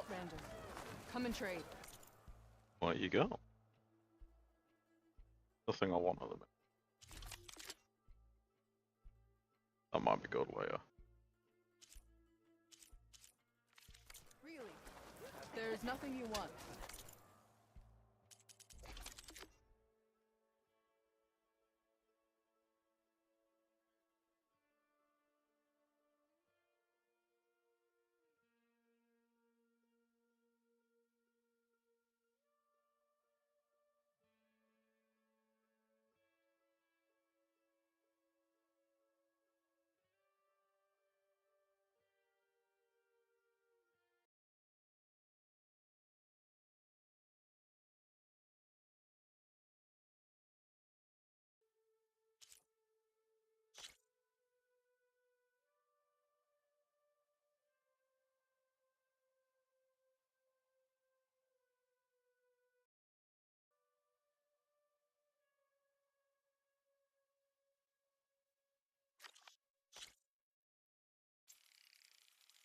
Outlander. Come and trade. There you go. The thing I want at the minute. That might be good later. Really? There's nothing you want.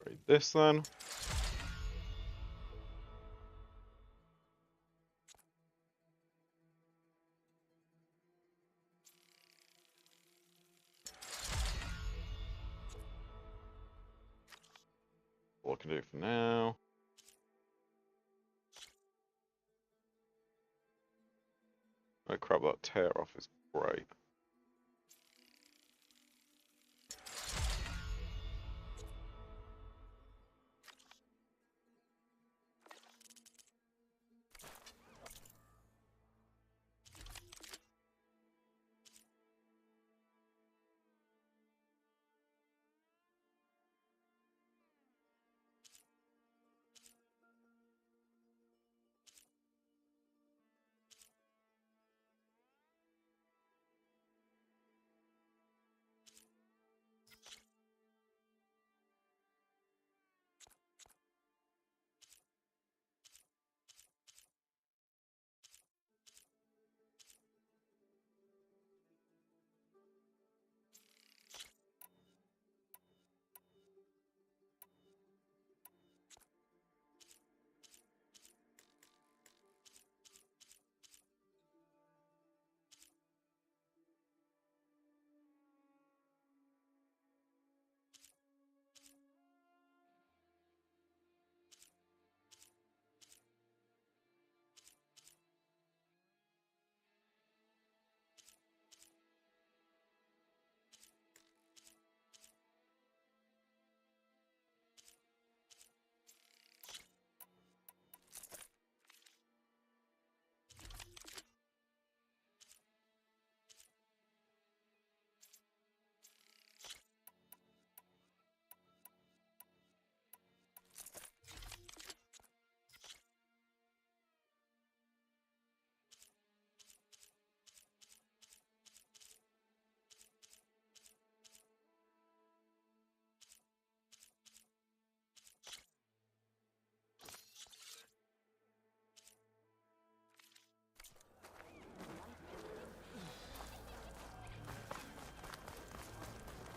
Trade this then. What I can do for now. Oh crap, that tear off is great.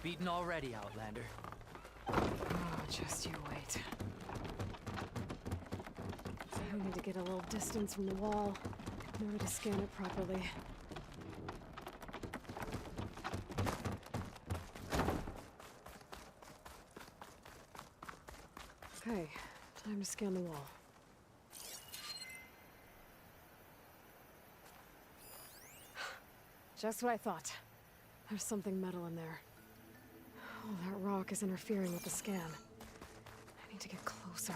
Beaten already, Outlander. Oh, just you wait. I need to get a little distance from the wall in order to scan it properly. Okay, time to scan the wall. Just what I thought. There's something metal in there. Oh, that rock is interfering with the scan. I need to get closer.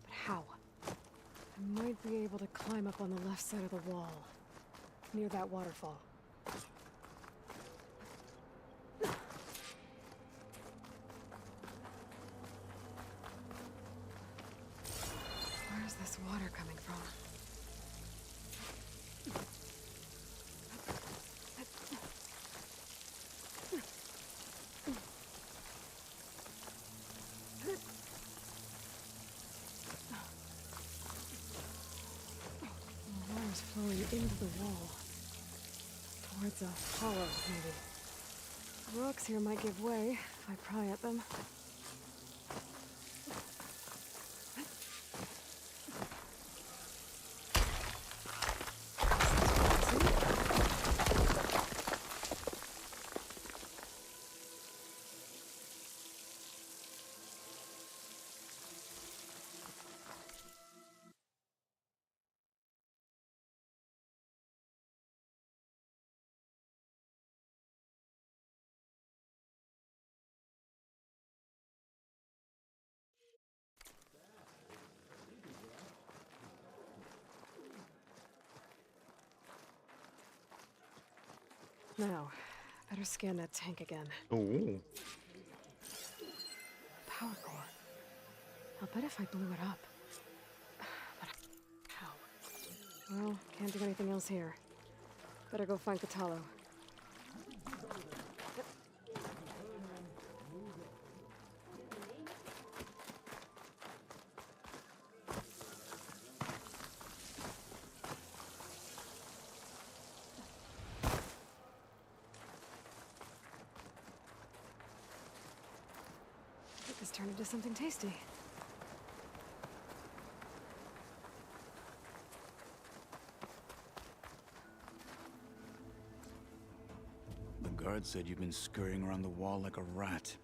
But how? I might be able to climb up on the left side of the wall, near that waterfall. Where's this water coming from? The water's flowing into the wall. Towards a hollow, maybe. The rocks here might give way if I pry at them. Now, better scan that tank again. Ooh. Power core. I'll bet if I blew it up. But how? Well, can't do anything else here. Better go find Katalo. Make this turn into something tasty. The guard said you've been scurrying around the wall like a rat.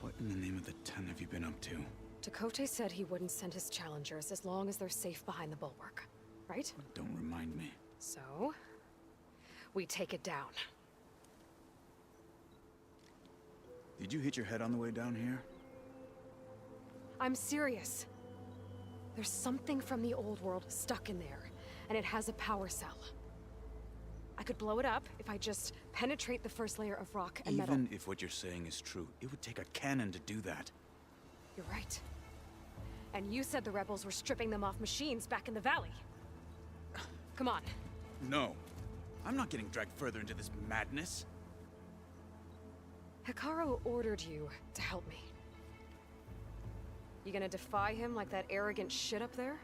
What in the name of the ten have you been up to? Chakotay said he wouldn't send his challengers as long as they're safe behind the bulwark, right? Don't remind me. So, we take it down. Did you hit your head on the way down here? I'm serious. There's something from the old world stuck in there, and it has a power cell. I could blow it up if I just penetrate the first layer of rock and metal. Even if what you're saying is true, it would take a cannon to do that. You're right. And you said the rebels were stripping them off machines back in the valley. Come on. No. I'm not getting dragged further into this madness. Hikaru ordered you to help me. You gonna defy him like that arrogant shit up there?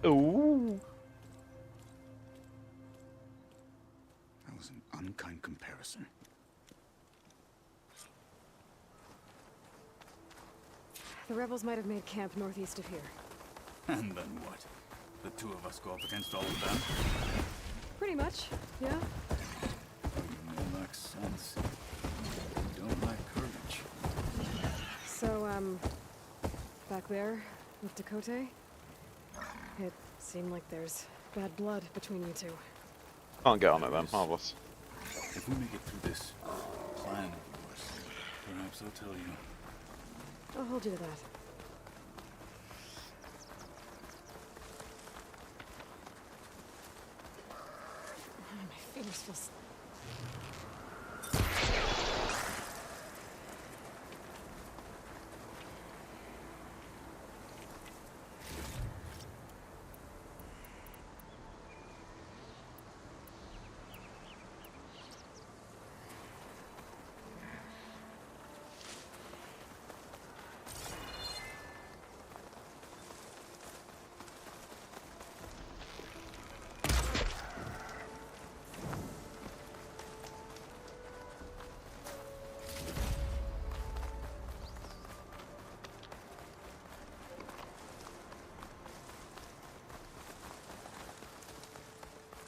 Ooh. That was an unkind comparison. The rebels might have made camp northeast of here. And then what? The two of us go up against all of them? Pretty much, yeah. You lack sense. You don't lack courage. So, back there with Chakotay, it seemed like there's bad blood between you two. Can't get on it then, marvelous. If we make it through this plan of yours, perhaps I'll tell you. I'll hold you to that. My fingers feel...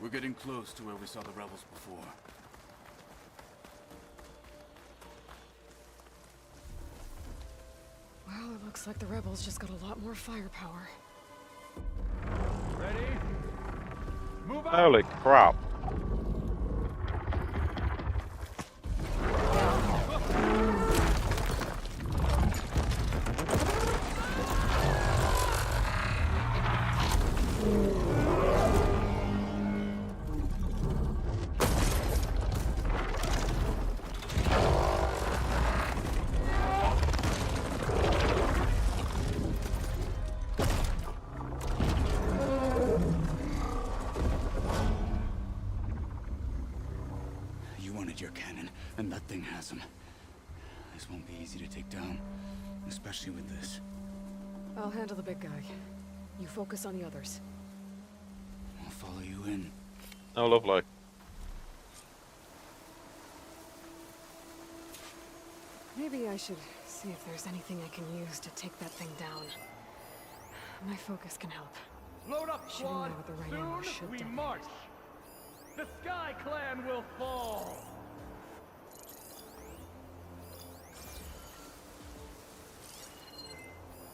We're getting close to where we saw the rebels before. Well, it looks like the rebels just got a lot more firepower. Ready? Move out! Holy crap. You wanted your cannon, and that thing has him. This won't be easy to take down, especially with this. I'll handle the big guy. You focus on the others. I'll follow you in. Oh, lovely. Maybe I should see if there's anything I can use to take that thing down. My focus can help. Load up, Shooting squad! now with the right ammo Soon should we do it. march! The Sky Clan will fall!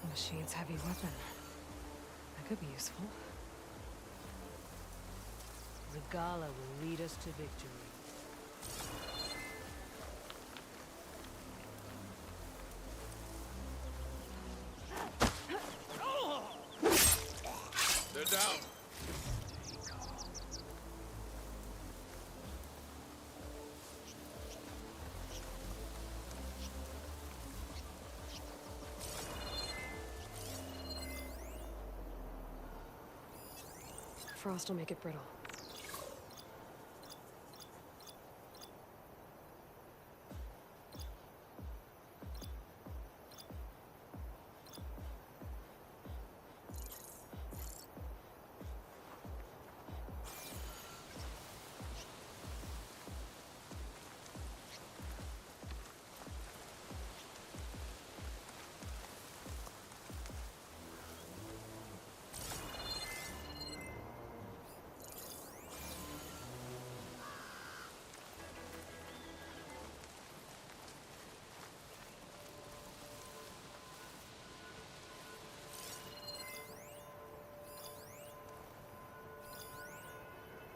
The machine's heavy weapon. That could be useful. Regala will lead us to victory. They're down! frost will make it brittle.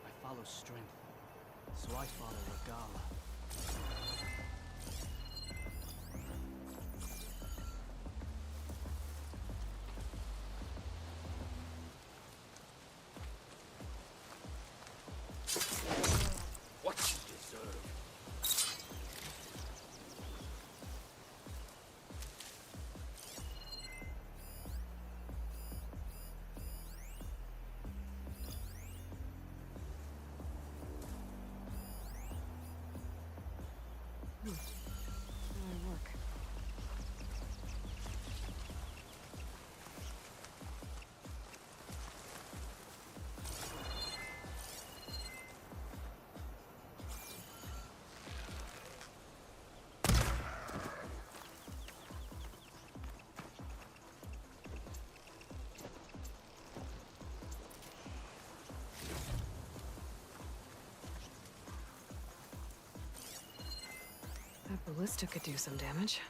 I follow strength, so I follow Regala. What you deserve. How do I work? That ballista could do some damage.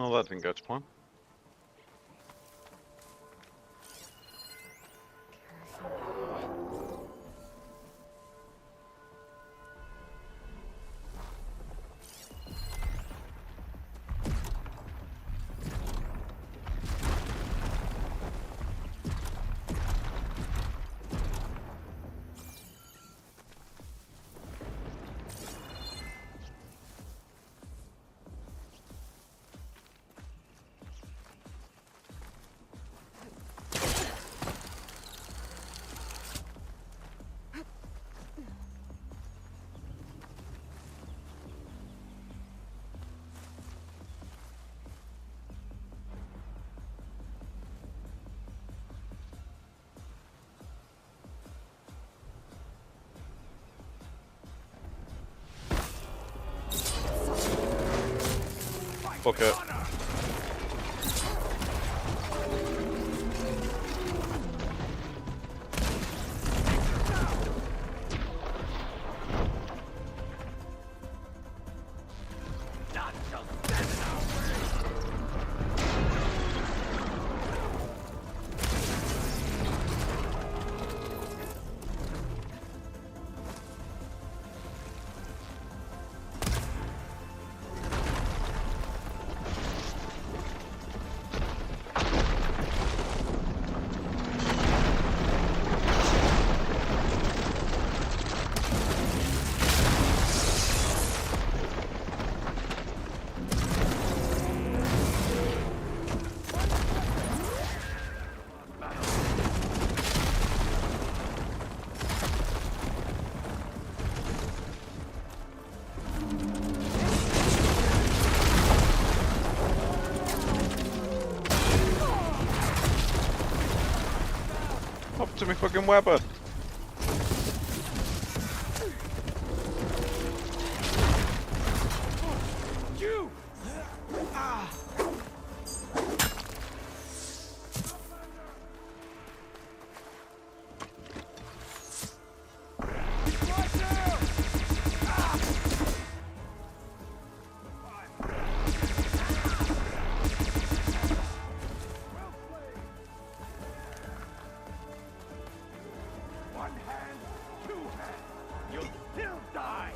Oh, that didn't go to plan. Fuck it. to me fucking Weber. You! Right there! Well played. One hand, two hands. You'll still die.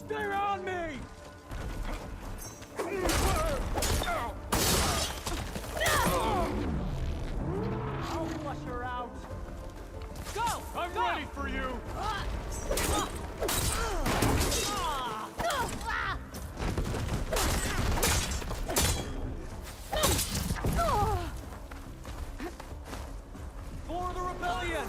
They're on me! I'll flush her out. Go! I'm ready for you! For the rebellion!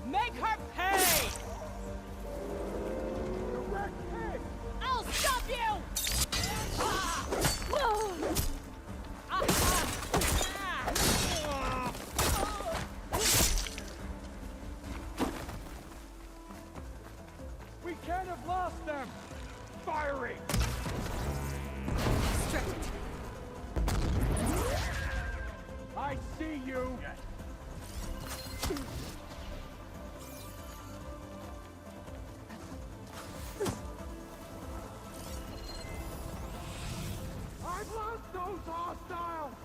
Make her pay! Direct hit! I'll stop you! We can't have lost them! Firing! I see you! I've lost those hostiles!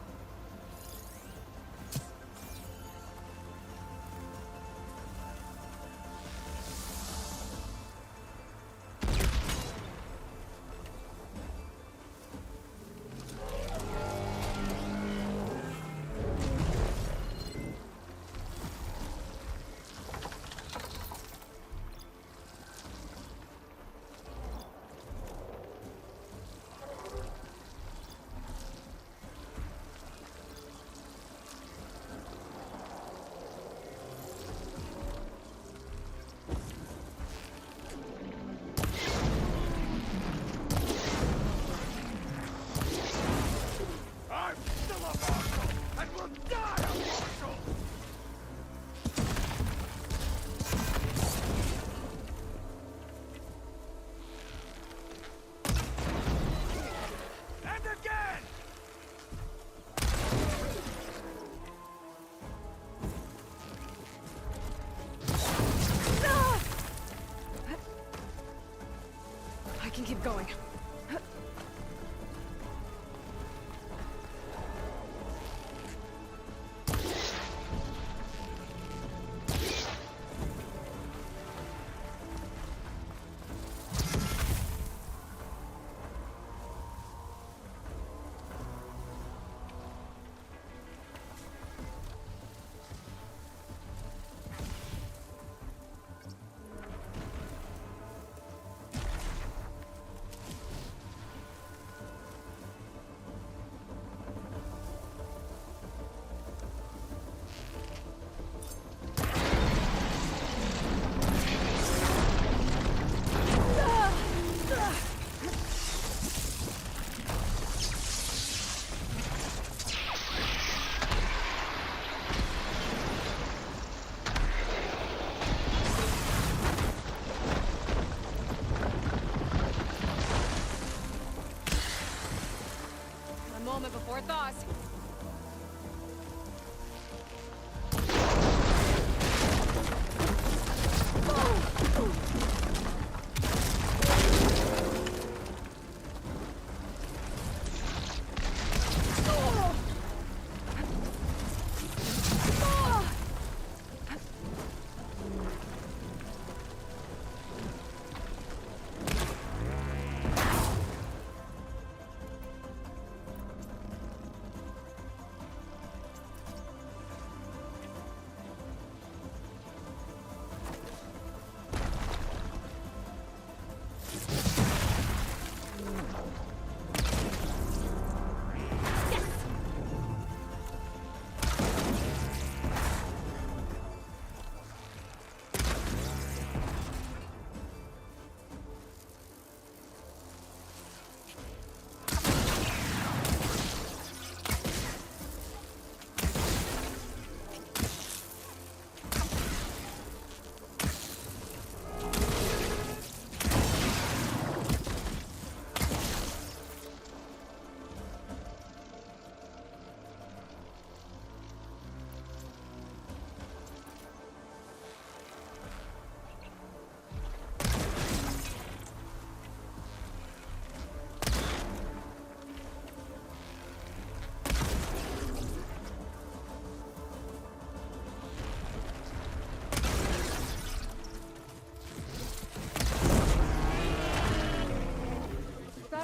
I'm still a marshal, and will die a marshal! And again! I can keep going. A moment before thaws.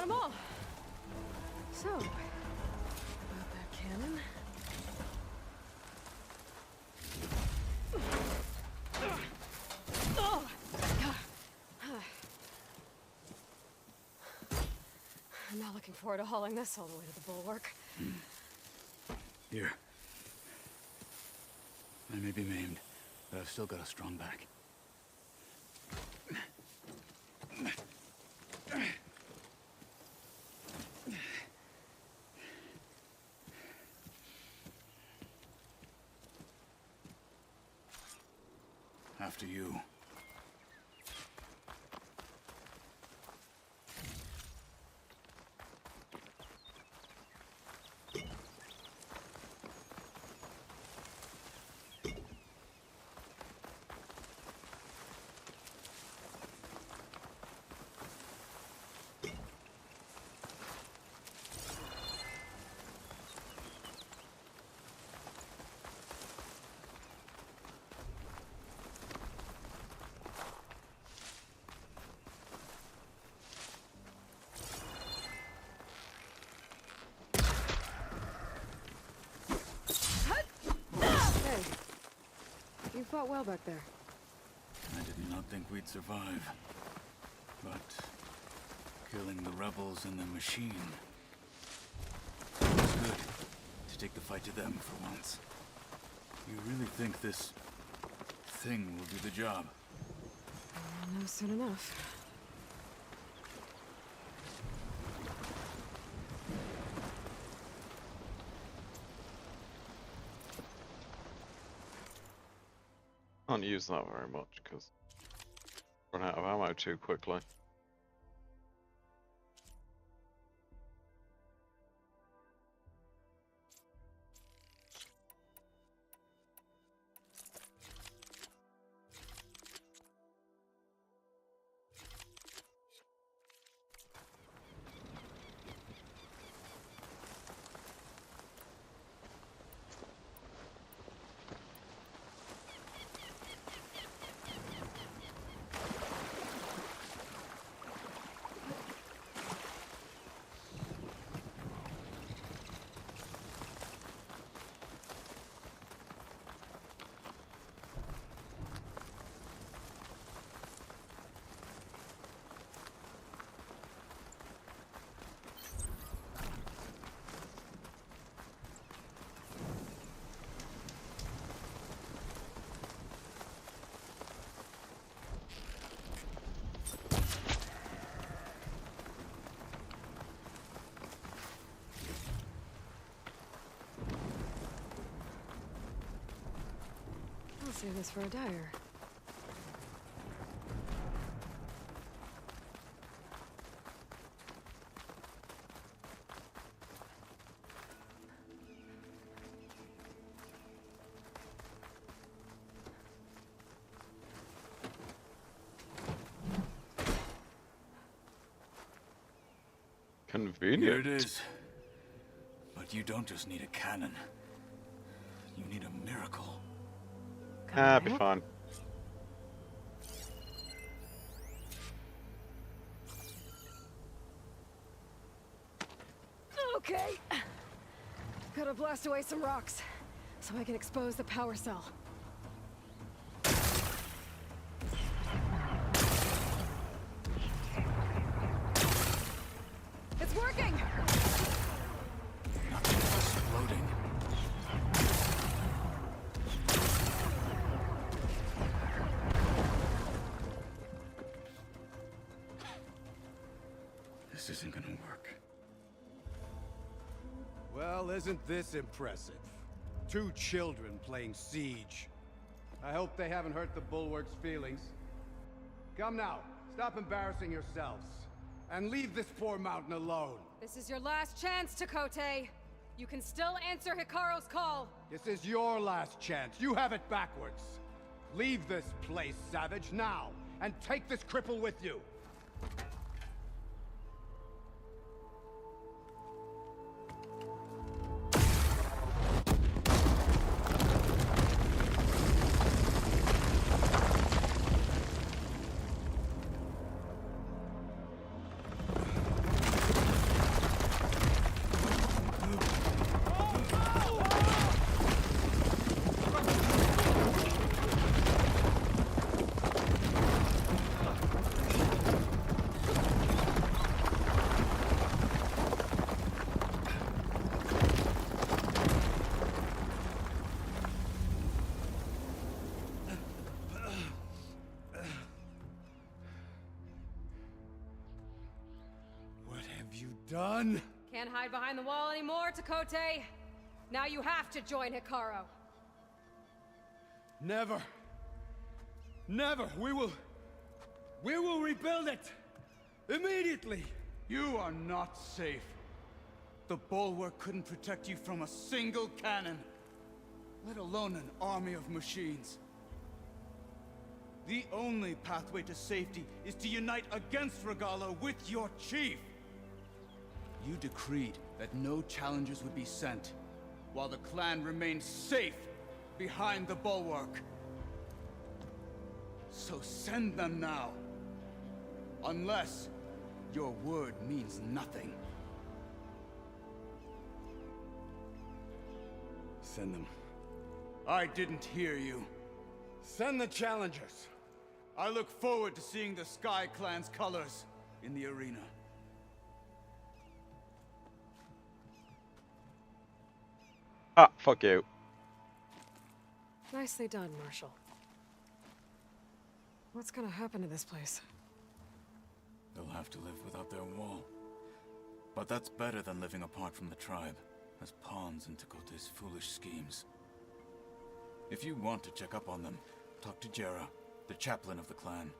them all. So, about that cannon. I'm not looking forward to hauling this all the way to the bulwark. Here. I may be maimed, but I've still got a strong back. After you. Hey, you fought well back there. I did not think we'd survive. But killing the rebels and the machine was good to take the fight to them for once. You really think this thing will do the job? I'll know soon enough. Can't use that very much because run out of ammo too quickly. I'll save this for a dyer. Convenient. Here it is. But you don't just need a cannon. You need a miracle. Ah, be fine. Okay. Gotta blast away some rocks, so I can expose the power cell. It's working! Nothing's exploding. This isn't gonna work. Well, isn't this impressive? 2 children playing siege. I hope they haven't hurt the Bulwark's feelings. Come now, stop embarrassing yourselves. And leave this poor mountain alone. This is your last chance, Takote. You can still answer Hikaru's call. This is your last chance. You have it backwards. Leave this place, Savage, now. And take this cripple with you. you done? Can't hide behind the wall anymore, Takote. Now you have to join Hikaru. Never. Never. We will rebuild it. Immediately. You are not safe. The bulwark couldn't protect you from a single cannon, let alone an army of machines. The only pathway to safety is to unite against Regala with your chief. You decreed that no challengers would be sent, while the clan remained safe behind the bulwark. So send them now. Unless your word means nothing. Send them. I didn't hear you. Send the challengers. I look forward to seeing the Sky Clan's colors in the arena. Ah, fuck you. Nicely done, Marshal. What's gonna happen to this place? They'll have to live without their wall. But that's better than living apart from the tribe, as pawns in Takote's foolish schemes. If you want to check up on them, talk to Jera, the chaplain of the clan.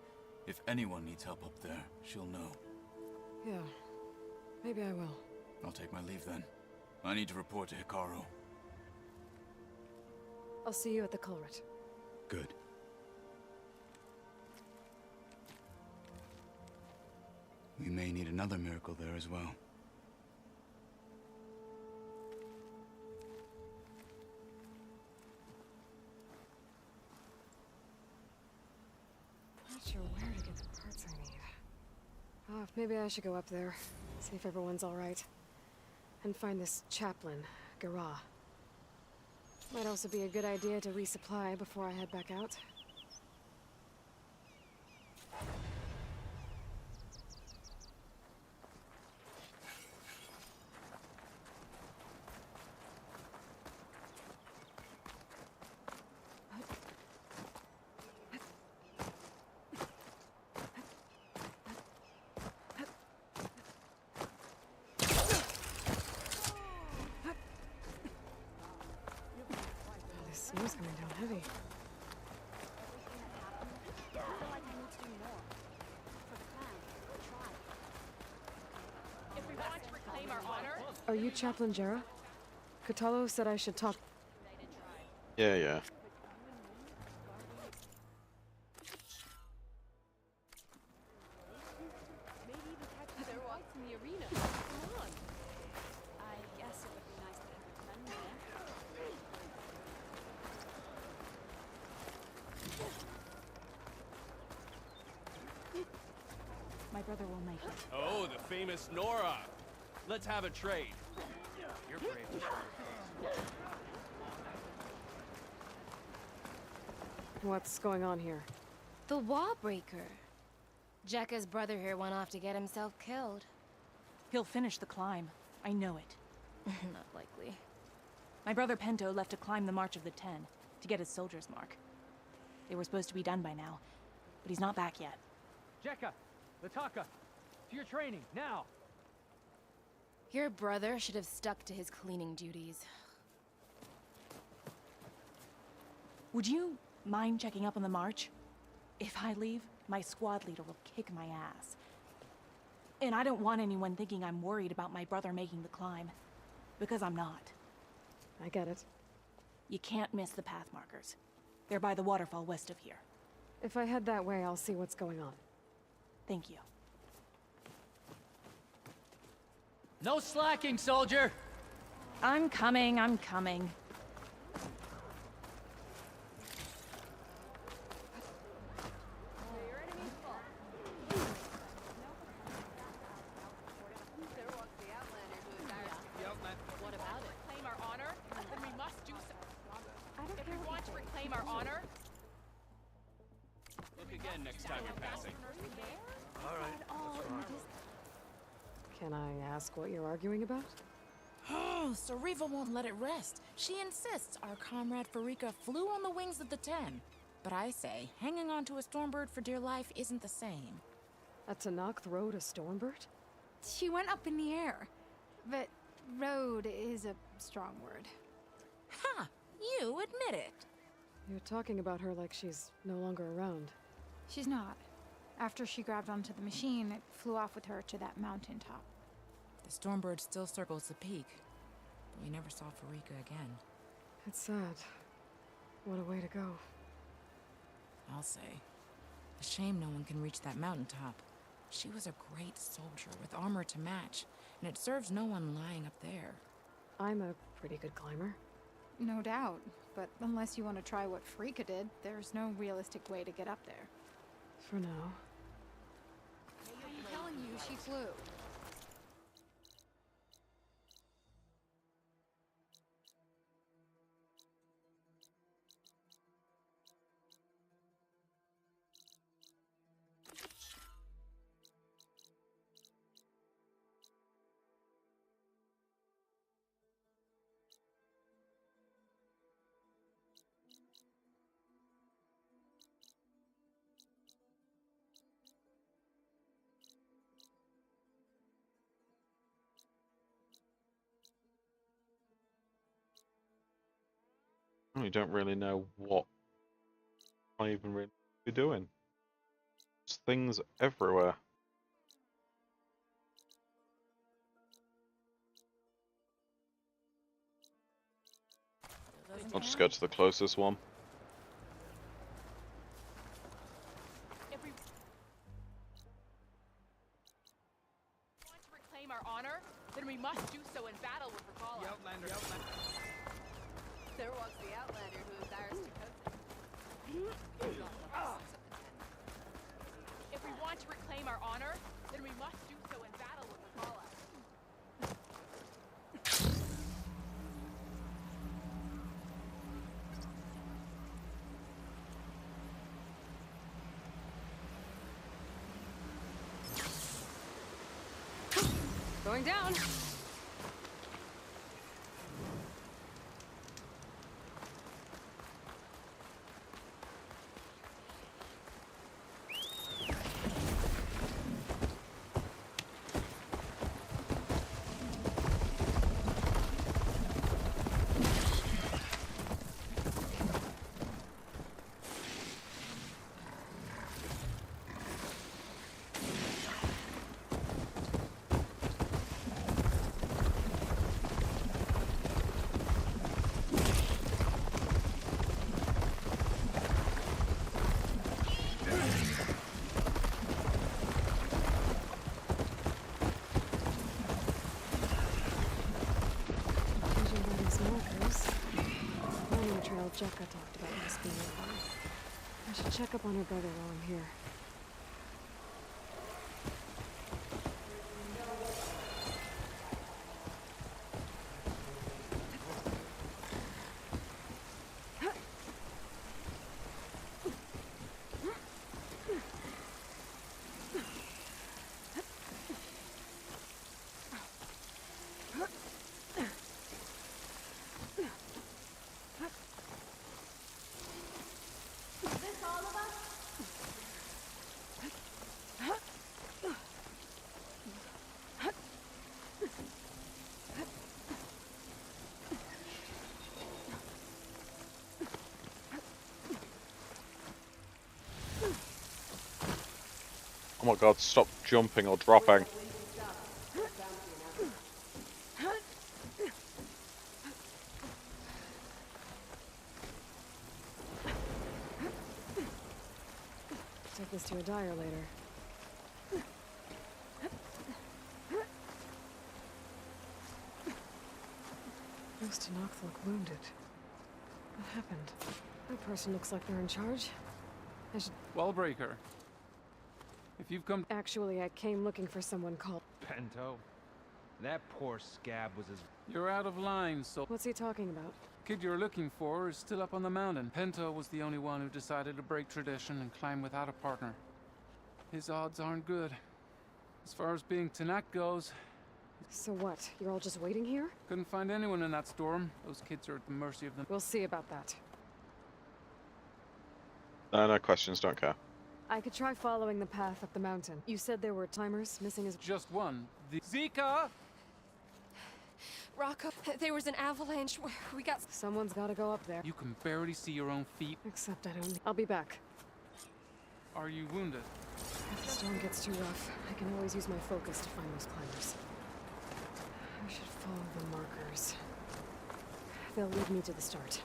If anyone needs help up there, she'll know. Yeah, maybe I will. I'll take my leave then. I need to report to Hikaru. I'll see you at the culvert. Good. We may need another miracle there as well. Not sure where to get the parts I need. Oh, maybe I should go up there, see if everyone's all right. And find this chaplain, Gara. Might also be a good idea to resupply before I head back out. Snow's coming down heavy. If we want to reclaim our honor, Are you Chaplain Jera? Katalo said I should talk. Yeah, yeah. maybe even catch their walks in the arena. Come on. I guess it would be nice to have a friend there. My brother will make it. Oh, the famous Nora. Let's have a trade. You're brave to show. What's going on here? The wall breaker. Jekka's brother here went off to get himself killed. He'll finish the climb. I know it. Not likely. My brother Pento left to climb the March of the Ten, to get his soldier's mark. They were supposed to be done by now, but he's not back yet. Jekka, Lataka, to your training, now! Your brother should have stuck to his cleaning duties. Would you mind checking up on the march? If I leave, my squad leader will kick my ass. And I don't want anyone thinking I'm worried about my brother making the climb. Because I'm not. I get it. You can't miss the path markers. They're by the waterfall west of here. If I head that way, I'll see what's going on. Thank you. No slacking, soldier! I'm coming, I'm coming. What about it? Reclaim our honor? Then we must do so. If we want to reclaim our honor, Look again next time you're passing. Can I ask what you're arguing about? Oh, Sariva won't let it rest. She insists our comrade Farika flew on the wings of the Ten. But I say, hanging on to a Stormbird for dear life isn't the same. A Tanakh rode a Stormbird? She went up in the air. But road is a strong word. Ha! You admit it. You're talking about her like she's no longer around. She's not. After she grabbed onto the machine, it flew off with her to that mountaintop. The Stormbird still circles the peak, but we never saw Farika again. It's sad. What a way to go. I'll say. A shame no one can reach that mountaintop. She was a great soldier with armor to match, and it serves no one lying up there. I'm a pretty good climber. No doubt. But unless you want to try what Farika did, there's no realistic way to get up there. For now. I'm telling you, she flew. You don't really know what I even really be doing. There's things everywhere. I'll just go to the closest one. If we want to reclaim our honor, then we must do so in battle with Regala. The Outlander. There walks the Outlander who is ours to coat. If we want to reclaim our honor, then we must do so in battle with Regala. Going down. Jekka talked about this being nearby. I should check up on her brother while I'm here. Oh my god, stop jumping or dropping. Take this to a dyer later. Those Tenakth look wounded. What happened? That person looks like they're in charge. I should... Wellbreaker. If you've come... Actually, I came looking for someone called... Pento. That poor scab was as... You're out of line, so... What's he talking about? Kid you're looking for is still up on the mountain. Pento was the only one who decided to break tradition and climb without a partner. His odds aren't good. As far as being Tenakth goes... So what? You're all just waiting here? Couldn't find anyone in that storm. Those kids are at the mercy of them. We'll see about that. No questions, don't care. I could try following the path up the mountain. You said there were timers missing as— Just one. The Zika! Rocco, there was an avalanche. We got— Someone's gotta go up there. You can barely see your own feet. Except I don't— I'll be back. Are you wounded? If the storm gets too rough, I can always use my focus to find those climbers. I should follow the markers. They'll lead me to the start.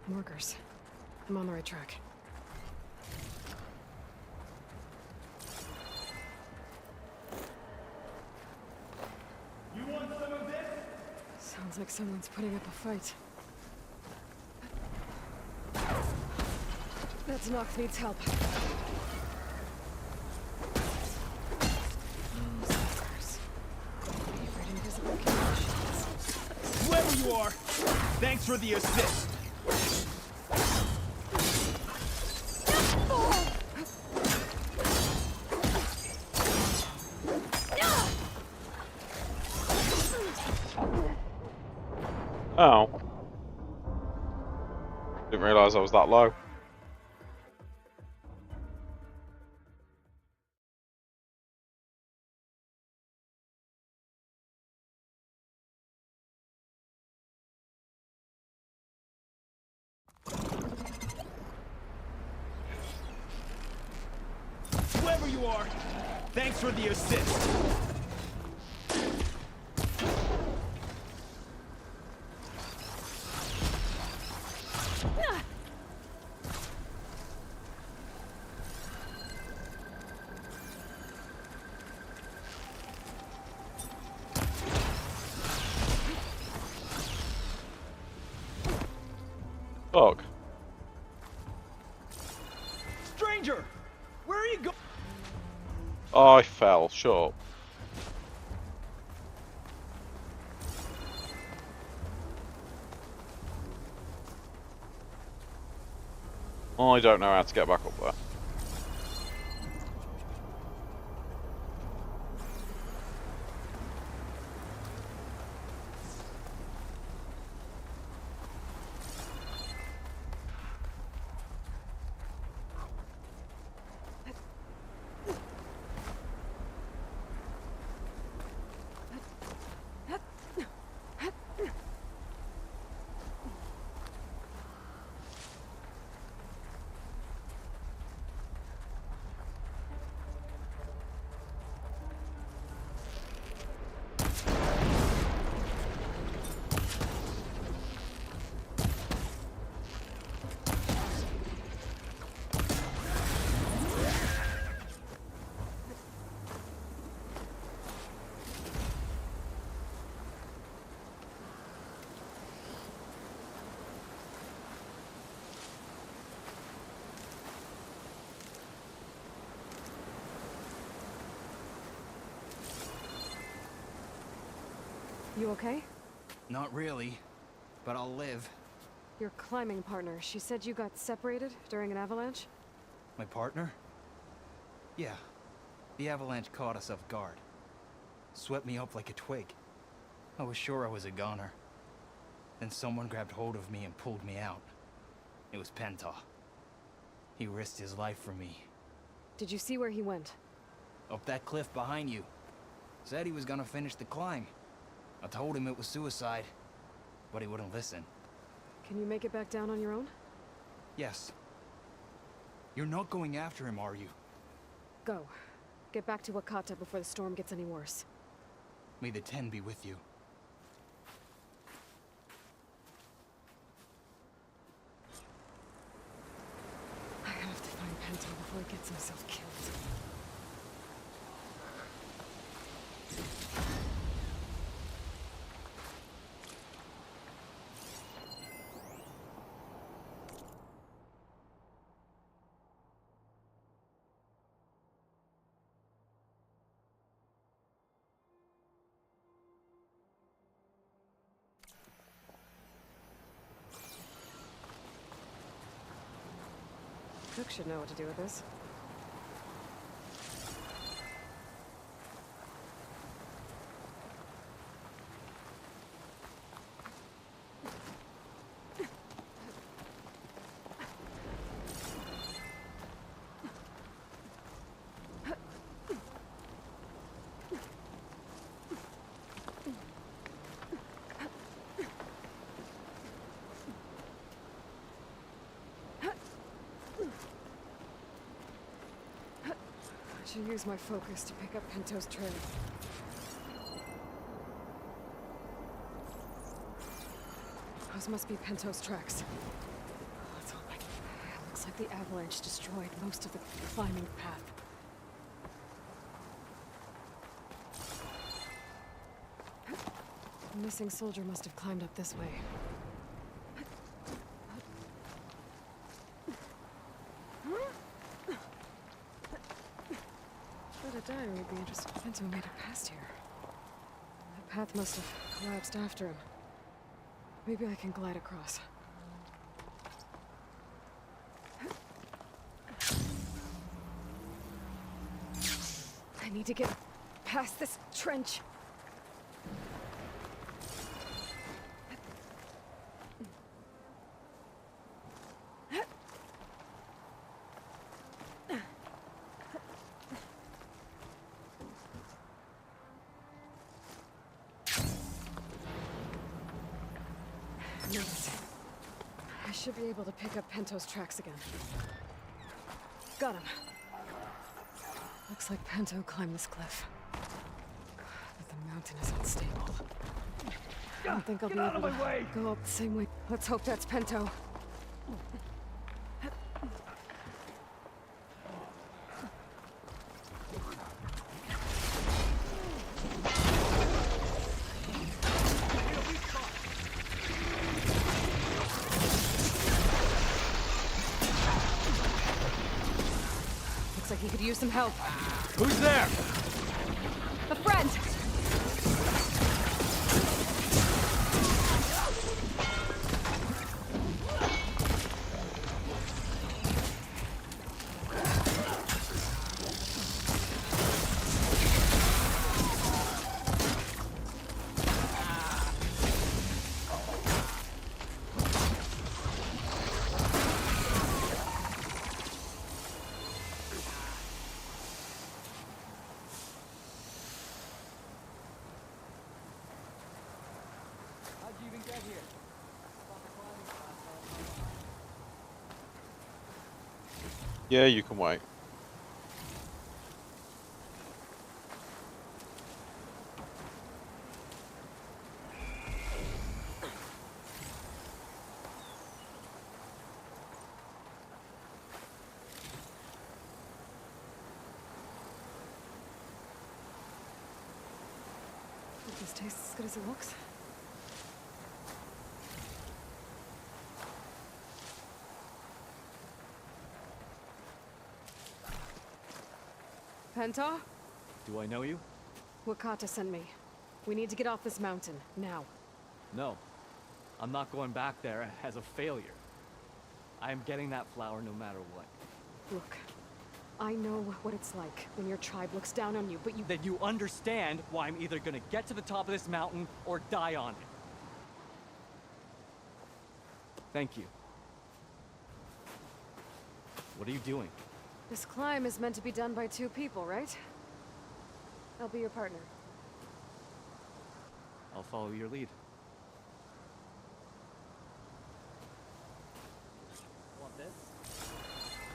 Markers. I'm on the right track. You want some of this? Sounds like someone's putting up a fight. That Nox needs help. Markers. Favorite invisible conditions. Whoever you are, thanks for the assist. Oh. Didn't realise I was that low. Whoever you are, thanks for the assist. Fuck. Stranger, where are you going? I fell. Shut up. I don't know how to get back up there. You okay? Not really, but I'll live. Your climbing partner, she said you got separated during an avalanche? My partner? Yeah. The avalanche caught us off guard. Swept me up like a twig. I was sure I was a goner. Then someone grabbed hold of me and pulled me out. It was Penta. He risked his life for me. Did you see where he went? Up that cliff behind you. Said he was gonna finish the climb. I told him it was suicide, but he wouldn't listen. Can you make it back down on your own? Yes. You're not going after him, are you? Go. Get back to Wakata before the storm gets any worse. May the Ten be with you. cook should know what to do with this. I should use my focus to pick up Pinto's trail. Those must be Pinto's tracks. Let's hope I can. It looks like the avalanche destroyed most of the climbing path. The missing soldier must have climbed up this way. A diary would be interesting. Pinto made it past here. The path must have collapsed after him. Maybe I can glide across. I need to get past this trench. I should be able to pick up Pinto's tracks again. Got him. Looks like Pinto climbed this cliff. But the mountain is unstable. I don't think I'll be able to go up the same way. Let's hope that's Pinto. Looks like he could use some help. Who's there? A friend! Yeah, you can wait. If this tastes as good as it looks. Penta? Do I know you? Wakata sent me. We need to get off this mountain, now. No. I'm not going back there as a failure. I am getting that flower no matter what. Look, I know what it's like when your tribe looks down on you, but you— Then you understand why I'm either gonna get to the top of this mountain or die on it. Thank you. What are you doing? This climb is meant to be done by two people, right? I'll be your partner. I'll follow your lead. Want this?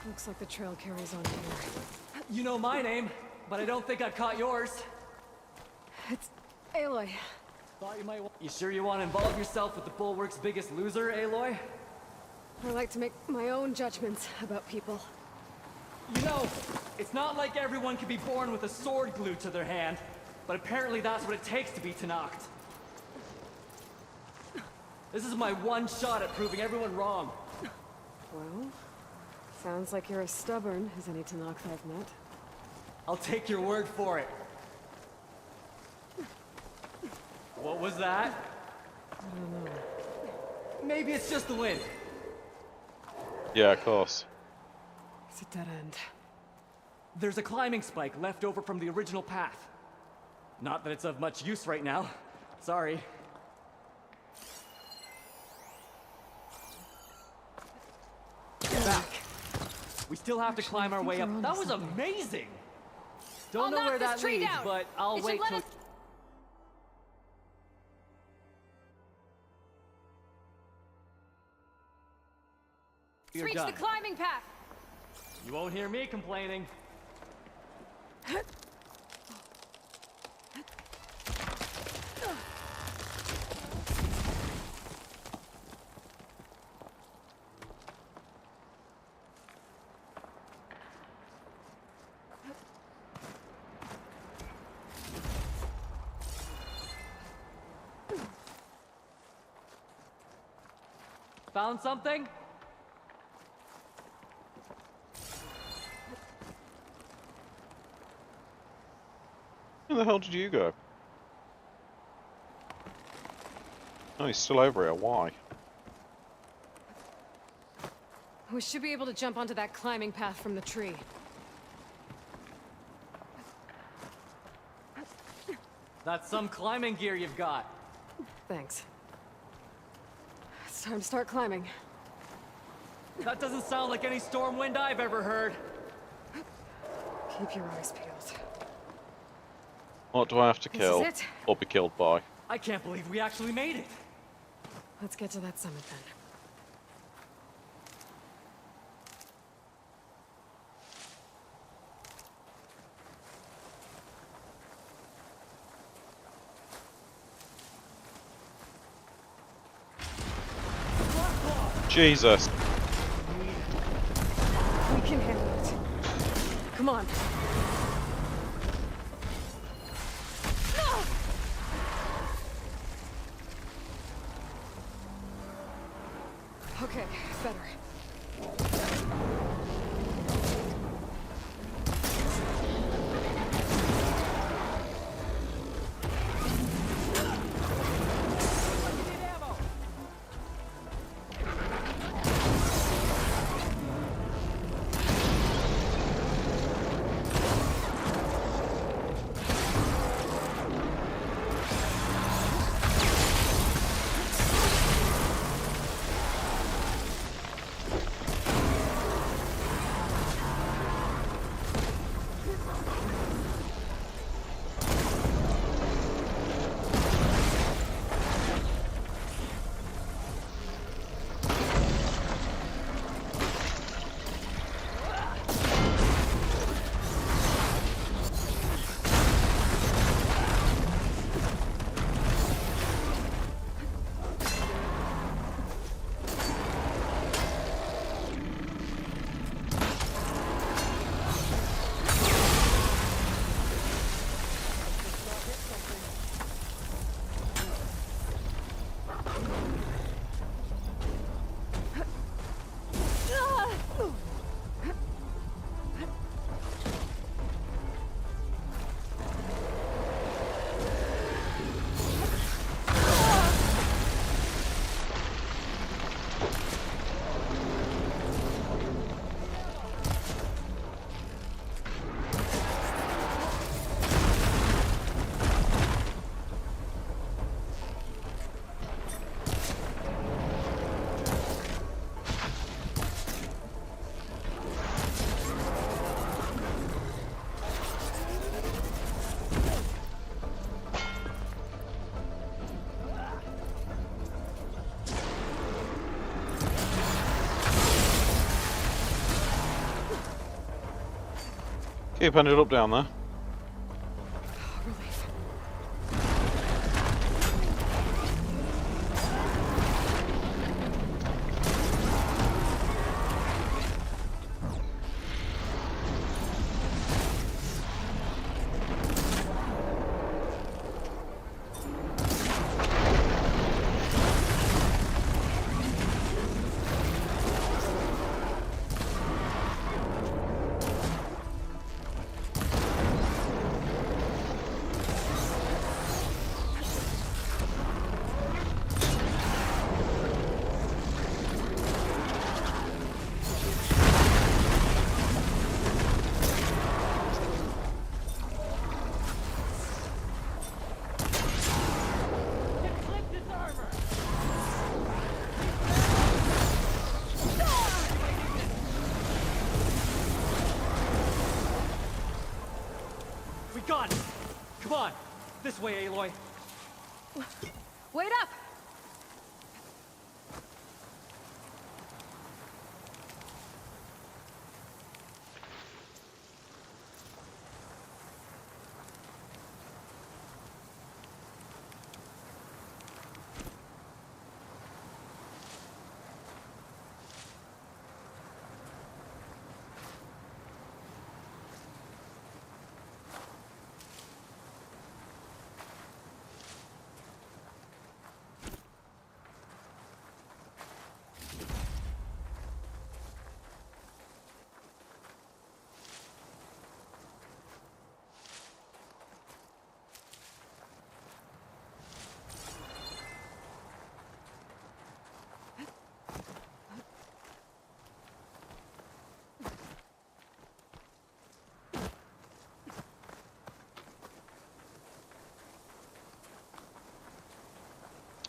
Looks like the trail carries on here. You know my name, but I don't think I've caught yours. It's Aloy. Thought you might want— You sure you want to involve yourself with the Bulwark's biggest loser, Aloy? I like to make my own judgments about people. You know, it's not like everyone can be born with a sword glued to their hand, but apparently that's what it takes to be Tanacht. This is my one shot at proving everyone wrong. Well, sounds like you're as stubborn as any Tanacht I've met. I'll take your word for it. What was that? I don't know. Maybe it's just the wind. Yeah, of course. It's a dead end. There's a climbing spike left over from the original path. Not that it's of much use right now. Sorry. Back. We still have to climb our way up. That was amazing! Don't know where that leads, but I'll wait till... You're Reach done. the climbing path! You won't hear me complaining. Found something? Where the hell did you go? Oh, he's still over here. Why? We should be able to jump onto that climbing path from the tree. That's some climbing gear you've got. Thanks. It's time to start climbing. That doesn't sound like any storm wind I've ever heard. Keep your eyes peeled. What do I have to This kill is it? or be killed by? I can't believe we actually made it. Let's get to that summit then. Jesus. We can handle it. Come on. Okay, better. Keep ended up down there. Come on! This way, Aloy! Wait up!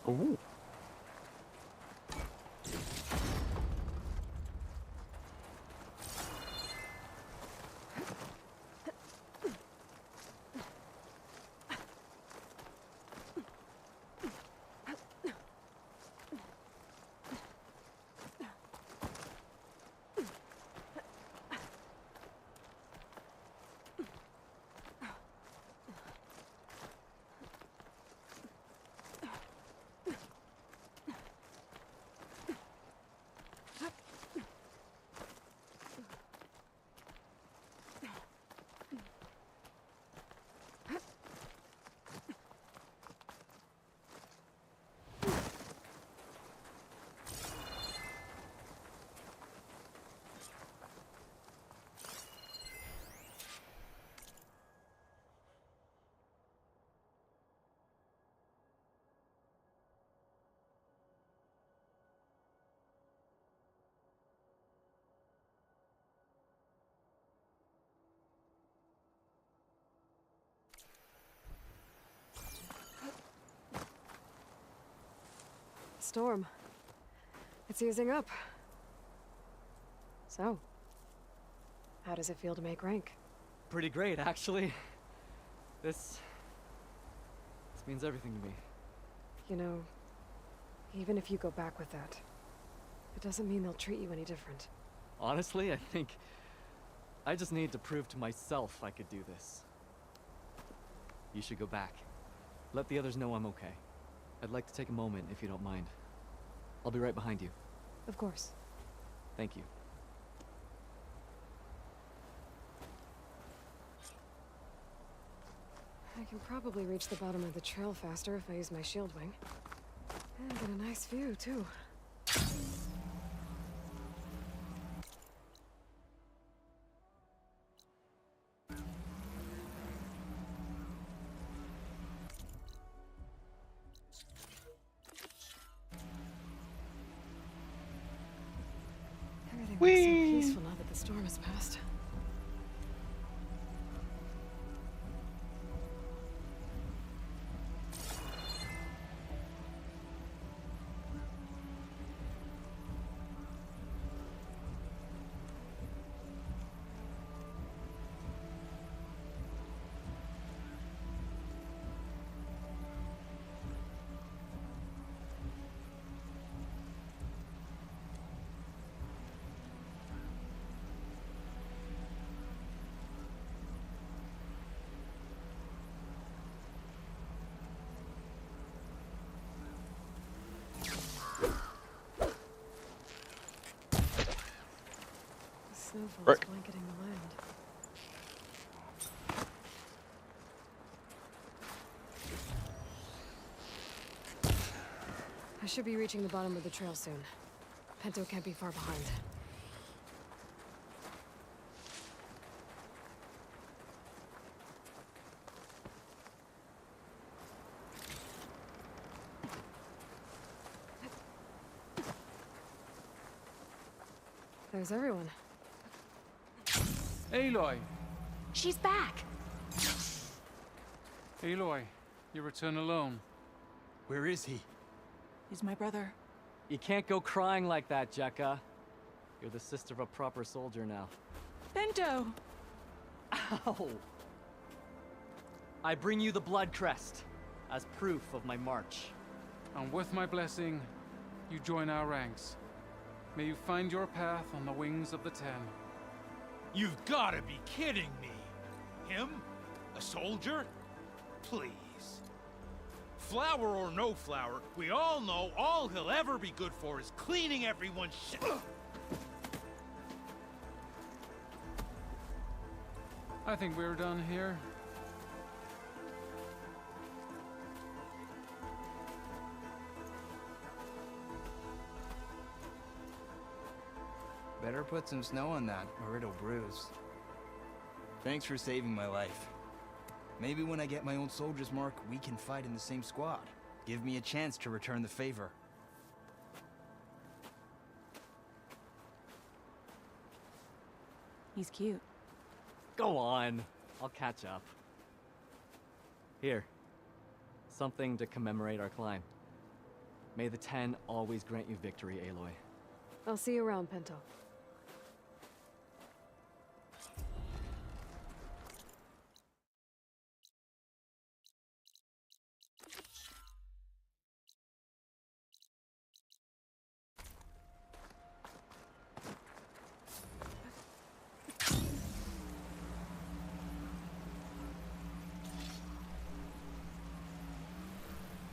Ooh. Storm. It's easing up. So, how does it feel to make rank? Pretty great, actually. This means everything to me. You know, even if you go back with that, it doesn't mean they'll treat you any different. Honestly, I think I just need to prove to myself I could do this. You should go back. Let the others know I'm okay. I'd like to take a moment, if you don't mind. I'll be right behind you. Of course. Thank you. I can probably reach the bottom of the trail faster if I use my shield wing. And get a nice view, too. Everything looks so peaceful now that the storm has passed. Snowfall's blanketing the land. I should be reaching the bottom of the trail soon. Pento can't be far behind. There's everyone. Aloy! She's back! Aloy, you return alone. Where is he? He's my brother. You can't go crying like that, Jekka. You're the sister of a proper soldier now. Bento! Ow! I bring you the blood crest as proof of my march. And with my blessing, you join our ranks. May you find your path on the wings of the Ten. You've gotta be kidding me. Him? A soldier? Please. Flower or no flower, we all know all he'll ever be good for is cleaning everyone's shit. I think we're done here. Better put some snow on that, or it'll bruise. Thanks for saving my life. Maybe when I get my own soldier's mark, we can fight in the same squad. Give me a chance to return the favor. He's cute. Go on. I'll catch up. Here. Something to commemorate our climb. May the Ten always grant you victory, Aloy. I'll see you around, Pinto.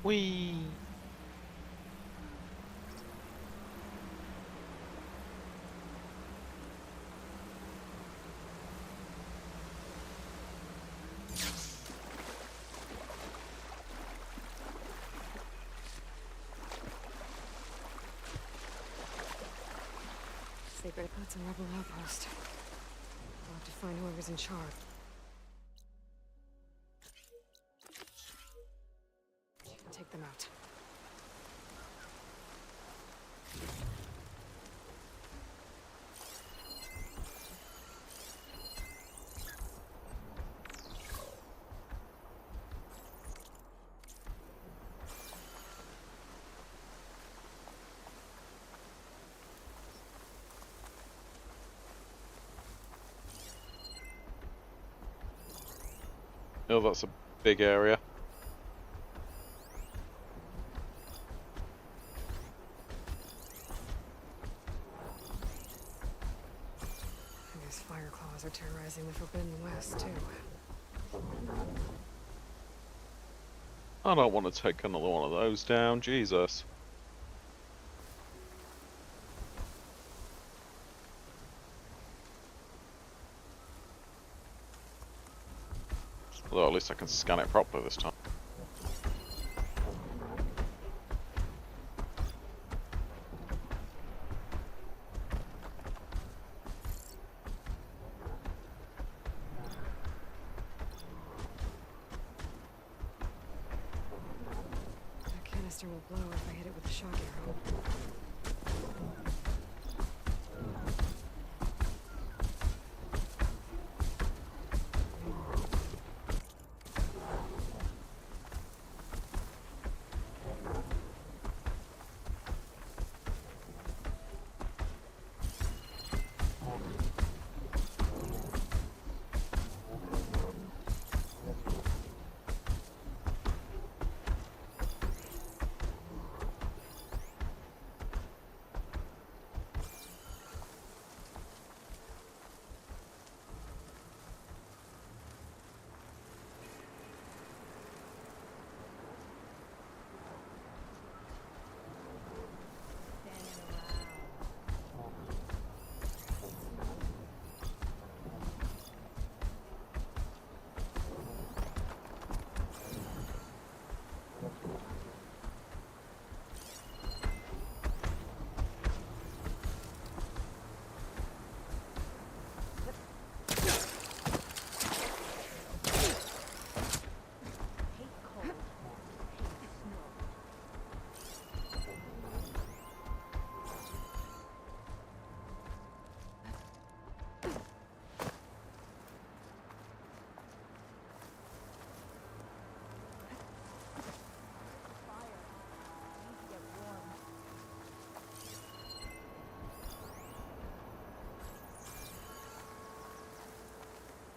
Whee! Sacred Huts and Rebel Outpost. I'll have to find whoever's in charge. Take them out. Oh, that's a big area. These fire claws are terrorizing the Forbidden West, too. I don't want to take another one of those down, Jesus. Although at least I can scan it properly this time. That canister will blow if I hit it with a shock arrow.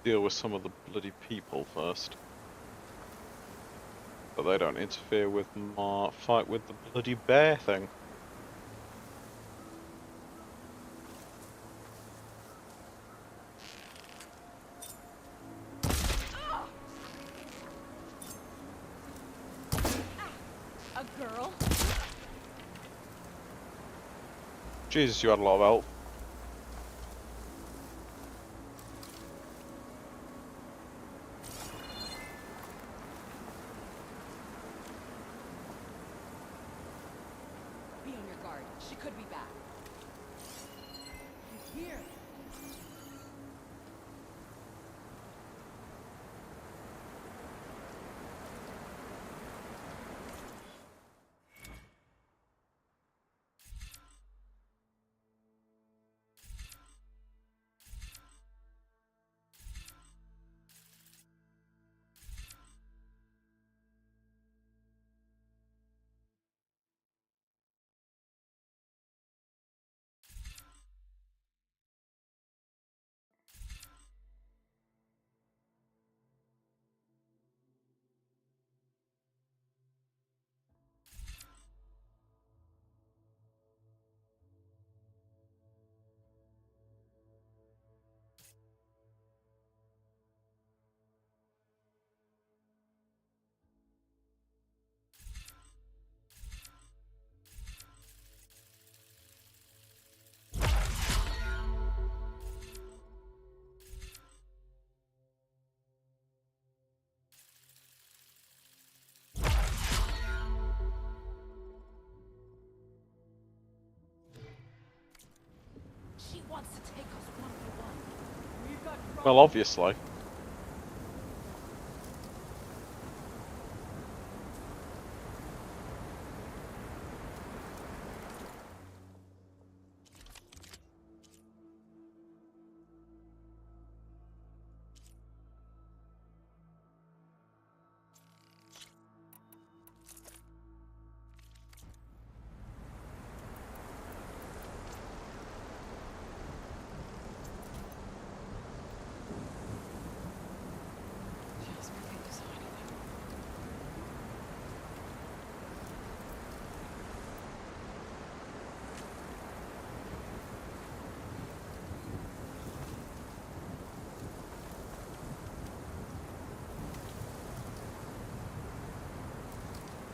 Deal with some of the bloody people first. But they don't interfere with my fight with the bloody bear thing. A girl? Jesus, you had a lot of help. Be on your guard. She could be back. She's here. She wants to take us one for one. We've got Well, obviously.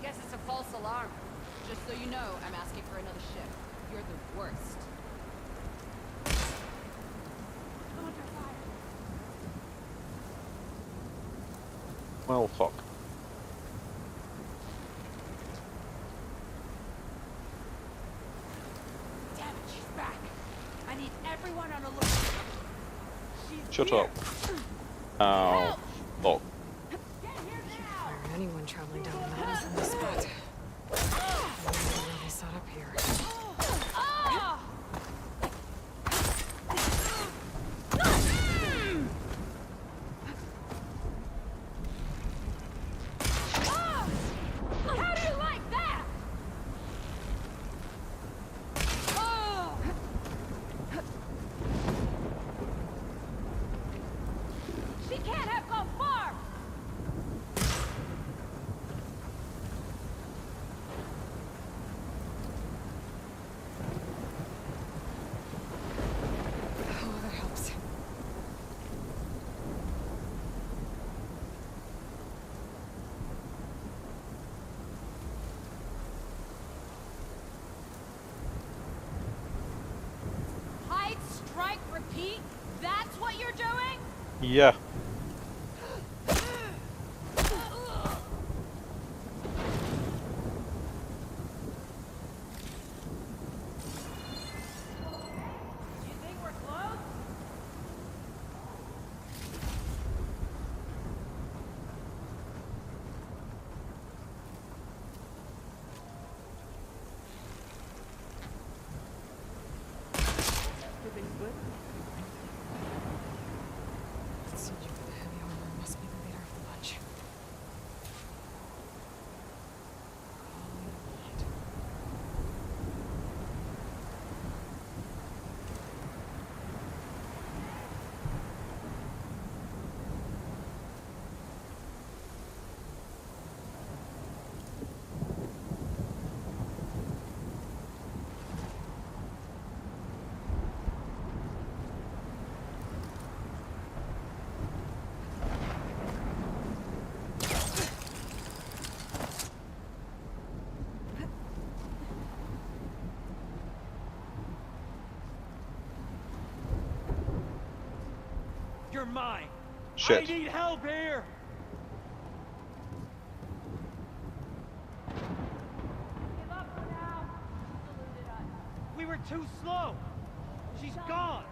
Guess it's a false alarm. Just so you know, I'm asking for another ship. You're the worst. Well, fuck. Damn it, she's back. I need everyone on alert. She's Shut here. up. Oh, fuck. Fire anyone traveling down the mountain from this spot. I wonder why they set up here. How do you like that? She can't have gone far. Oh, that helps. Hide, strike, repeat. That's what you're doing? Yeah. You think we're close? Everything's good? Let's see your mind. Shit. I need help here. Give up for now. She deluded us. We were too slow. She's gone.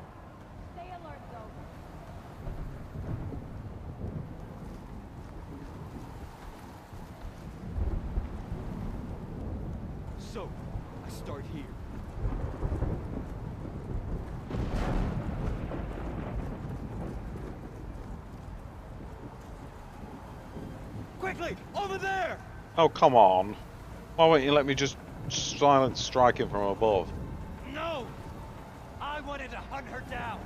Stay alert, though. So, I start here. Quickly, over there! Oh, come on. Why won't you let me just silent strike him from above? No! I wanted to hunt her down.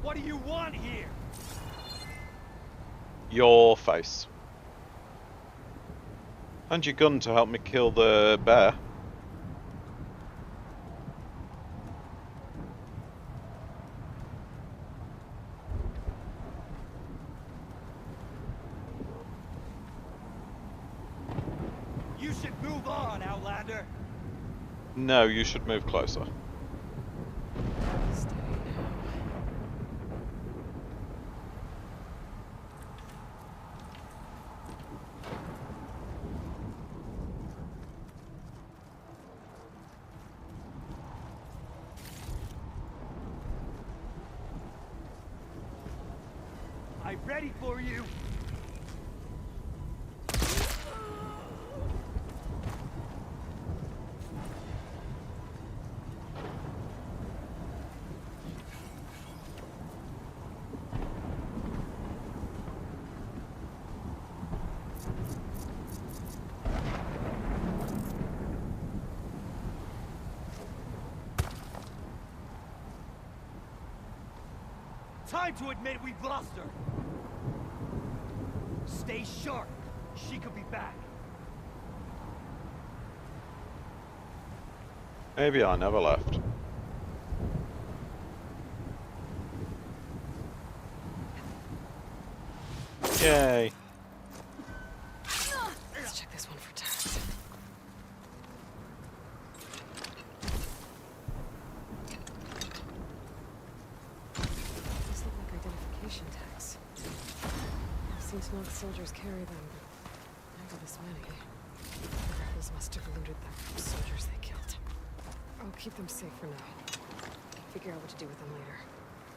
What do you want here? Your face. And your gun to help me kill the bear. You should move on, Outlander. No, you should move closer. Stay now. I'm ready for you. Time to admit we've lost her. Stay sharp. She could be back. Maybe I never left. Yay. Let's check this one for tags. These look like identification tags. I've seen Snog soldiers carry them, but never this many. The rebels must have looted the soldiers they killed. I'll keep them safe for now. Figure out what to do with them later.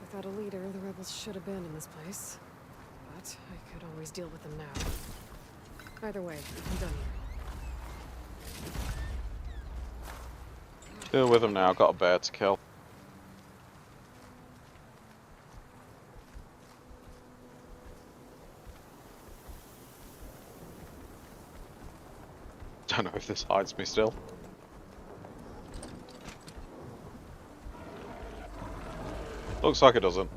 Without a leader, the rebels should abandon this place. But I could always deal with them now. Either way, I'm done here. Deal with him now, I've got a bear to kill. Don't know if this hides me still. Looks like it doesn't.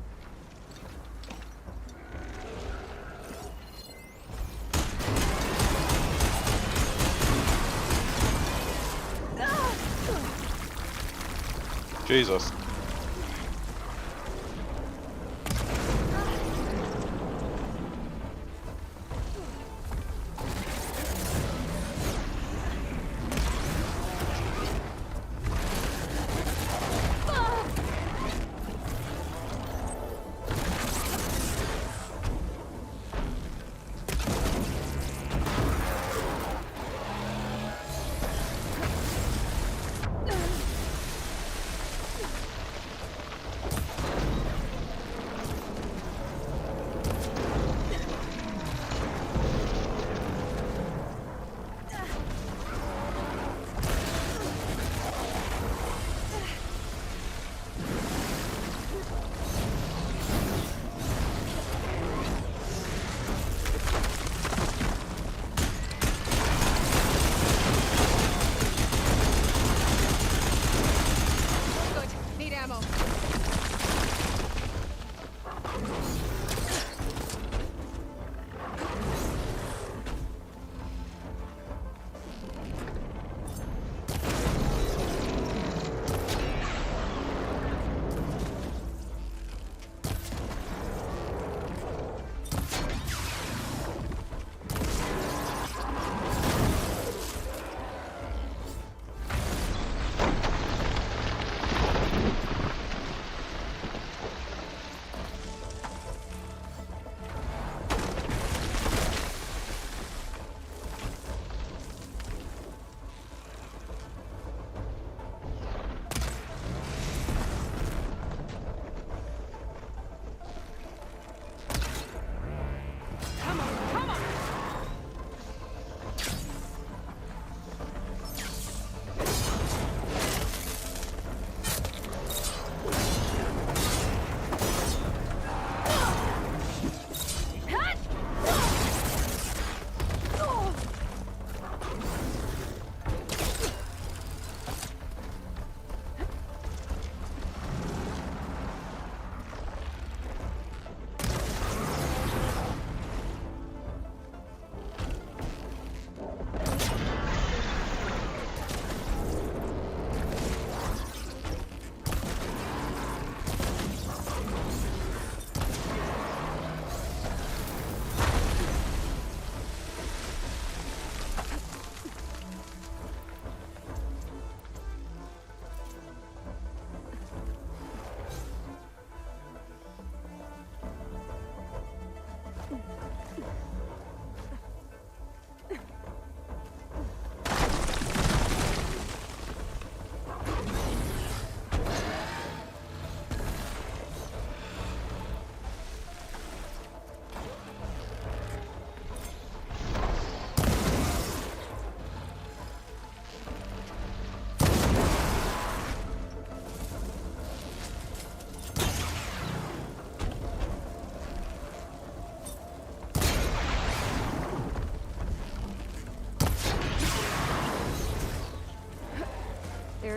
Jesus.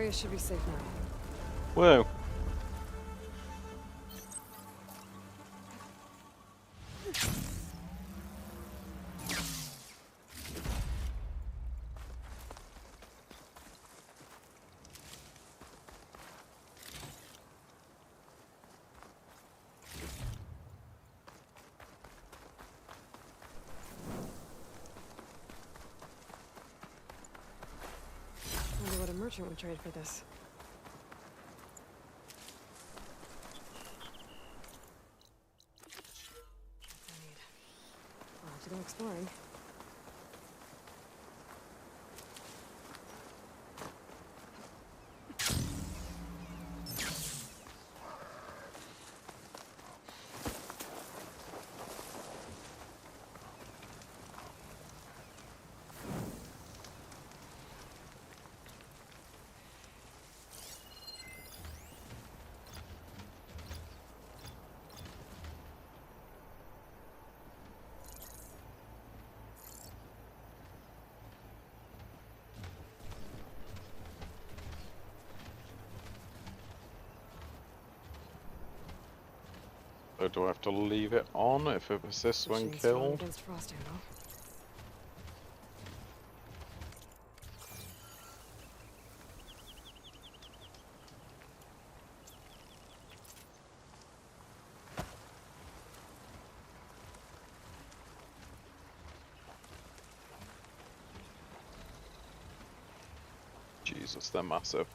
area should be safe now. Whoa. Wonder what a merchant would trade for this. That's what I need. I'll have to go exploring. So do I have to leave it on if it persists when Machine's strong killed? against frost ammo. Jesus, they're massive.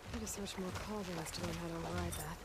I gotta search more cauldrons to learn how to override that.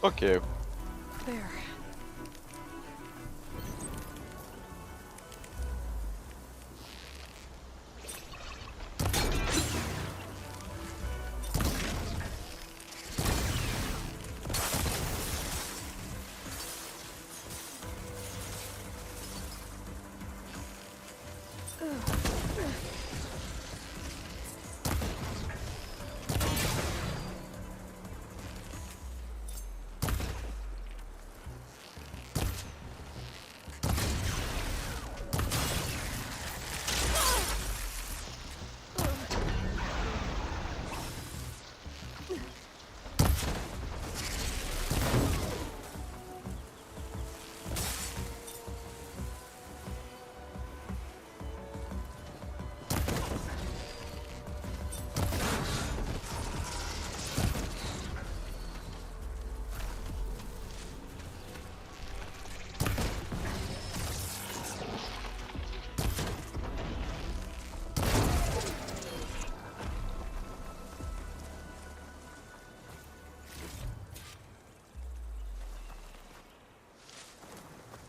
Fuck you. There.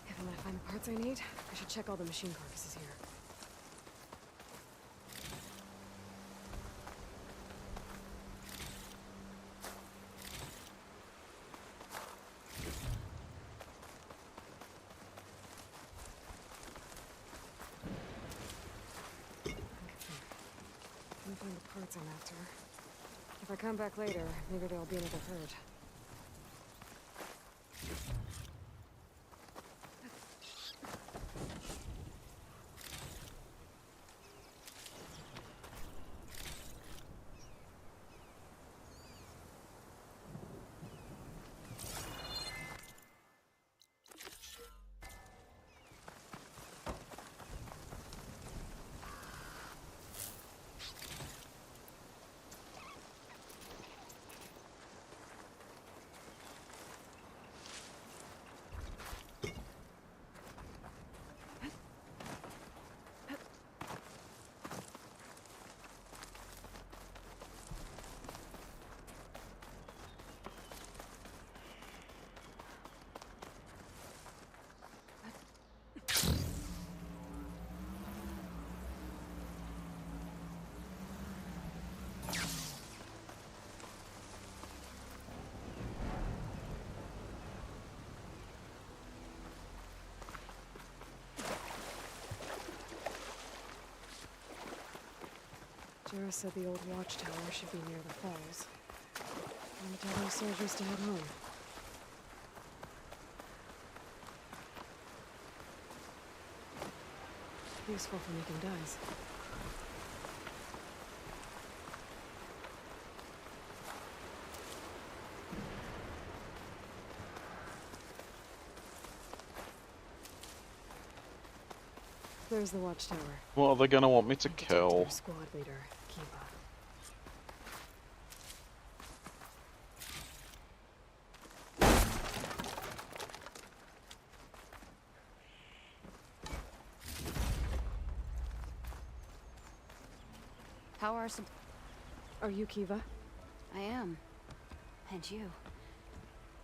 If I'm gonna find the parts I need, I should check all the machine carcasses here. Can't find the parts I'm after. If I come back later, maybe there'll be another herd. Jera said the old watchtower should be near the falls. And tell those soldiers to head home. Useful for making dyes. There's the watchtower. What are they gonna want me to kill? Squad leader, Kiva. How are some... Are you Kiva? I am. And you.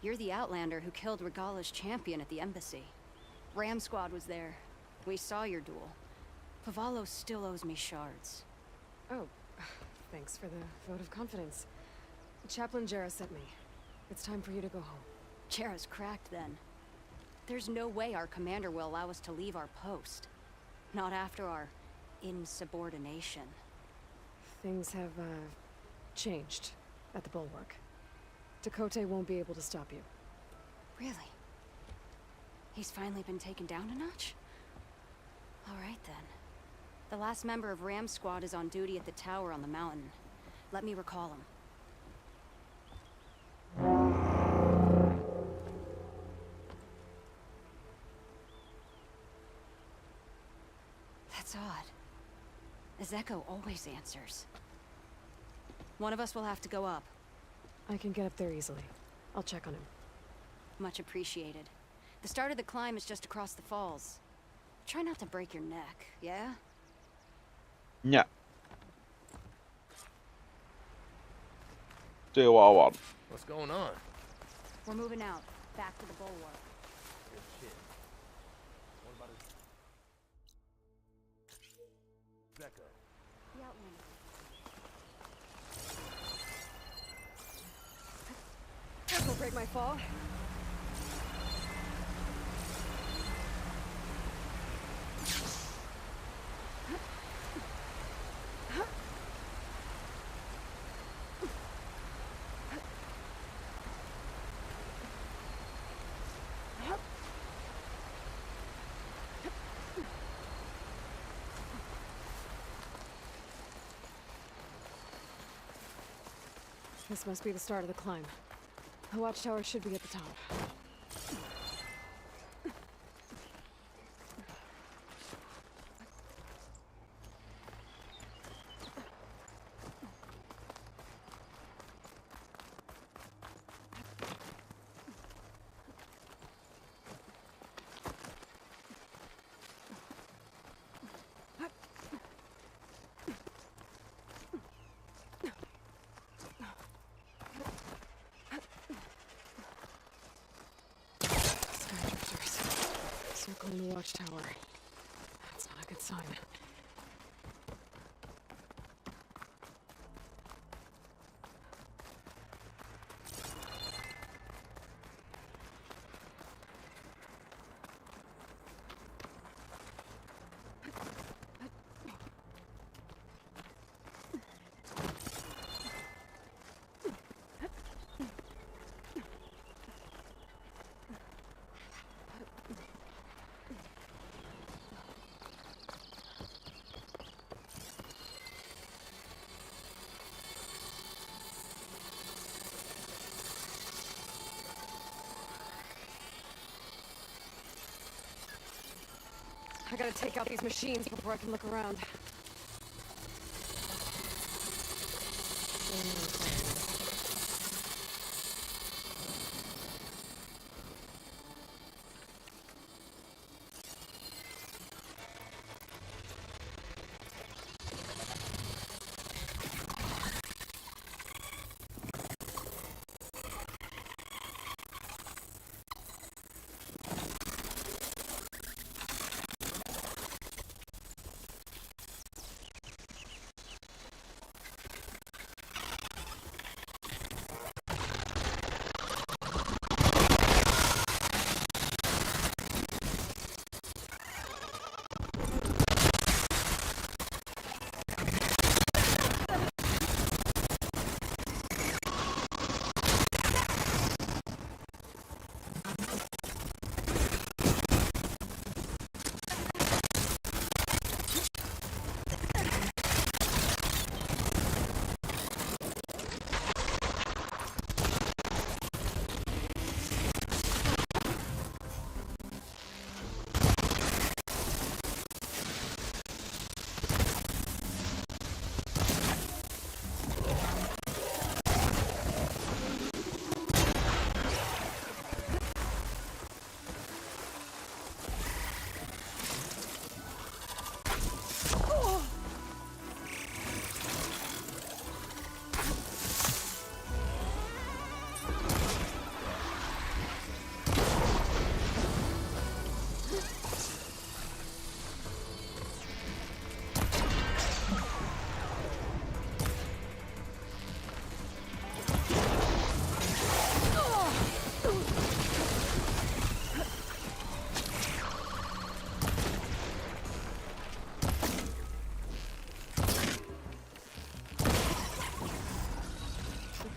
You're the Outlander who killed Regala's champion at the embassy. Ram Squad was there. We saw your duel. Pavalo still owes me shards. Oh, thanks for the vote of confidence. Chaplain Jera sent me. It's time for you to go home. Jera's cracked then. There's no way our commander will allow us to leave our post. Not after our insubordination. Things have, changed at the Bulwark. Dakota won't be able to stop you. Really? He's finally been taken down a notch? All right then. The last member of Ram Squad is on duty at the tower on the mountain. Let me recall him. That's odd. Ezeko always answers. One of us will have to go up. I can get up there easily. I'll check on him. Much appreciated. The start of the climb is just across the falls. Try not to break your neck, yeah? Yeah. Do what I want. What's going on? We're moving out, back to the bulwark. Good shit. What about his... Zeko? The Outlander. Careful, break my fall. This must be the start of the climb. The watchtower should be at the top. Circling the watchtower. That's not a good sign. I gotta take out these machines before I can look around.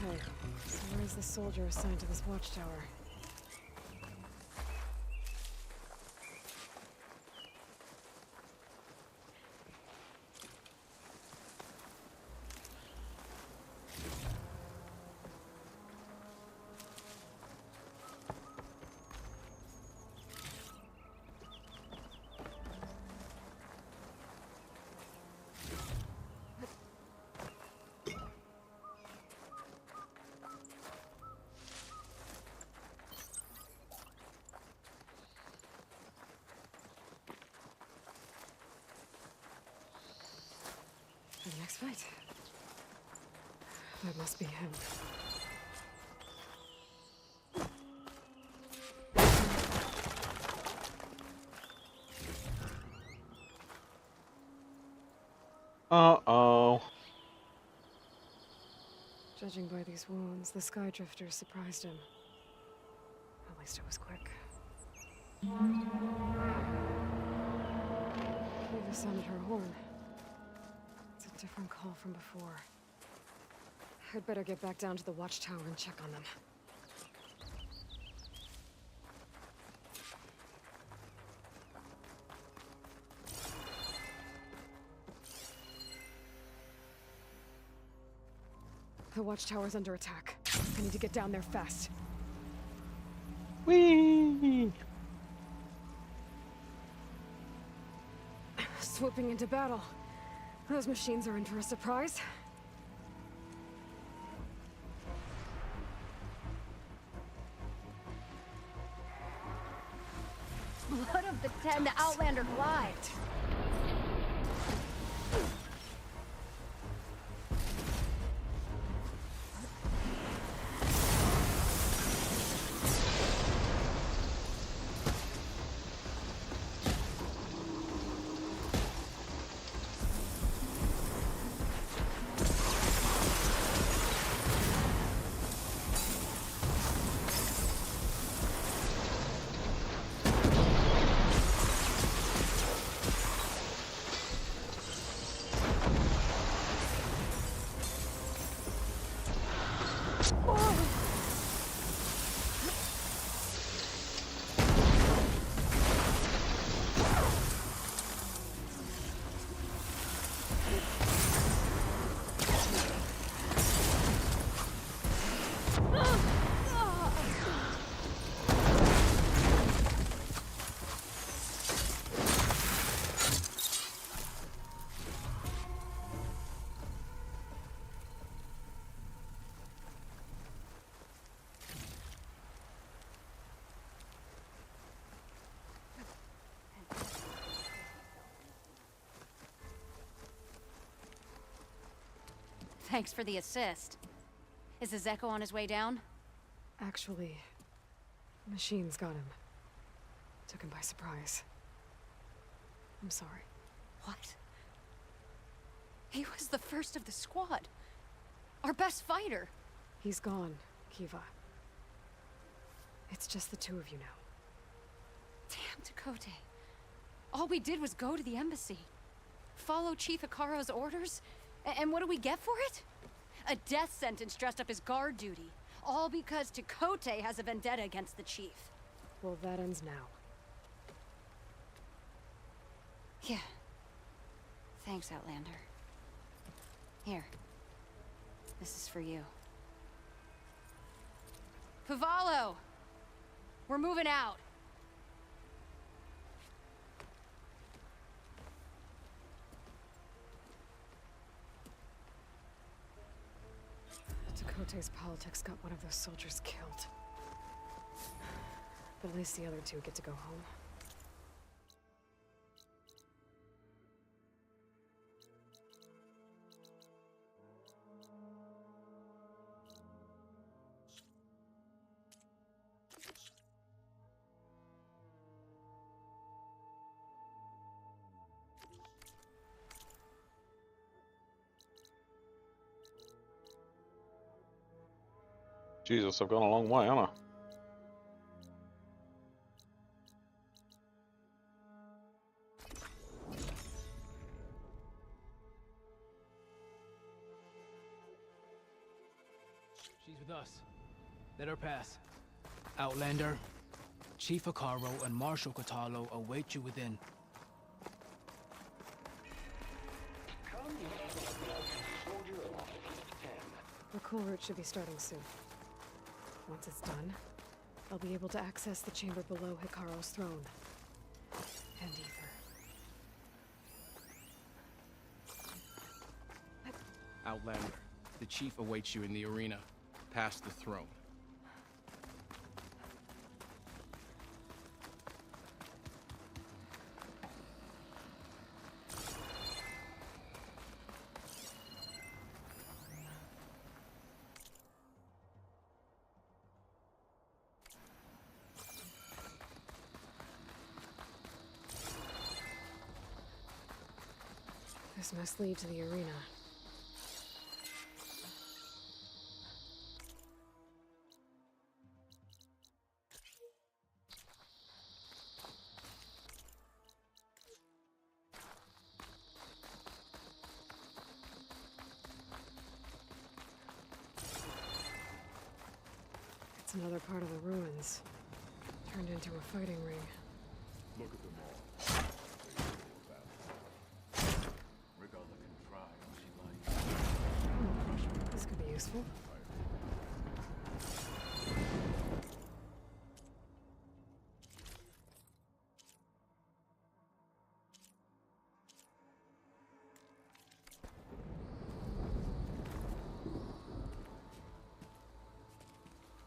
Okay, so where's the soldier assigned to this watchtower? For the next fight. That must be him. Uh-oh. Judging by these wounds, the Sky Drifter surprised him. At least it was quick. Eva sounded her horn. It's a different call from before. I'd better get back down to the watchtower and check on them. The watchtower's under attack. I need to get down there fast. Whee! Swooping into battle. Those machines are in for a surprise. Blood of the Ten, the Outlander glide. Thanks for the assist. Is the Zeko on his way down? Actually, machines got him. Took him by surprise. I'm sorry. What? He was the first of the squad. Our best fighter. He's gone, Kiva. It's just the two of you now. Damn Dakota. All we did was go to the embassy. Follow Chief Ikaro's orders? And what do we get for it? A death sentence dressed up as guard duty. All because Dakota has a vendetta against the chief. Well, that ends now. Yeah. Thanks, Outlander. Here. This is for you. Pavalo! We're moving out. Dakota's politics got one of those soldiers killed. But at least the other two get to go home. Jesus, I've gone a long way, haven't I? She's with us. Let her pass. Outlander, Chief Hikaru and Marshal Katalo await you within. The cool route should be starting soon. Once it's done, I'll be able to access the chamber below Hikaru's throne. And Ether. Outlander, the chief awaits you in the arena, past the throne. This must lead to the arena. It's another part of the ruins, turned into a fighting ring. Look at them all. Regala can try if she likes. This could be useful.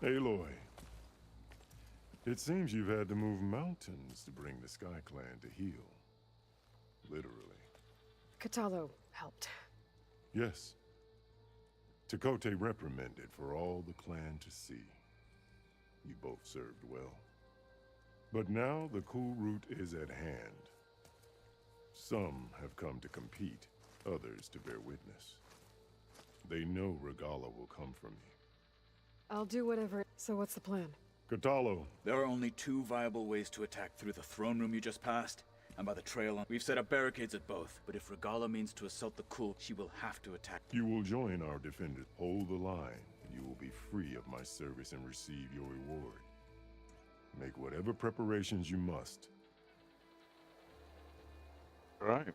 Aloy, it seems you've had to move mountains to bring the Sky Clan to heel. Literally. Katalo helped. Yes. Tekote reprimanded for all the clan to see. You both served well. But now the cool route is at hand. Some have come to compete, others to bear witness. They know Regala will come from me. I'll do whatever. So what's the plan? Katalo. There are only two viable ways to attack: through the throne room you just passed, and by the trail. We've set up barricades at both, but if Regala means to assault the Kul, she will have to attack. You will join our defenders. Hold the line, and you will be free of my service and receive your reward. Make whatever preparations you must. All right.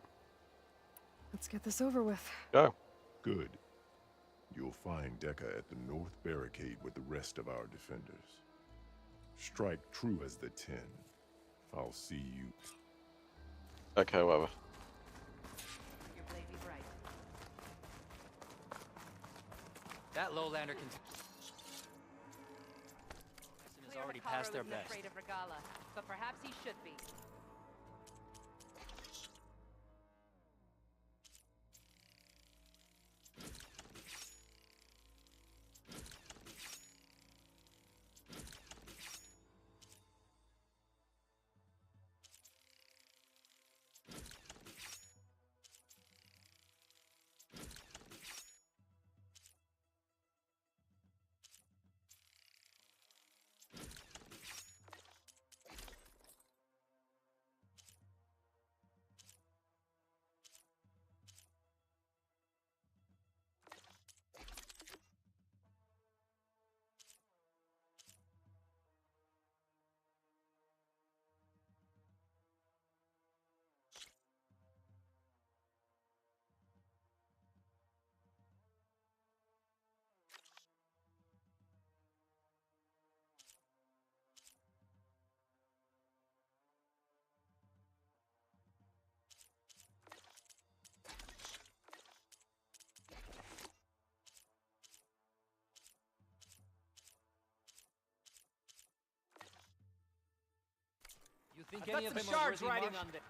Let's get this over with. Go. Good. You'll find Dekka at the north barricade with the rest of our defenders. Strike true as the 10. I'll see you. Okay, whatever. Your blade be bright. That lowlander can. Has already past their best. Afraid of Regala, but perhaps he should be. You think any of them are worthy riding on this?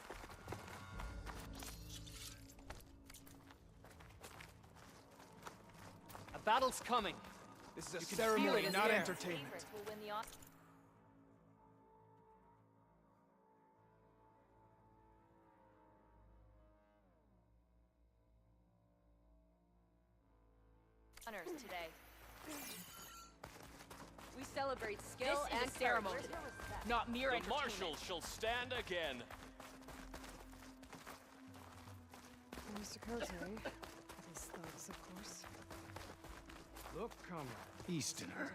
A battle's coming. This is a ceremony, not entertainment. Honors today. We celebrate skill and ceremony, not mere entertainment. The marshal shall stand again. Mr. Kote, with his thugs, of course. Easterner.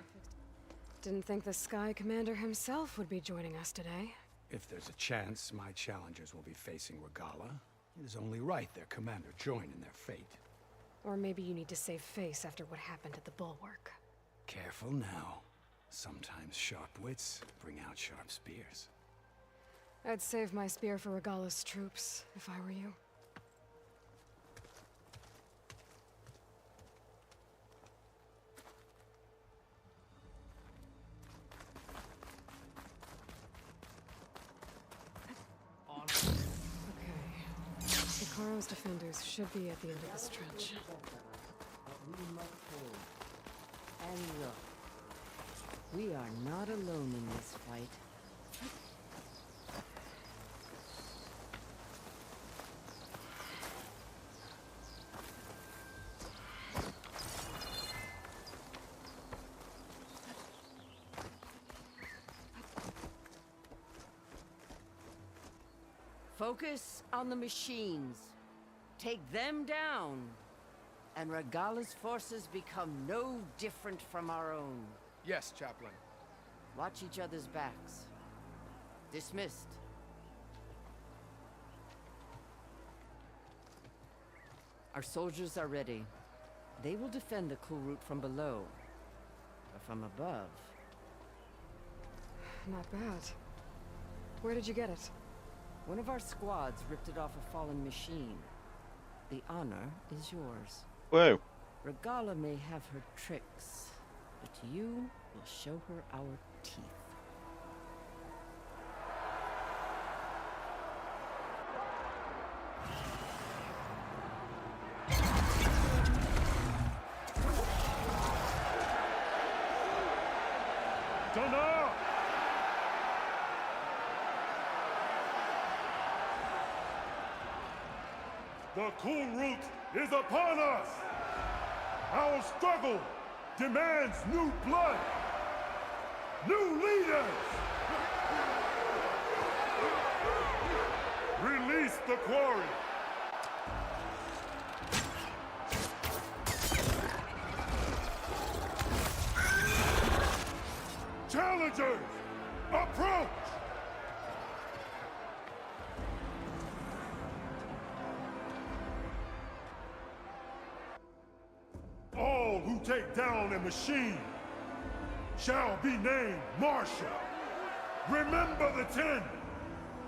Didn't think the Sky Commander himself would be joining us today. If there's a chance my challengers will be facing Regala, it is only right their commander join in their fate. Or maybe you need to save face after what happened at the Bulwark. Careful now. Sometimes sharp wits bring out sharp spears. I'd save my spear for Regala's troops, if I were you. Hikaru's defenders should be at the end of this trench. But we must hold. And look, we are not alone in this fight. Focus on the machines. Take them down. And Regala's forces become no different from our own. Yes, Chaplain. Watch each other's backs. Dismissed. Our soldiers are ready. They will defend the cool route from below. But from above... Not bad. Where did you get it? One of our squads ripped it off a fallen machine. The honor is yours. Whoa. Regala may have her tricks, but you will show her our teeth. Dunno! The cool route is upon us! Our struggle demands new blood! New leaders! Release the quarry! Challengers, approach! All who take down a machine shall be named Marshal. Remember the 10.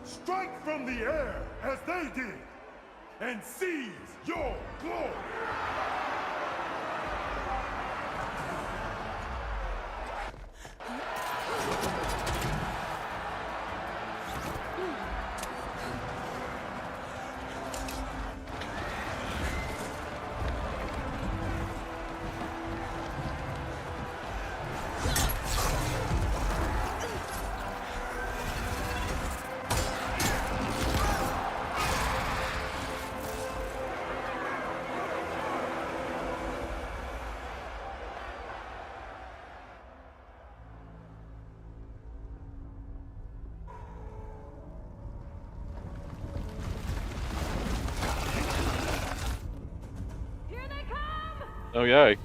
Strike from the air as they did, and seize your glory. Oh yay.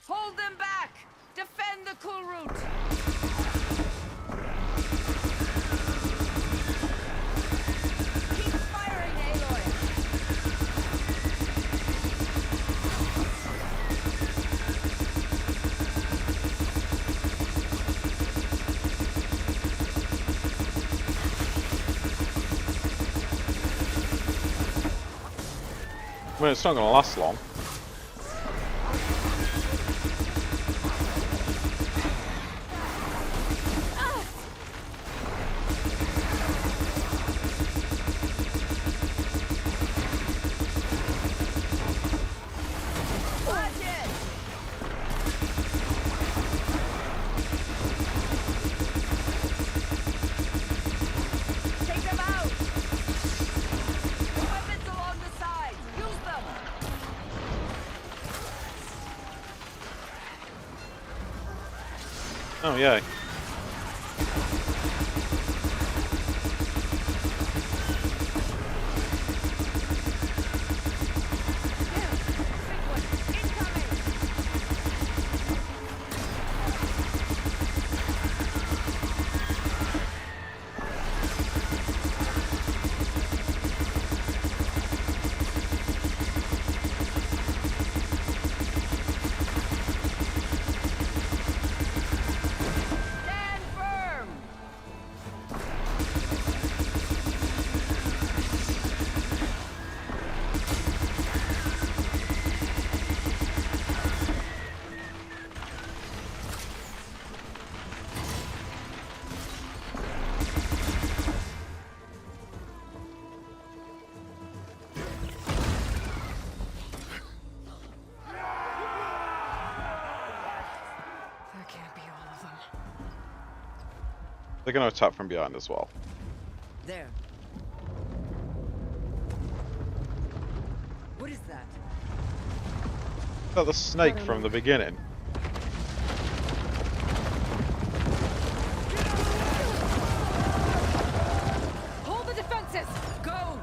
Hold them back! Defend the cool route! Keep firing, Aloy! I mean, it's not going to last long. Oh, yay. They're going to attack from behind as well. There. What is that? Is that the snake from the beginning? Hold the defenses! Go!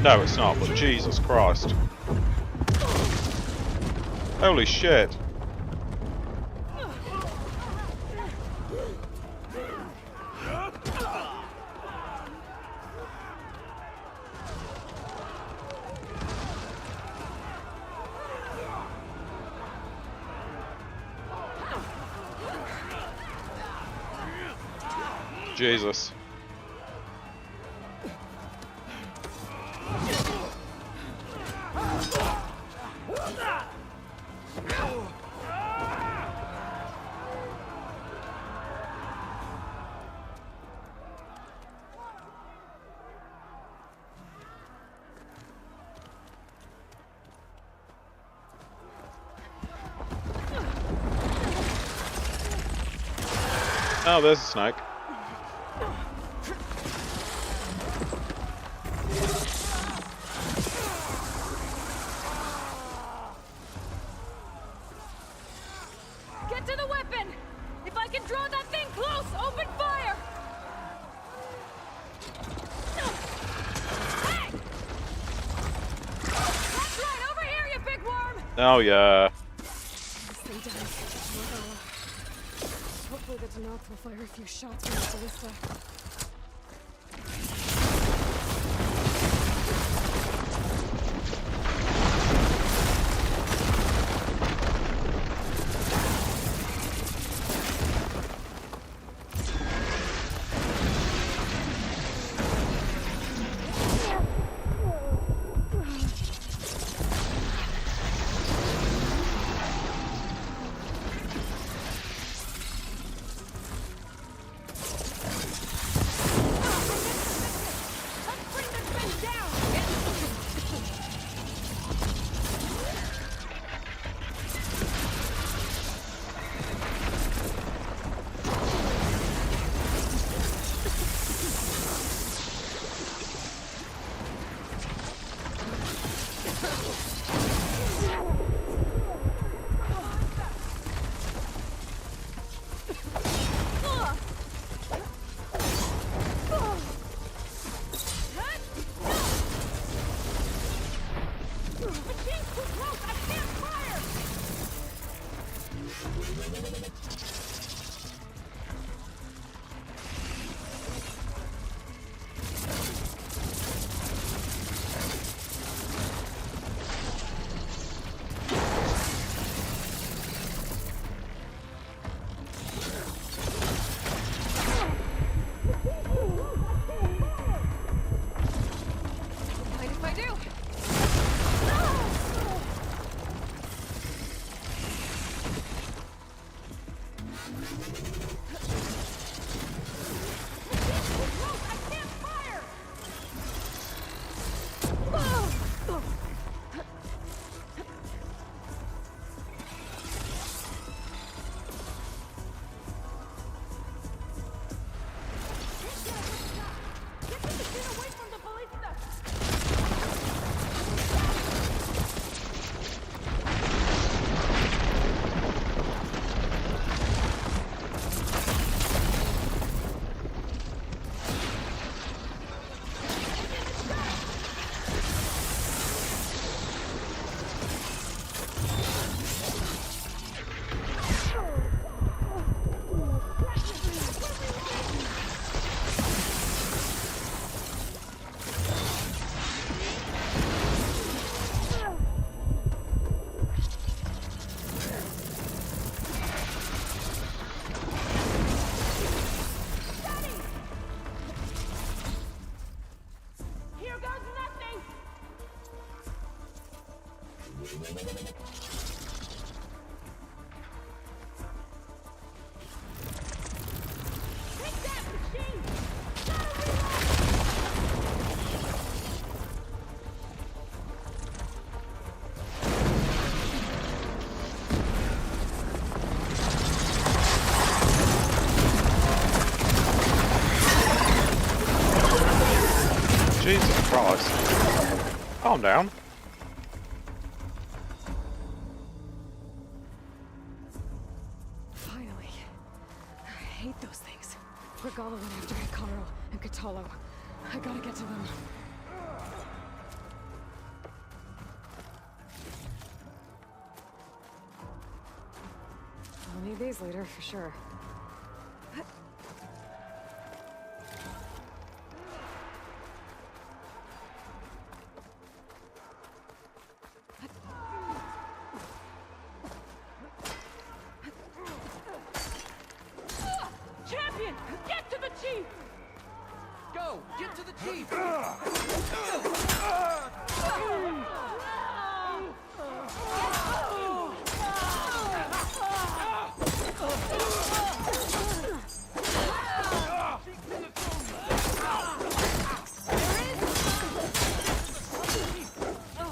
No, it's not, but Jesus Christ. Holy shit. Jesus. Oh, there's a snake. Get to the weapon! If I can draw that thing close, open fire! Hey! That's right, over here, you big worm! Oh, yeah. This thing dies. Morgana. Hopefully the dunno will fire a few shots from the ballista. Jesus Christ. Calm down. Finally. I hate those things. Regala went after Hikaru and Katalo. I gotta get to them. I'll need these later for sure. Champion, get to the chief! Go! Get to the chief!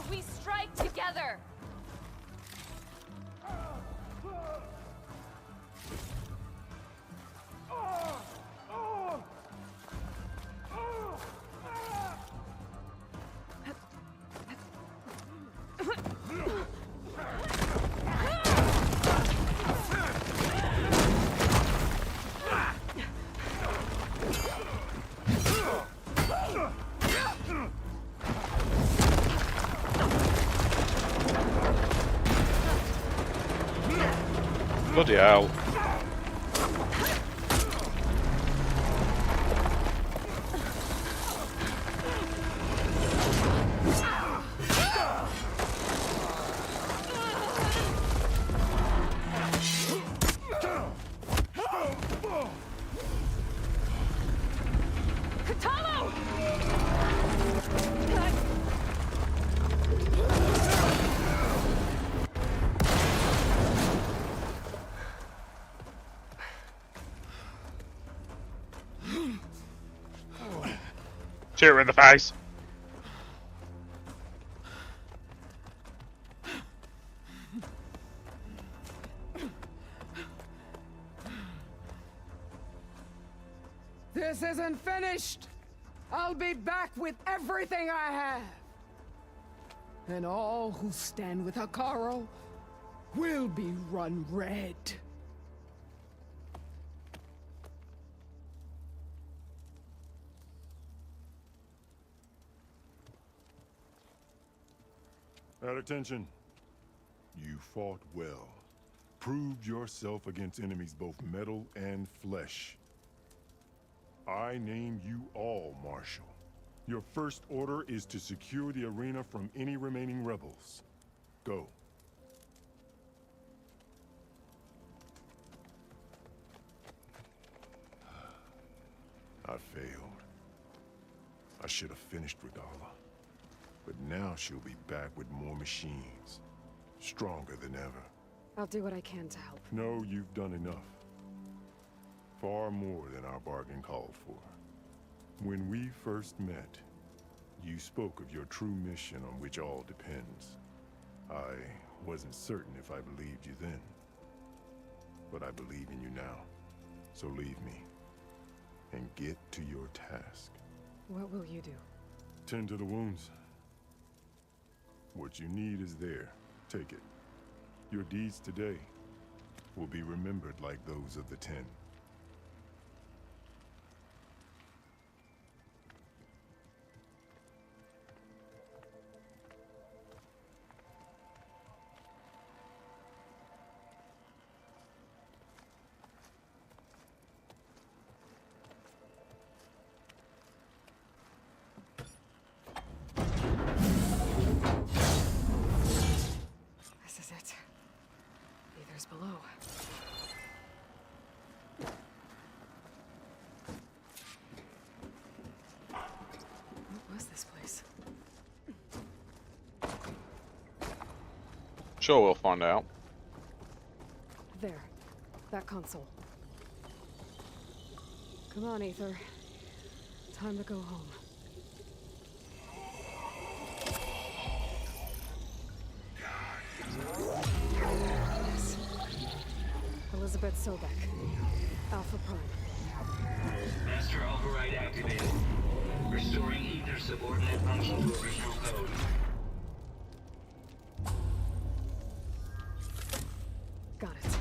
We strike together! Bloody hell. Shoot her in the face. This isn't finished! I'll be back with everything I have! And all who stand with Hikaru will be run red. At attention. You fought well. Proved yourself against enemies both metal and flesh. I name you all Marshal. Your first order is to secure the arena from any remaining rebels. Go. I failed. I should have finished Regala. But now she'll be back with more machines. Stronger than ever. I'll do what I can to help. No, you've done enough. Far more than our bargain called for. When we first met, you spoke of your true mission on which all depends. I wasn't certain if I believed you then. But I believe in you now. So leave me. And get to your task. What will you do? Tend to the wounds. What you need is there. Take it. Your deeds today will be remembered like those of the 10. This is it. Ether's below. Sure, we'll find out. There. That console. Come on, Aether. Time to go home. Yes. Elizabeth Sobek. Alpha Prime. Master override activated. Restoring ether subordinate function to original code. Got it.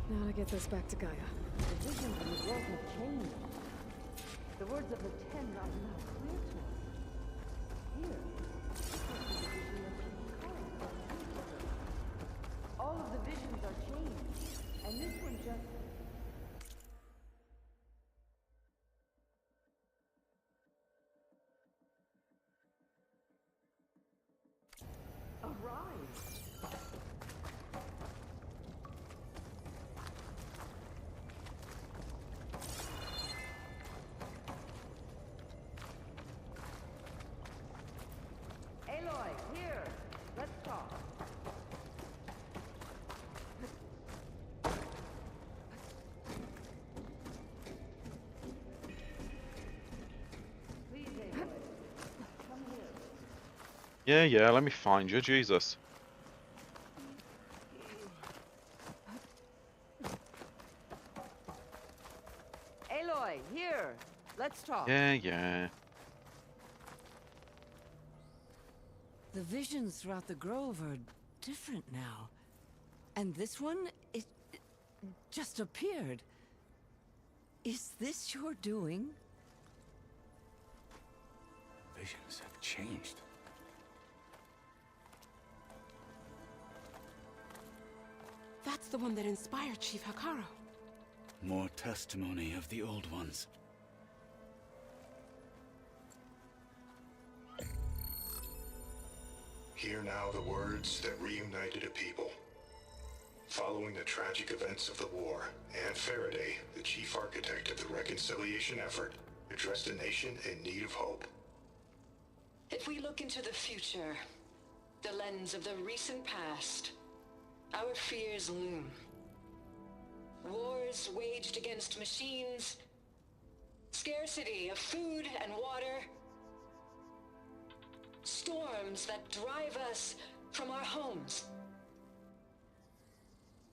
Now to get this back to Gaia. The visions in the world have changed. The words of the Ten are now clear to us. Here, all of the visions are changed, and this one just... Arise! Aloy, here! Let's talk. Please, Aloy. Come here. Yeah, let me find you, Jesus. Aloy, here! Let's talk. Yeah. The visions throughout the grove are different now. And this one, it just appeared. Is this your doing? Visions have changed. That's the one that inspired Chief Hakaro. More testimony of the old ones. Hear now the words that reunited a people. Following the tragic events of the war, Anne Faraday, the chief architect of the reconciliation effort, addressed a nation in need of hope. If we look into the future, the lens of the recent past, our fears loom. Wars waged against machines, scarcity of food and water, storms that drive us from our homes.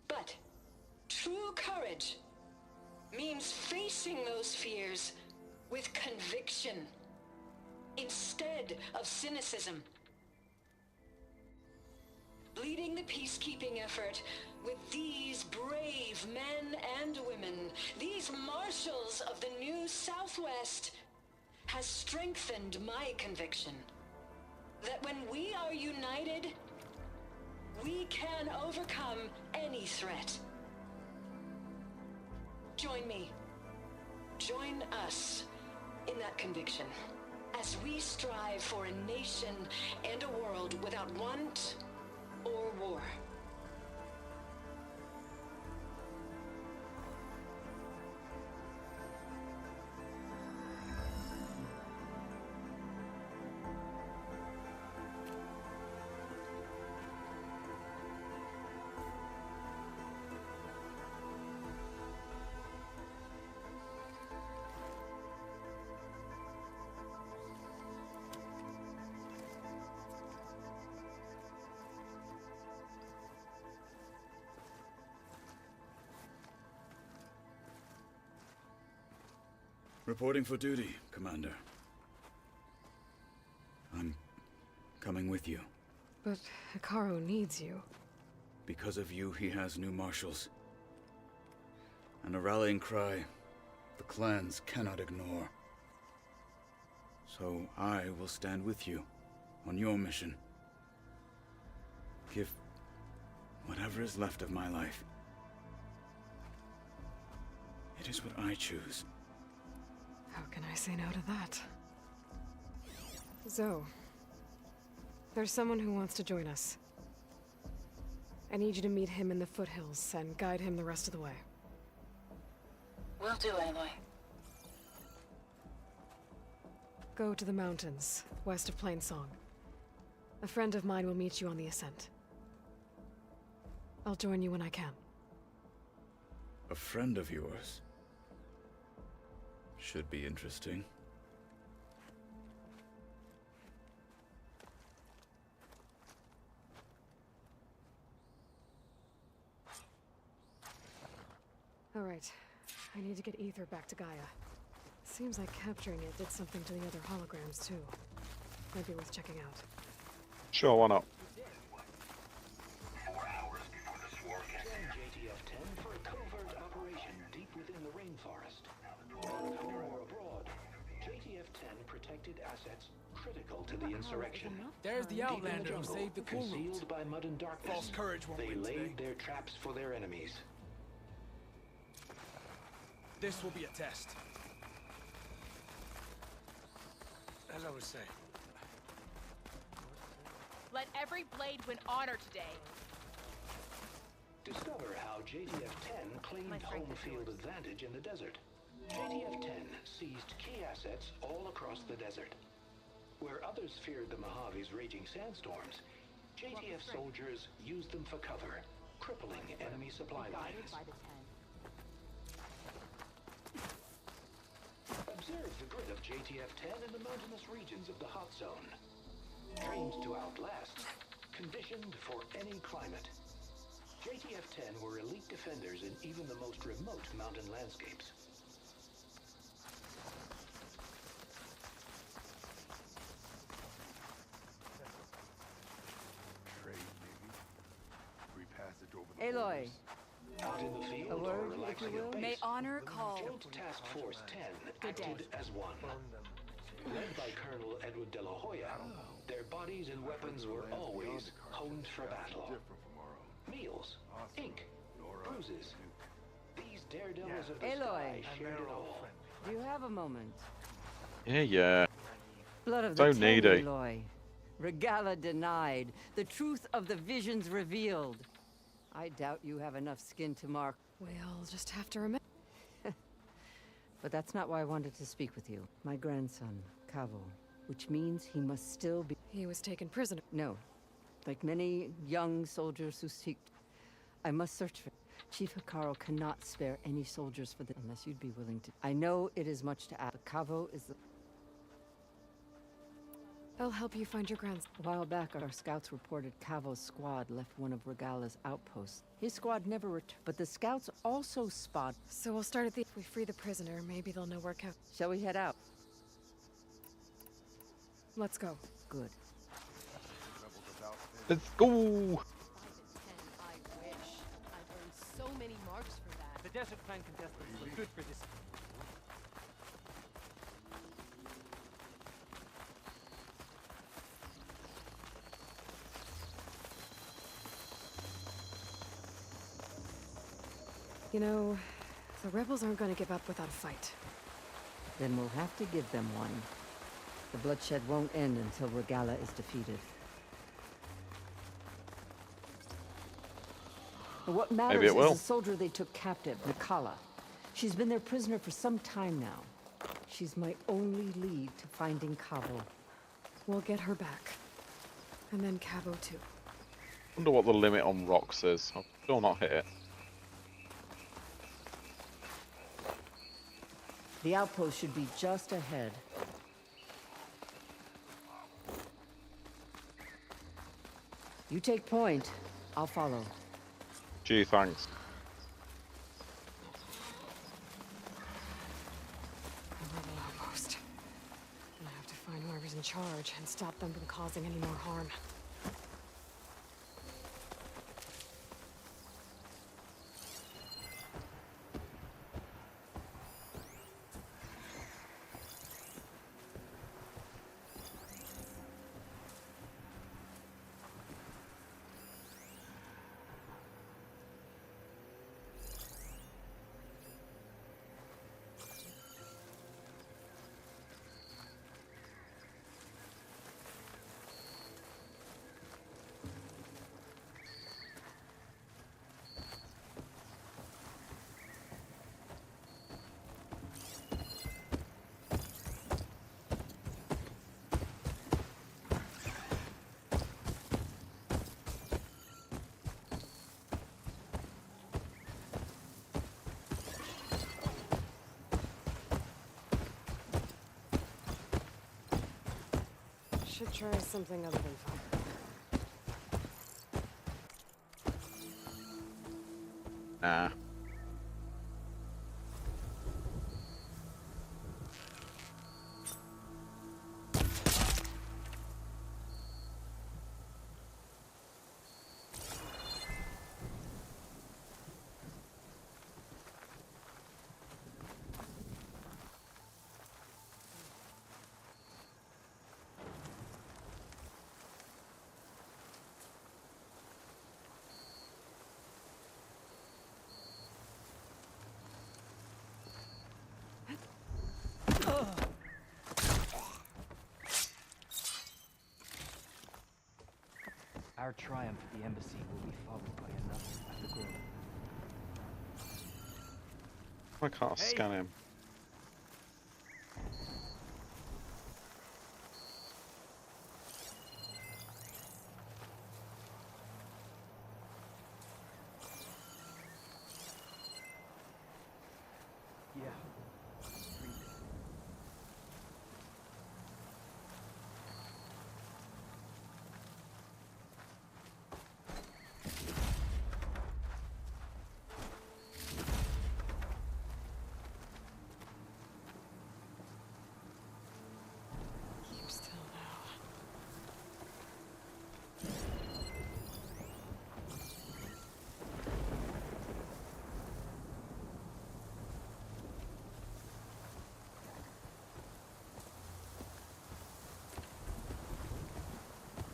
But true courage means facing those fears with conviction instead of cynicism. Leading the peacekeeping effort with these brave men and women, these marshals of the new Southwest, has strengthened my conviction that when we are united, we can overcome any threat. Join me. Join us in that conviction as we strive for a nation and a world without want or war. Reporting for duty, Commander. I'm coming with you. But Hikaru needs you. Because of you, he has new marshals. And a rallying cry the clans cannot ignore. So I will stand with you on your mission. Give whatever is left of my life. It is what I choose. How can I say no to that? Zoe, there's someone who wants to join us. I need you to meet him in the foothills and guide him the rest of the way. Will do, Aloy. Go to the mountains, west of Plainsong. A friend of mine will meet you on the ascent. I'll join you when I can. A friend of yours? Should be interesting. All right. I need to get Ether back to Gaia. Seems like capturing it did something to the other holograms, too. Might be worth checking out. Sure, why not? 4 hours before the swarm gets here. JTF-10 for a covert operation deep within the rainforest. Home or abroad, JTF-10 protected assets critical to the insurrection. There's the Deep in Outlander who jungle, saved the cool route. concealed by mud and darkness. False courage won't They win laid today. their traps for their enemies. This will be a test. As I was saying. Let every blade win honor today. Discover how JTF-10 claimed home field advantage in the desert. JTF-10 seized key assets all across the desert. Where others feared the Mojave's raging sandstorms, JTF soldiers used them for cover, crippling enemy supply lines. Observe the grit of JTF-10 in the mountainous regions of the hot zone. Trained to outlast, conditioned for any climate. JTF-10 were elite defenders in even the most remote mountain landscapes. Trade, maybe. Free passage over the Aloy. Out in the field A or word, if relaxing you at will? base, May honor call. Joint Task Force 10 Good day. acted as one. Led by Colonel Edward De La Hoya, their bodies and weapons were always honed for battle. Meals, ink, bruises. These daredevils of the sky Aloy. shared it all. Do you have a moment? Yeah. Blood of So the needy. Ten, Aloy. Regala denied. The truth of the visions revealed. I doubt you have enough skin to mark. We'll just have to remember. But that's not why I wanted to speak with you. My grandson, Cavo, which means he must still be... He was taken prisoner. No. Like many young soldiers who seek... I must search for... Chief Hikaru cannot spare any soldiers for this unless you'd be willing to... I know it is much to ask, but Cavo is the... I'll help you find your grandson. A while back, our scouts reported Cavo's squad left one of Regala's outposts. His squad never returned, but the scouts also spot... So we'll start at the... If we free the prisoner, maybe they'll know where Cav... Shall we head out? Let's go. Good. Let's go! I wish. I've earned so many marks for that. The Desert Clan contestants look good for this. You know, the rebels aren't going to give up without a fight. Then we'll have to give them one. The bloodshed won't end until Regala is defeated. But what matters Maybe it will. is the soldier they took captive, Nikala. She's been their prisoner for some time now. She's my only lead to finding Cavo. We'll get her back. And then Cavo too. Wonder what the limit on rocks is. I've still not hit it. The outpost should be just ahead. You take point. I'll follow. Gee, thanks. A rebel outpost. And I have to find whoever's in charge and stop them from causing any more harm. Should try something other than fire. Nah. Our triumph at the embassy will be followed by another at the Grove. I can't scan him. Yeah. Keep still now.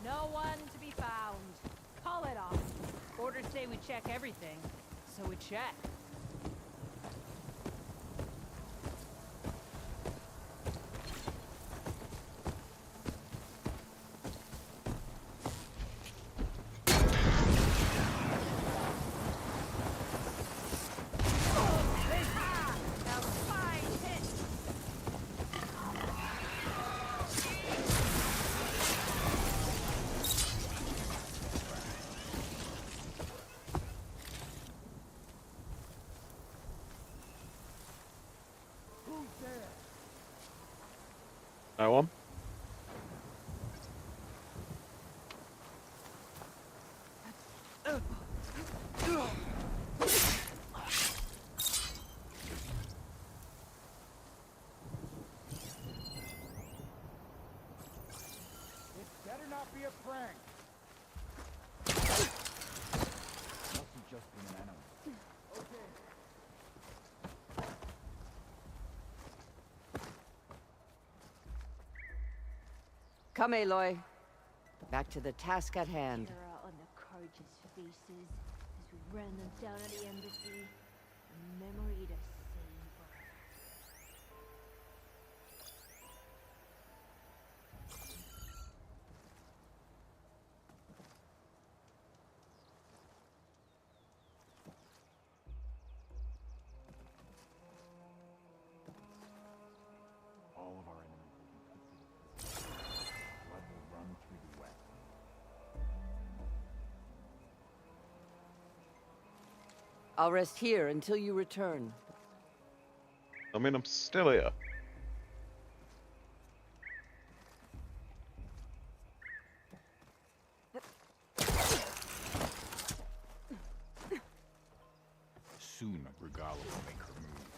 No one to be found. Call it off. Orders say we check everything, so we check. No one? It better not be a prank. Must've just been an animal. Okay. Come, Aloy. Back to the task at hand. Terror on the Carja's faces as we ran them down at the embassy. A memory to savor. All of our enemies will be put to the test. Blood will run through the wet. I'll rest here until you return. I mean, I'm still here. Soon, Regala will make her move.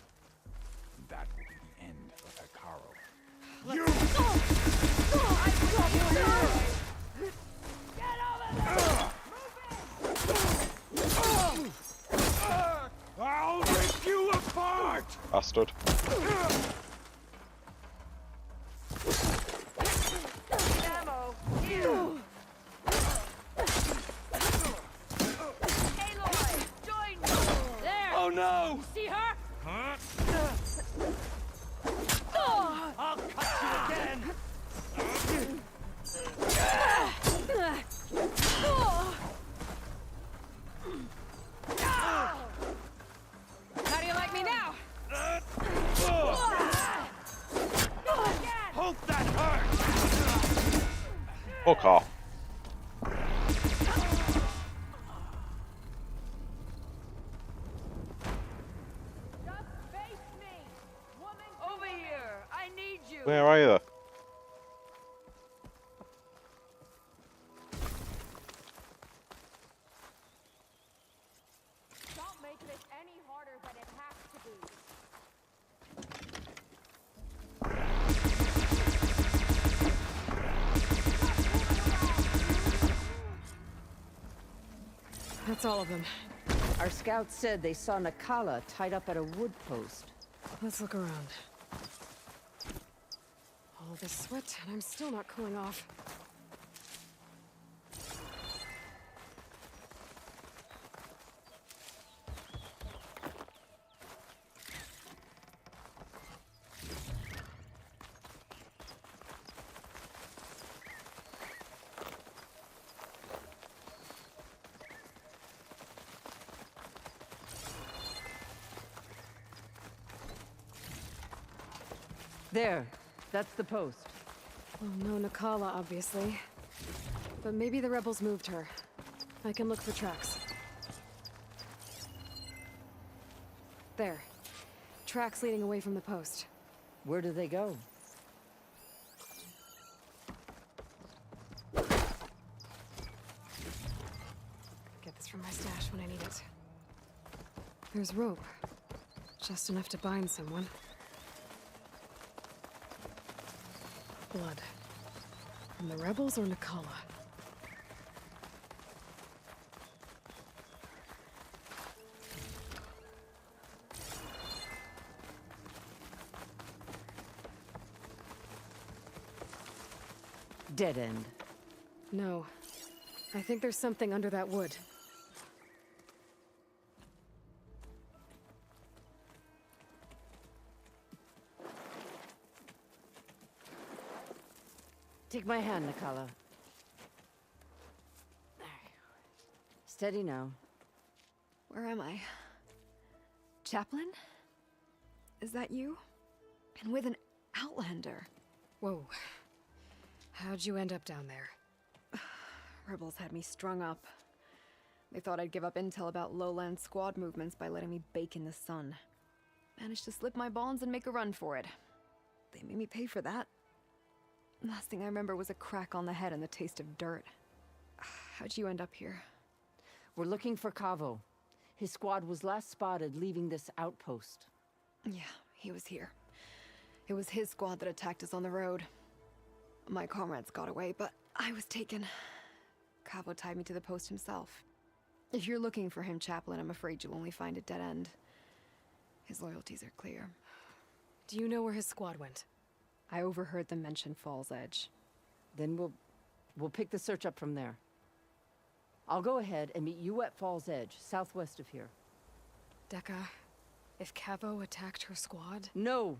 And that will be the end of Hekaro. I'll rip you apart! Bastard. Ammo! Here! Aloy! Join me! There! Oh no! See her? Huh? I'll cut you again! How do you like me now? Hope that hurt! Fuck off. Just face me! Woman over here! I need you! Where are you? That's all of them. Our scouts said they saw Nakala tied up at a wood post. Let's look around. All this sweat, and I'm still not cooling off. There. That's the post. Well, no Nakala, obviously. But maybe the rebels moved her. I can look for tracks. There. Tracks leading away from the post. Where do they go? Get this from my stash when I need it. There's rope. Just enough to bind someone. Blood. From the rebels or Nakala? Dead end. No. I think there's something under that wood. Take my hand, Nakala. There. Steady now. Where am I? Chaplain? Is that you? And with an Outlander. Whoa. How'd you end up down there? Rebels had me strung up. They thought I'd give up intel about lowland squad movements by letting me bake in the sun. Managed to slip my bonds and make a run for it. They made me pay for that. Last thing I remember was a crack on the head and the taste of dirt. How'd you end up here? We're looking for Kavo. His squad was last spotted leaving this outpost. Yeah, he was here. It was his squad that attacked us on the road. My comrades got away, but I was taken. Kavo tied me to the post himself. If you're looking for him, Chaplain, I'm afraid you'll only find a dead end. His loyalties are clear. Do you know where his squad went? I overheard them mention Fall's Edge. Then we'll pick the search up from there. I'll go ahead and meet you at Fall's Edge, southwest of here. Dekka, if Kavo attacked her squad? No!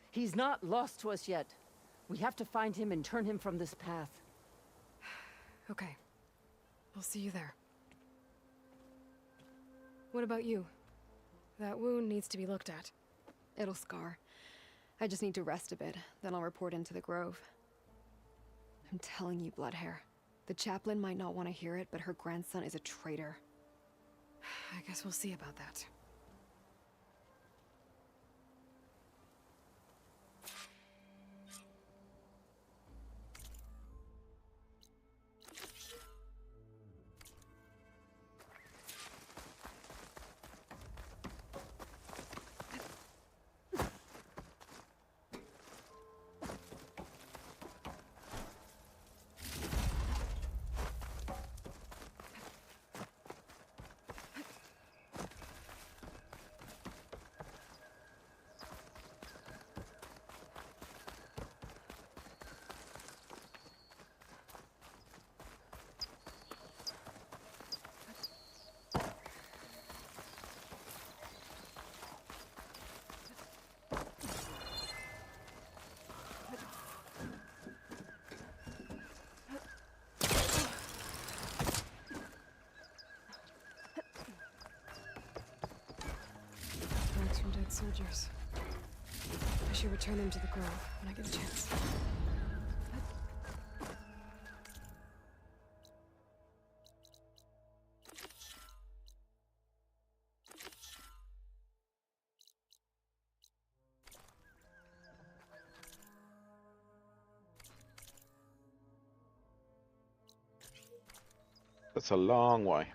He's not lost to us yet. We have to find him and turn him from this path. Okay. I'll see you there. What about you? That wound needs to be looked at. It'll scar. I just need to rest a bit, then I'll report into the Grove. I'm telling you, Bloodhair. The chaplain might not want to hear it, but her grandson is a traitor. I guess we'll see about that. Marks from dead soldiers. I should return them to the Grove when I get a chance. That's a long way.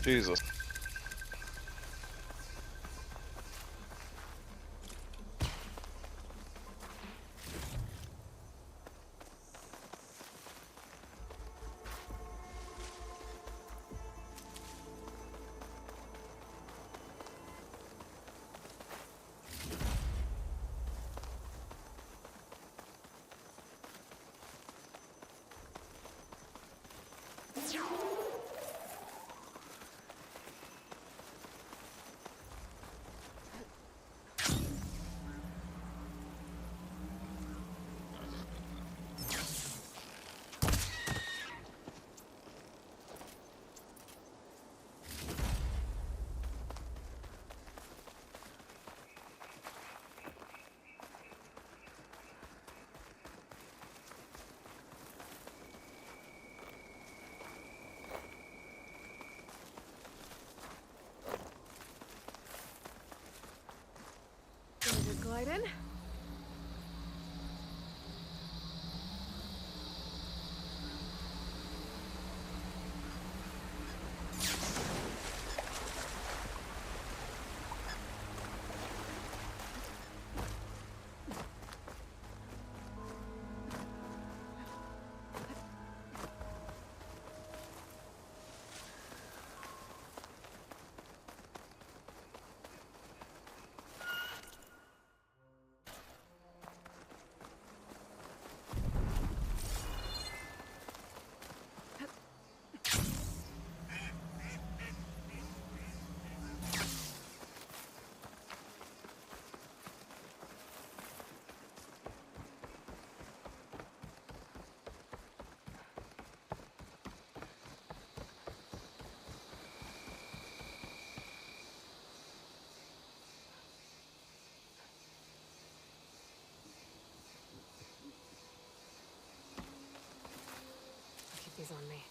Jesus. Glide in. Keep these on me.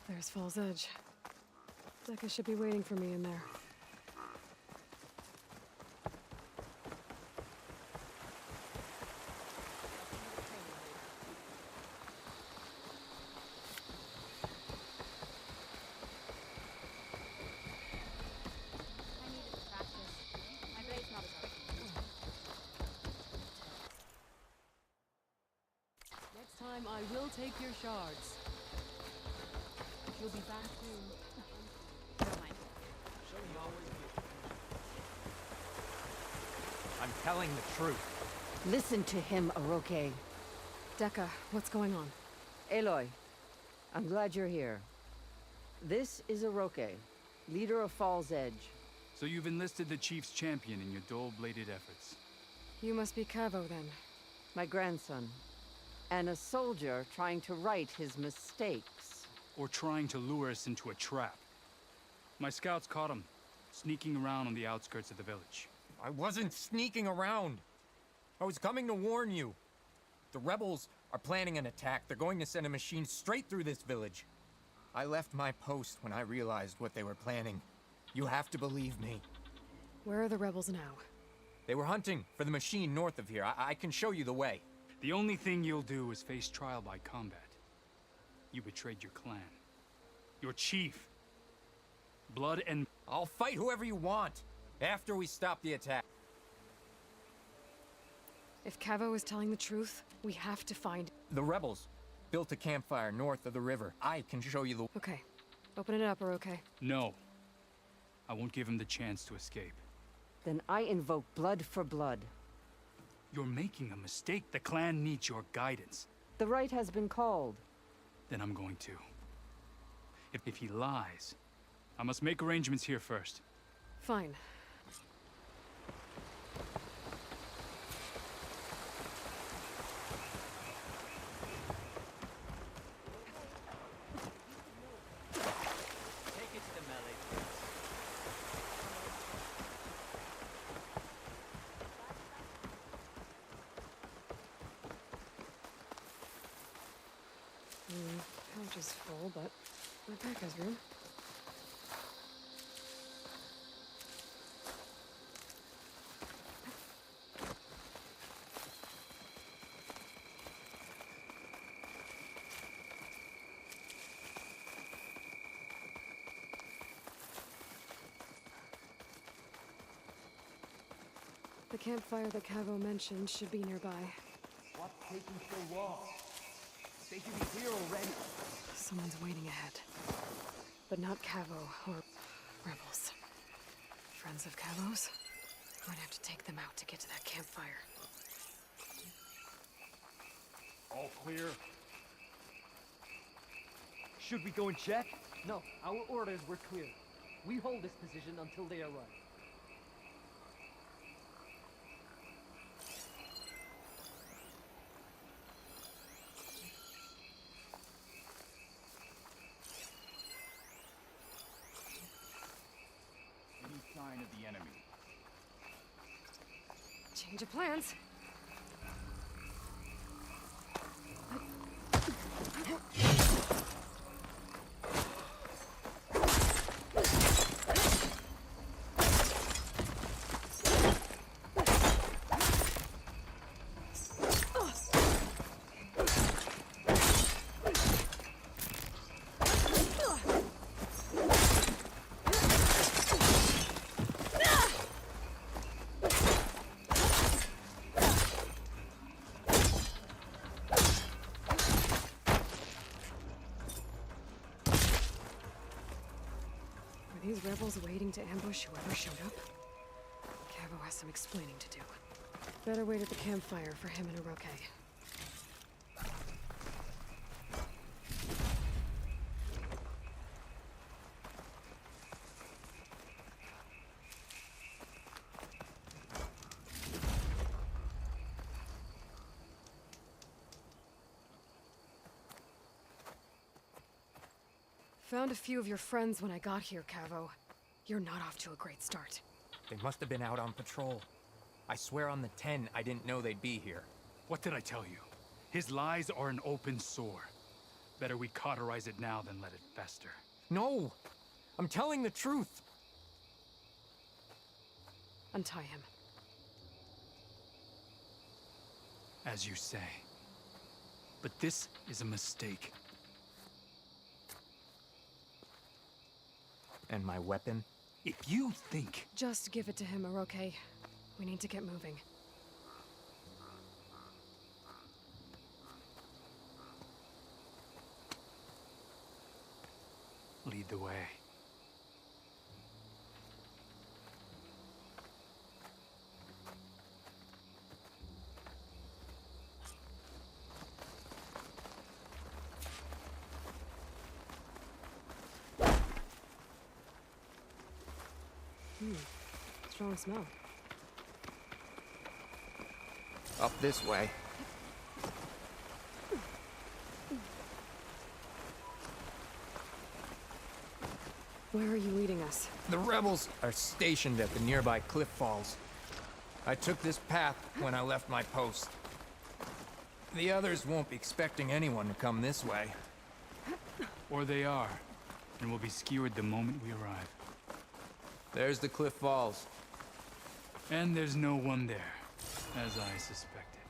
There's Fall's Edge. Decca should be waiting for me in there. Next time I will take your shards. She'll be back soon. Never mind. I'm telling the truth. Listen to him, Oroke. Decca, what's going on? Aloy, I'm glad you're here. This is Oroke, leader of Fall's Edge. So you've enlisted the Chief's champion in your dull-bladed efforts. You must be Cavo, then. My grandson. And a soldier trying to right his mistakes. Or trying to lure us into a trap. My scouts caught him, sneaking around on the outskirts of the village. I wasn't sneaking around. I was coming to warn you. The rebels are planning an attack. They're going to send a machine straight through this village. I left my post when I realized what they were planning. You have to believe me. Where are the rebels now? They were hunting for the machine north of here. I can show you the way. The only thing you'll do is face trial by combat. You betrayed your clan. Your chief. Blood and... I'll fight whoever you want, after we stop the attack. If Cavo is telling the truth, we have to find... The rebels built a campfire north of the river. I can show you the... Okay. Open it up, Oroke. No. I won't give him the chance to escape. Then I invoke blood for blood. You're making a mistake. The clan needs your guidance. The right has been called. Then I'm going to. If he lies, I must make arrangements here first. Fine. Take it to the melee, please. Not that guy's room. The campfire that Cavo mentioned should be nearby. What's taking so long? They should be here already. Someone's waiting ahead. But not Cavo or rebels. Friends of Cavo's? Might have to take them out to get to that campfire. All clear. Should we go and check? No, our orders were clear. We hold this position until they arrive. Any sign of the enemy? Change of plans. These rebels waiting to ambush whoever showed up? Cavo has some explaining to do. Better wait at the campfire for him and Oroke. Found a few of your friends when I got here, Cavo. You're not off to a great start. They must have been out on patrol. I swear on the 10, I didn't know they'd be here. What did I tell you? His lies are an open sore. Better we cauterize it now than let it fester. No! I'm telling the truth! Untie him. As you say. But this is a mistake. And my weapon? If you think... Just give it to him, Oroke. We need to get moving. Lead the way. Strong smell. Up this way. Where are you leading us? The rebels are stationed at the nearby cliff falls. I took this path when I left my post. The others won't be expecting anyone to come this way. Or they are, and will be skewered the moment we arrive. There's the cliff falls. And there's no one there, as I suspected.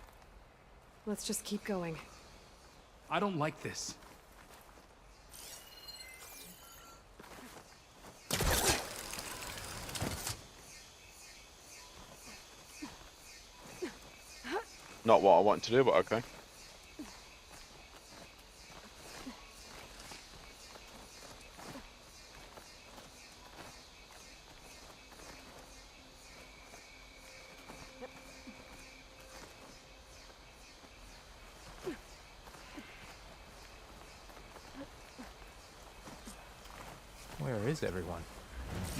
Let's just keep going. I don't like this. Not what I want to do, but okay. Where is everyone?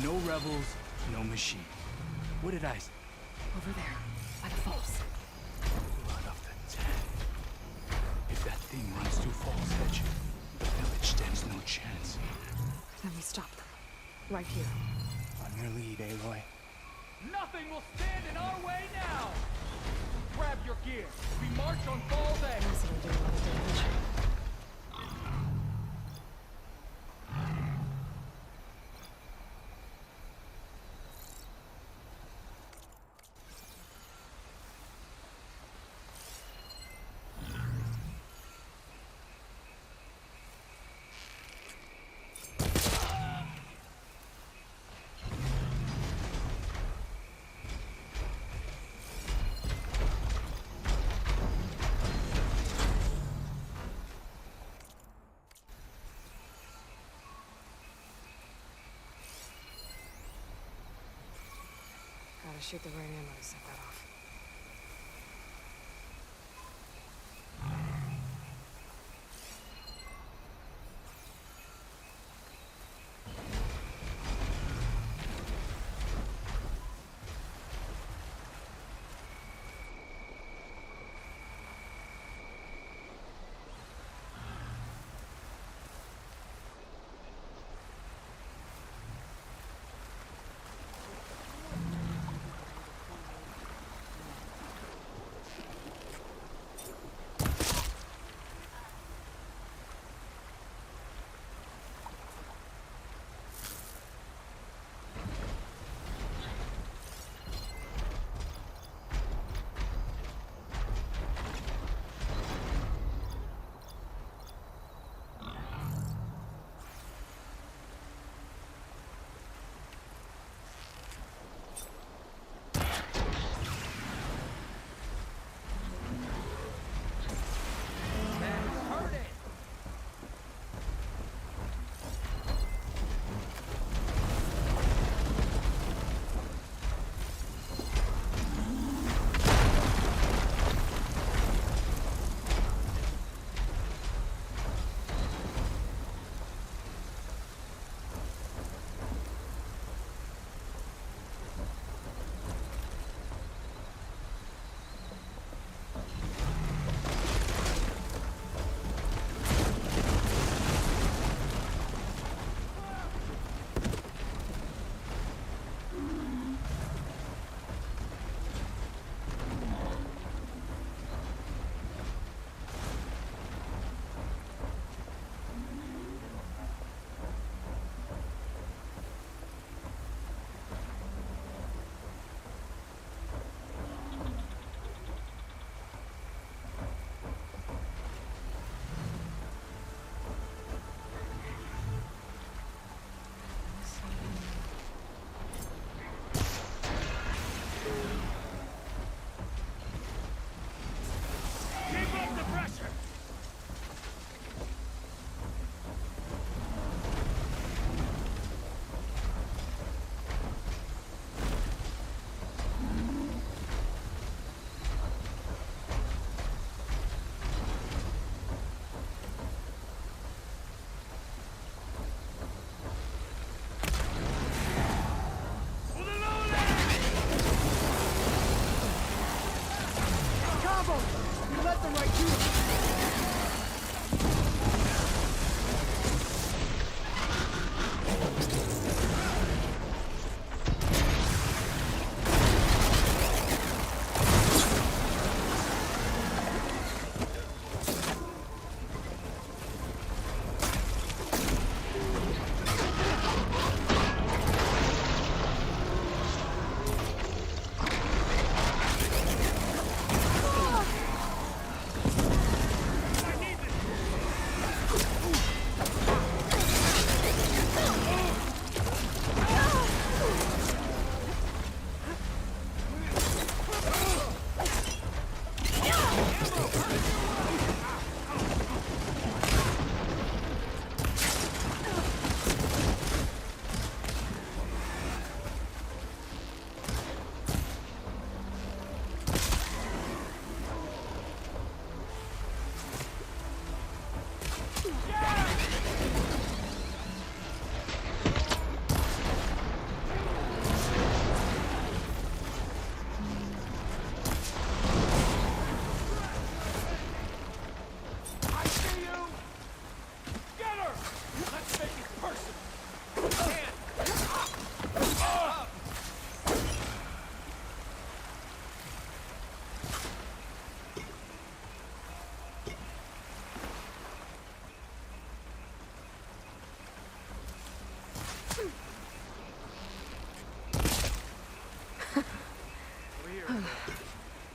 No rebels, no machine. What did I say? Over there, by the falls. Blood of the 10. If that thing runs to Falls Edge, the village stands no chance. Then we stop them. Right here. On your lead, Aloy. Nothing will stand in our way now! Grab your gear. We march on Falls Edge. Else it'll do a lot of damage. how to shoot the right ammo to set that off.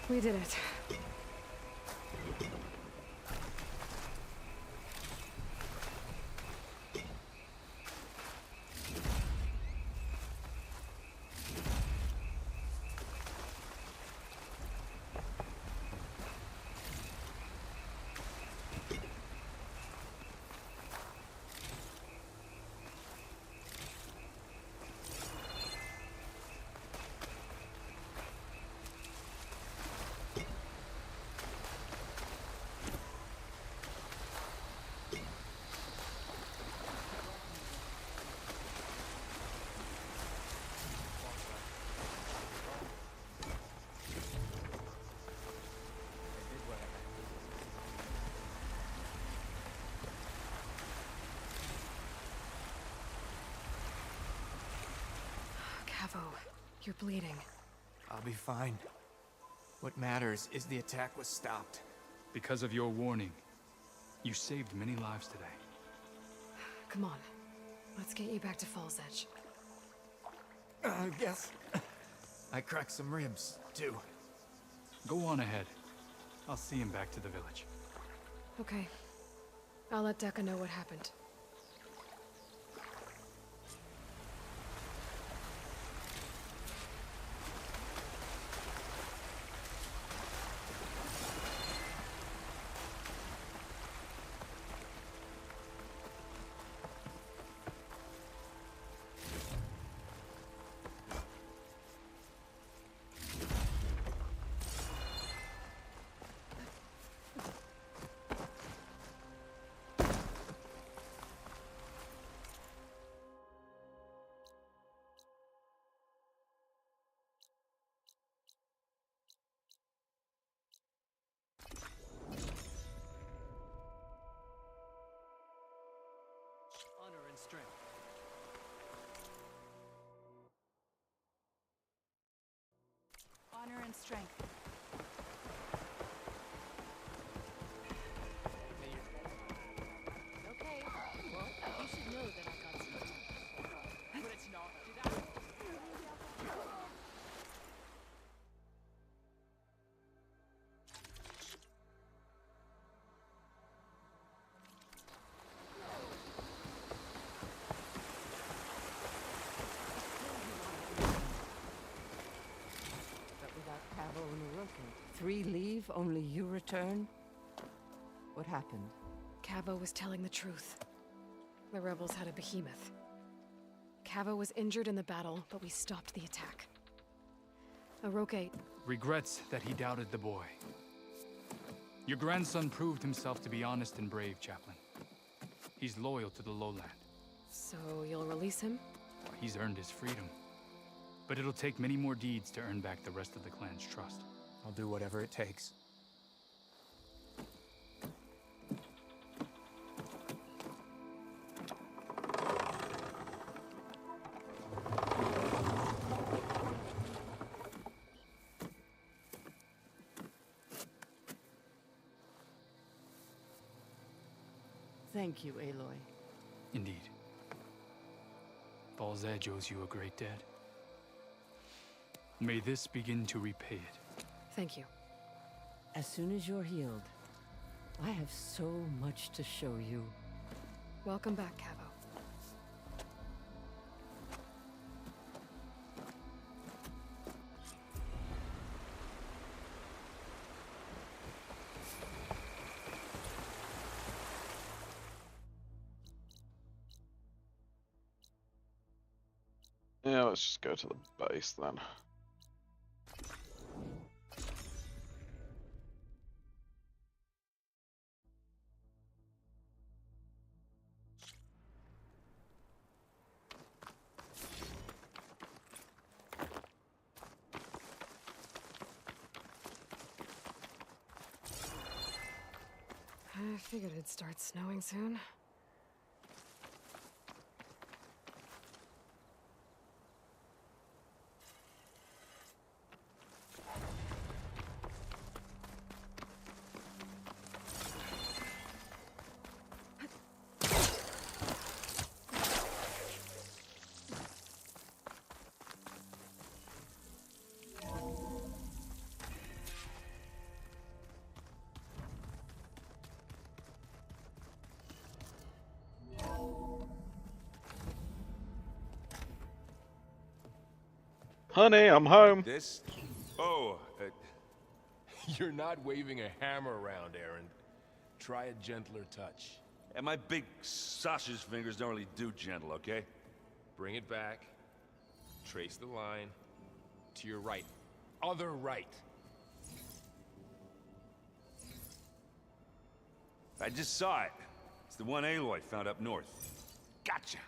We did it. Cavo, you're bleeding. I'll be fine. What matters is the attack was stopped. Because of your warning, you saved many lives today. Come on. Let's get you back to Falls Edge. Yes. I cracked some ribs, too. Go on ahead. I'll see him back to the village. Okay. I'll let Decca know what happened. Honor and strength. Honor and strength. Okay, well, you should know that I got some. But it's not. But without Cavo and Orochi, 3 leave, only you return? What happened? Cavo was telling the truth. The rebels had a behemoth. Cavo was injured in the battle, but we stopped the attack. Orochi... Regrets that he doubted the boy. Your grandson proved himself to be honest and brave, Chaplain. He's loyal to the lowland. So you'll release him? He's earned his freedom. But it'll take many more deeds to earn back the rest of the clan's trust. I'll do whatever it takes. Thank you, Aloy. Indeed. Falls Edge owes you a great debt. May this begin to repay it. Thank you. As soon as you're healed, I have so much to show you. Welcome back, Cavo. Yeah, let's just go to the base then. I figured it'd start snowing soon. Honey, I'm home. This? Oh, you're not waving a hammer around, Aaron. Try a gentler touch. And my big sausage fingers don't really do gentle, okay? Bring it back. Trace the line. To your right. Other right. I just saw it. It's the one Aloy found up north. Gotcha.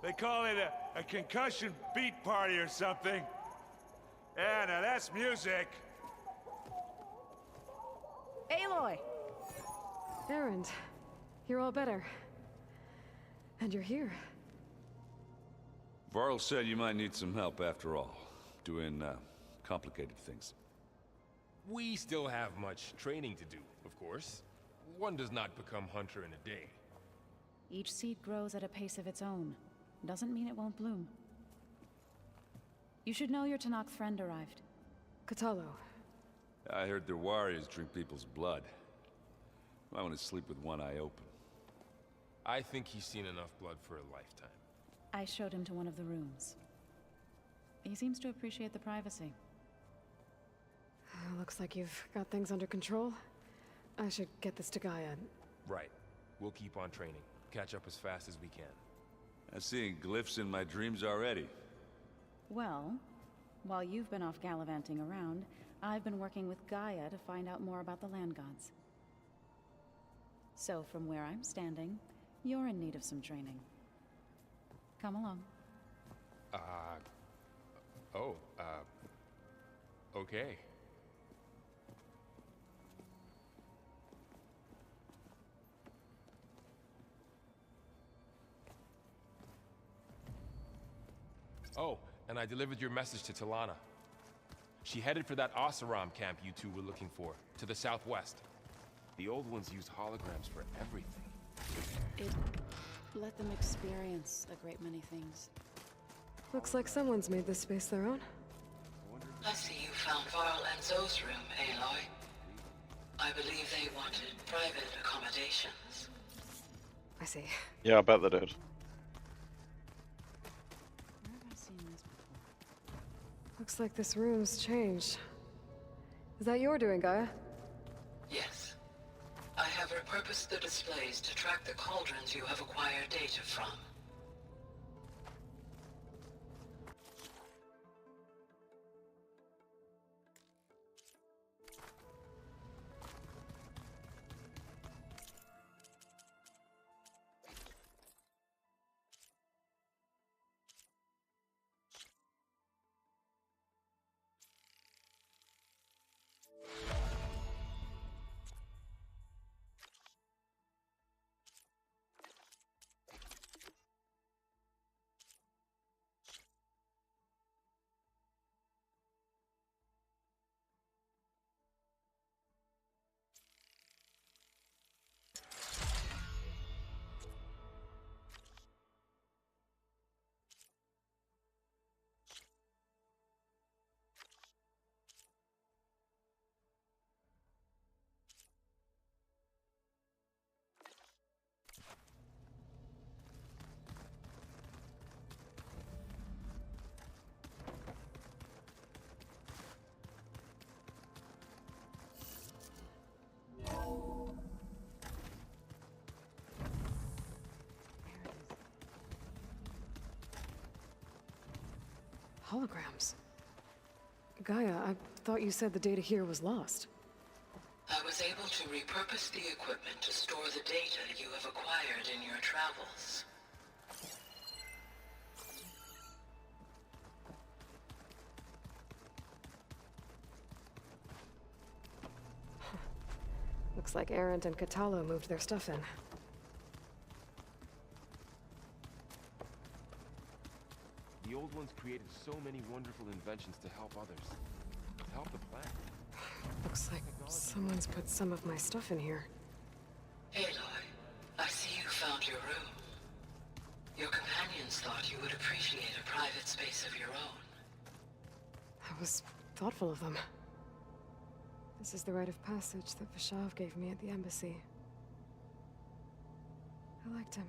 They call it a concussion beat party or something. Yeah, now that's music. Aloy! Erend, you're all better. And you're here. Varl said you might need some help after all, doing complicated things. We still have much training to do, of course. One does not become hunter in a day. Each seed grows at a pace of its own. Doesn't mean it won't bloom. You should know your Tanakh friend arrived. Katalo. I heard their warriors drink people's blood. I want to sleep with one eye open. I think he's seen enough blood for a lifetime. I showed him to one of the rooms. He seems to appreciate the privacy. Looks like you've got things under control. I should get this to Gaia. Right. We'll keep on training. Catch up as fast as we can. I'm seeing glyphs in my dreams already. Well, while you've been off gallivanting around, I've been working with Gaia to find out more about the land gods. So from where I'm standing, you're in need of some training. Come along. Okay. Oh, and I delivered your message to Talana. She headed for that Oseram camp you two were looking for, to the southwest. The old ones used holograms for everything. It let them experience a great many things. Looks like someone's made this space their own. I see you found Varl and Zoe's room, Aloy. I believe they wanted private accommodations. I see. Yeah, I bet they did. Where have I seen this before? Looks like this room's changed. Is that your doing, Gaia? Yes. I have repurposed the displays to track the cauldrons you have acquired data from. Holograms. Gaia, I thought you said the data here was lost. I was able to repurpose the equipment to store the data you have acquired in your travels. Looks like Arendt and Katalo moved their stuff in. The old ones created so many wonderful inventions to help others. To help the planet. Looks like someone's put some of my stuff in here. Aloy, I see you found your room. Your companions thought you would appreciate a private space of your own. That was thoughtful of them. This is the rite of passage that Vishav gave me at the embassy. I liked him.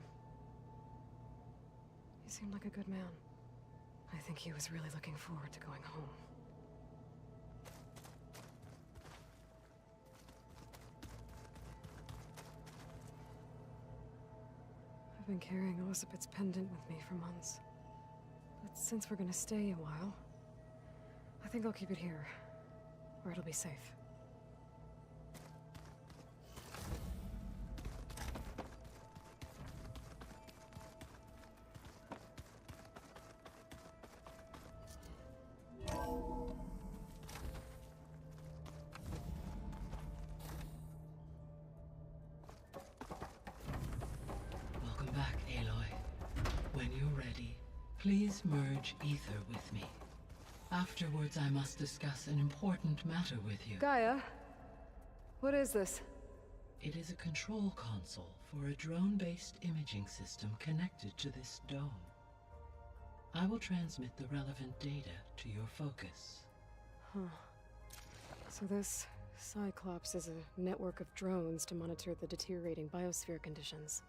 He seemed like a good man. I think he was really looking forward to going home. I've been carrying Elizabeth's pendant with me for months. But since we're gonna stay a while, I think I'll keep it here, where it'll be safe. Welcome back, Aloy. When you're ready, Please merge ether with me. Afterwards, I must discuss an important matter with you. Gaia? What is this? It is a control console for a drone-based imaging system connected to this dome. I will transmit the relevant data to your focus. Huh. So this Cyclops is a network of drones to monitor the deteriorating biosphere conditions.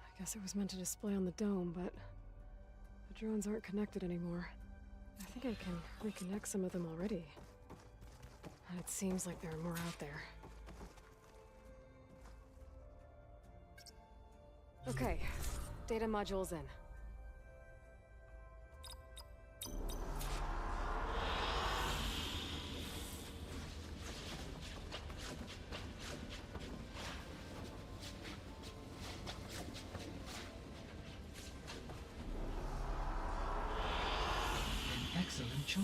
I guess it was meant to display on the dome, but the drones aren't connected anymore. I think I can reconnect some of them already. And it seems like there are more out there. Okay, data module's in. An excellent choice.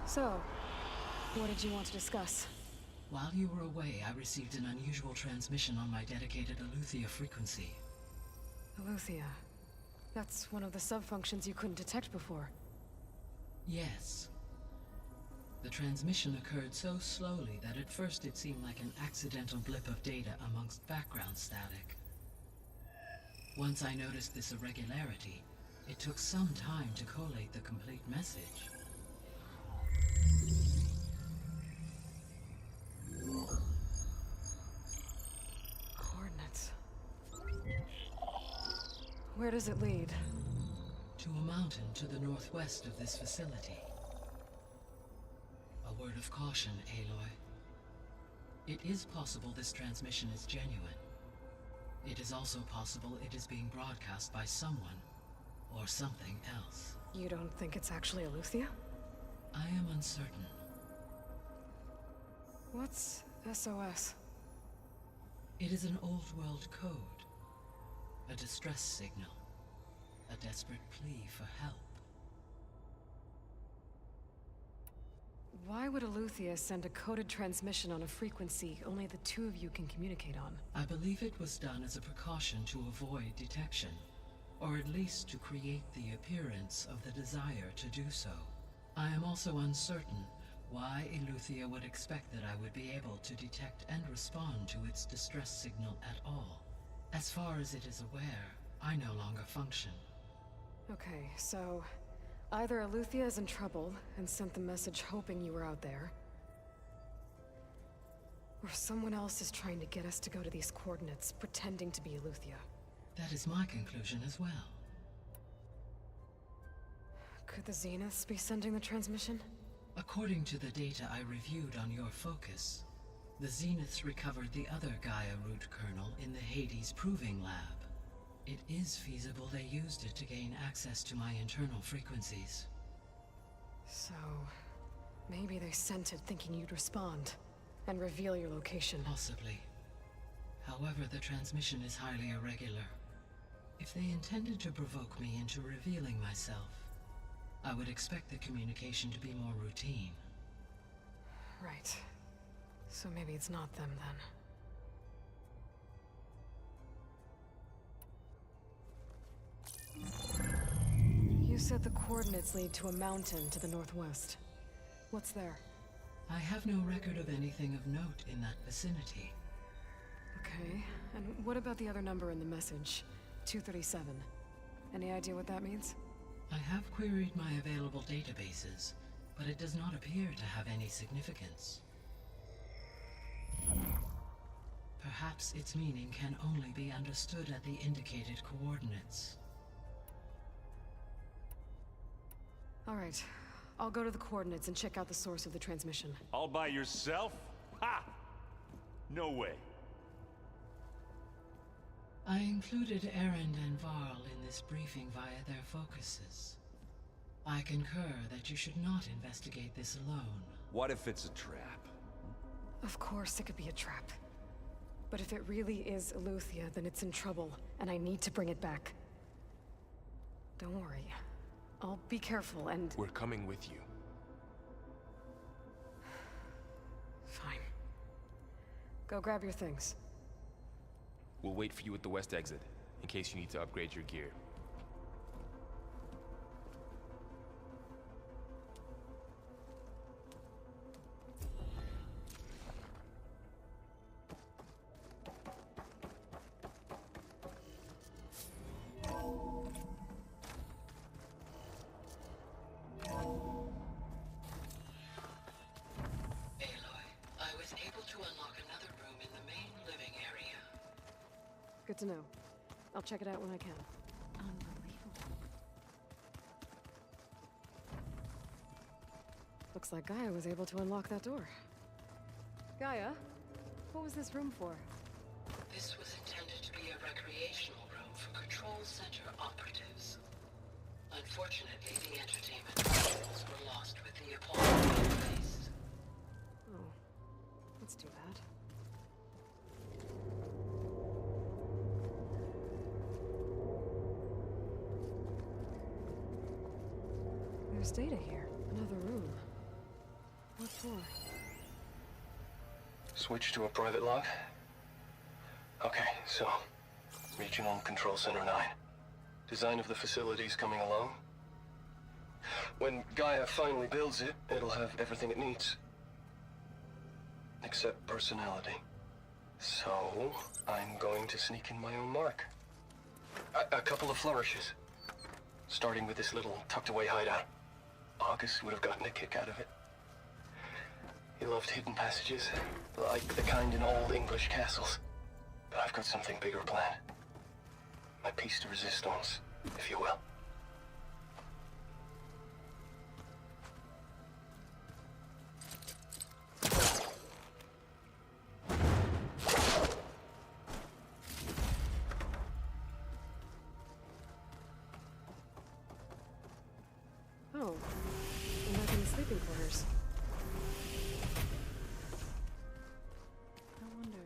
So, what did you want to discuss? While you were away, I received an unusual transmission on my dedicated Eleuthia frequency. Eleuthia. That's one of the sub-functions you couldn't detect before. Yes. The transmission occurred so slowly that at first it seemed like an accidental blip of data amongst background static. Once I noticed this irregularity, it took some time to collate the complete message. Coordinates. Where does it lead? To a mountain to the northwest of this facility. A word of caution, Aloy. It is possible this transmission is genuine. It is also possible it is being broadcast by someone or something else. You don't think it's actually Eleuthia? I am uncertain. What's SOS? It is an old world code. A distress signal. A desperate plea for help. Why would Eleuthia send a coded transmission on a frequency only the two of you can communicate on? I believe it was done as a precaution to avoid detection, or at least to create the appearance of the desire to do so. I am also uncertain why Eleuthia would expect that I would be able to detect and respond to its distress signal at all. As far as it is aware, I no longer function. Okay, so either Eleuthia is in trouble and sent the message hoping you were out there, or someone else is trying to get us to go to these coordinates, pretending to be Eleuthia. That is my conclusion as well. Could the Zeniths be sending the transmission? According to the data I reviewed on your focus, the Zeniths recovered the other Gaia root kernel in the Hades Proving Lab. It is feasible they used it to gain access to my internal frequencies. So, maybe they sent it thinking you'd respond and reveal your location. Possibly. However, the transmission is highly irregular. If they intended to provoke me into revealing myself, I would expect the communication to be more routine. Right. So maybe it's not them then. You said the coordinates lead to a mountain to the northwest. What's there? I have no record of anything of note in that vicinity. Okay, and what about the other number in the message? 237. Any idea what that means? I have queried my available databases, but it does not appear to have any significance. Perhaps its meaning can only be understood at the indicated coordinates. All right, I'll go to the coordinates and check out the source of the transmission. All by yourself? Ha! No way. I included Erend and Varl in this briefing via their focuses. I concur that you should not investigate this alone. What if it's a trap? Of course it could be a trap. But if it really is Eleuthia, then it's in trouble, and I need to bring it back. Don't worry. I'll be careful and... We're coming with you. Fine. Go grab your things. We'll wait for you at the west exit, in case you need to upgrade your gear. Good to know. I'll check it out when I can. Unbelievable. Looks like Gaia was able to unlock that door. Gaia, what was this room for? This was intended to be a recreational room for Control Center operatives. Unfortunately, the entertainment visuals were lost with the appalling being Oh, that's too bad. There's data here. Another room. What for? Switch to a private log? Okay, so... Regional Control Center 9. Design of the facility's coming along. When Gaia finally builds it, it'll have everything it needs. Except personality. So, I'm going to sneak in my own mark. A couple of flourishes. Starting with this little tucked-away hideout. August would have gotten a kick out of it. He loved hidden passages, like the kind in old English castles. But I've got something bigger planned. My piece de resistance, if you will. Oh, I'm back in the sleeping quarters. I wonder.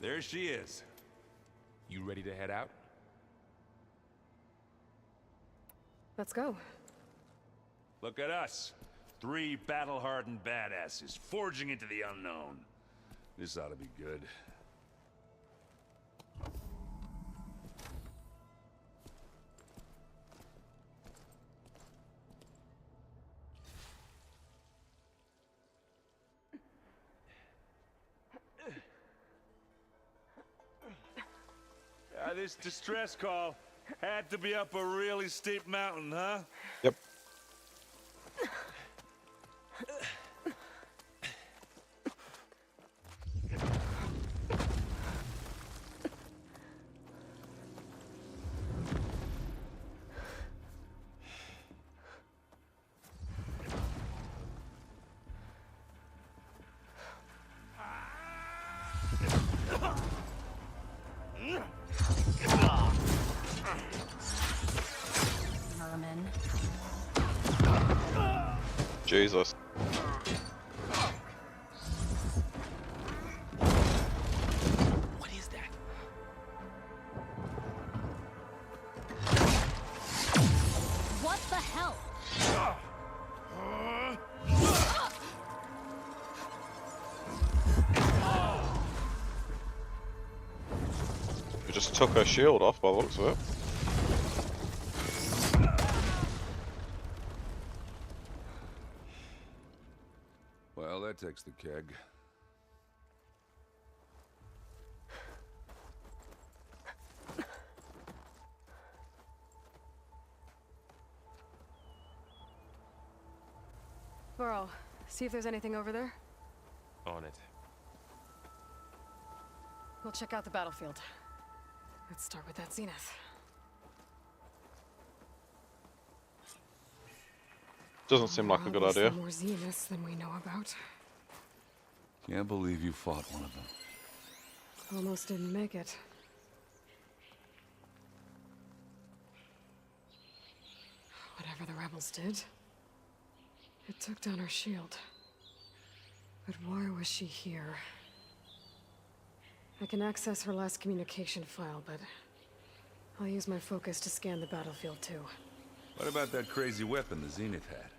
There she is. You ready to head out? Let's go. Look at us. 3 battle-hardened badasses forging into the unknown. This ought to be good. This distress call had to be up a really steep mountain, huh? Yep. Vermin. Jesus. What is that? What the hell? We just took her shield off by the looks of it. Well, that takes the keg. Varl, see if there's anything over there. On it. We'll check out the battlefield. Let's start with that zenith. Doesn't seem like a good idea. More zeniths than we know about. Can't believe you fought one of them. Almost didn't make it. rebels did. It took down her shield. But why was she here? I can access her last communication file, but I'll use my focus to scan the battlefield too. What about that crazy weapon the Zenith had?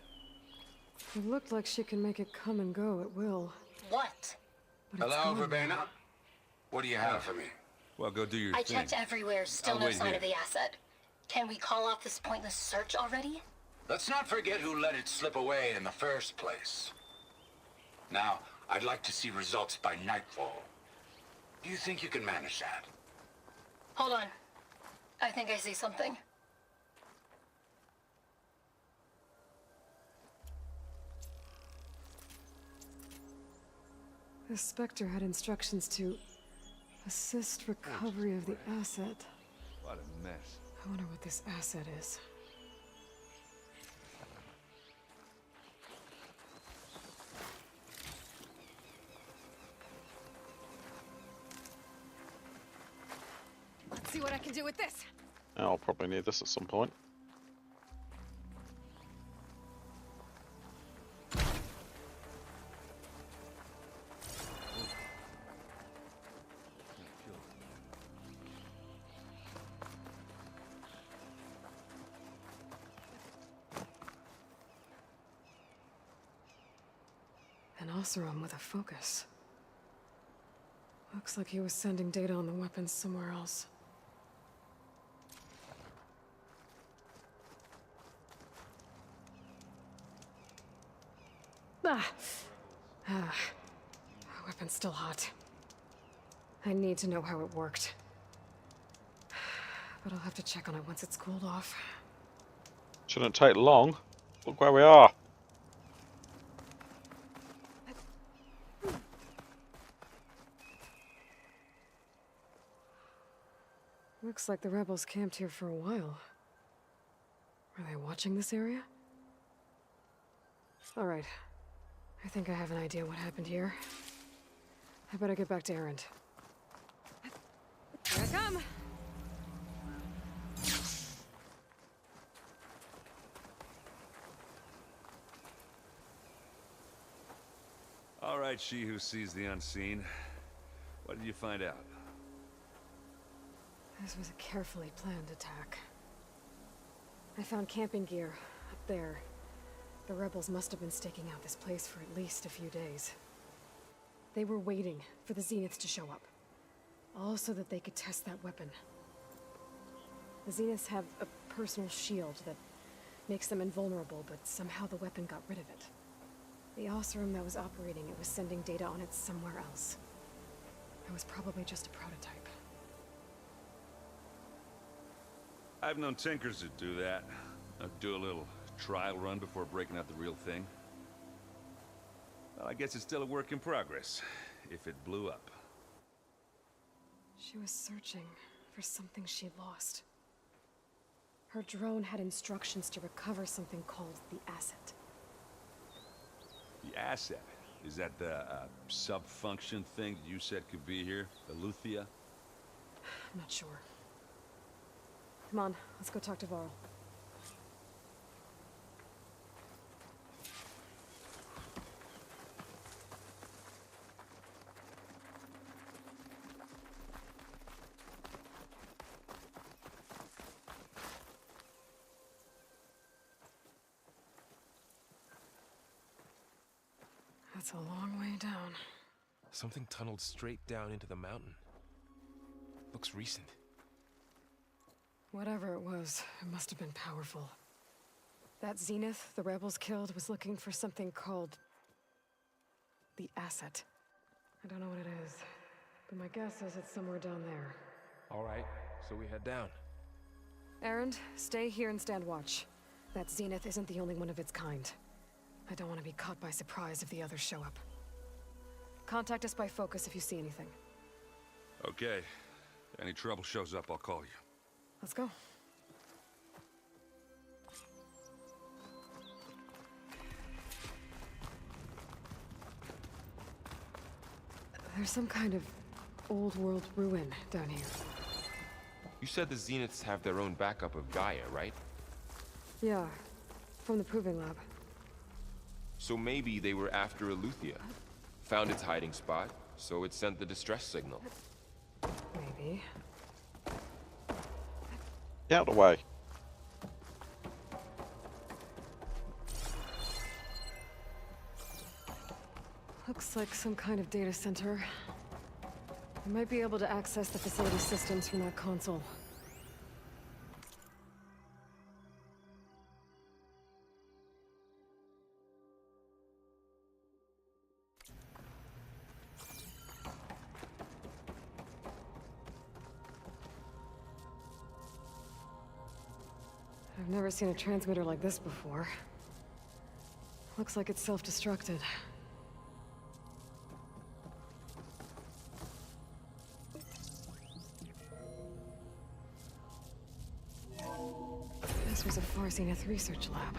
It looked like she can make it come and go at will. What? But it's Hello, gone Verbena? now. What do you have for me? Well, go do your I thing. checked everywhere, still I'll no wait sign here. of the asset. Can we call off this pointless search already? Let's not forget who let it slip away in the first place. Now, I'd like to see results by nightfall. Do you think you can manage that? Hold on. I think I see something. The Spectre had instructions to assist recovery of the asset. What a mess. I wonder what this asset is. Let's see what I can do with this. I'll probably need this at some point. An Oseram with a focus. Looks like he was sending data on the weapons somewhere else. Weapon's still hot. I need to know how it worked. But I'll have to check on it once it's cooled off. Shouldn't take long. Look where we are. Looks like the rebels camped here for a while. Are they watching this area? All right. I think I have an idea what happened here. I better get back to Erend. Here I come! All right, she who sees the unseen. What did you find out? This was a carefully planned attack. I found camping gear up there. The rebels must have been staking out this place for at least a few days. They were waiting for the Zeniths to show up. All so that they could test that weapon. The Zeniths have a personal shield that makes them invulnerable, but somehow the weapon got rid of it. The Oseram that was operating it was sending data on it somewhere else. It was probably just a prototype. I've known tinkers that do that. Do a little trial run before breaking out the real thing. Well, I guess it's still a work in progress, if it blew up. She was searching for something she lost. Her drone had instructions to recover something called the asset. The asset? Is that the sub-function thing that you said could be here? The Luthia? I'm not sure. Come on, let's go talk to Varl. That's a long way down. Something tunneled straight down into the mountain. Looks recent. Whatever it was, it must have been powerful. That Zenith the rebels killed was looking for something called the asset. I don't know what it is, but my guess is it's somewhere down there. All right, so we head down. Erend, stay here and stand watch. That Zenith isn't the only one of its kind. I don't want to be caught by surprise if the others show up. Contact us by focus if you see anything. Okay. If any trouble shows up, I'll call you. Let's go. There's some kind of old world ruin down here. You said the Zeniths have their own backup of Gaia, right? Yeah. From the proving lab. So maybe they were after Eleuthia. Found its hiding spot, so it sent the distress signal. Maybe. Get out of the way. Looks like some kind of data center. We might be able to access the facility systems from that console. I've never seen a transmitter like this before. Looks like it's self-destructed. This was a Far Zenith research lab.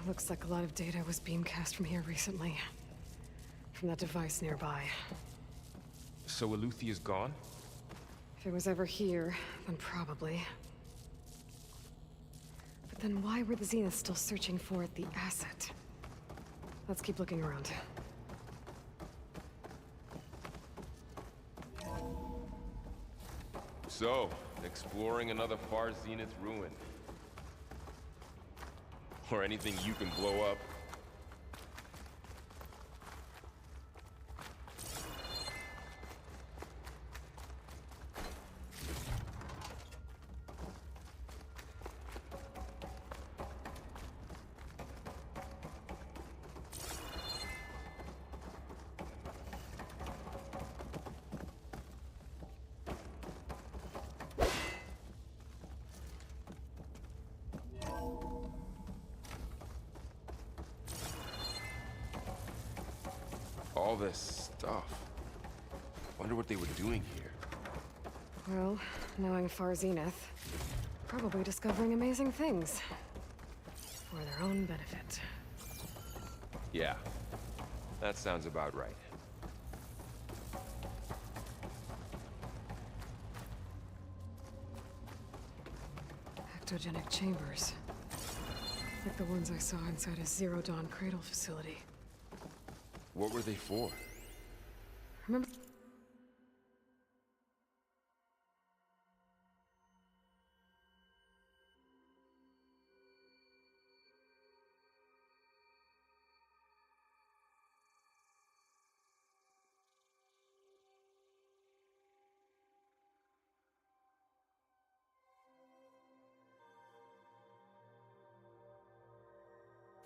Looks like a lot of data was beamcast from here recently. From that device nearby. So Eleuthia's gone? If it was ever here, then probably. But then why were the Zeniths still searching for the asset? Let's keep looking around. So, exploring another Far Zenith ruin. Or anything you can blow up. All this stuff. Wonder what they were doing here. Well, knowing Far Zenith, probably discovering amazing things. For their own benefit. Yeah, that sounds about right. Ectogenic chambers. Like the ones I saw inside a Zero Dawn cradle facility. What were they for? Remember?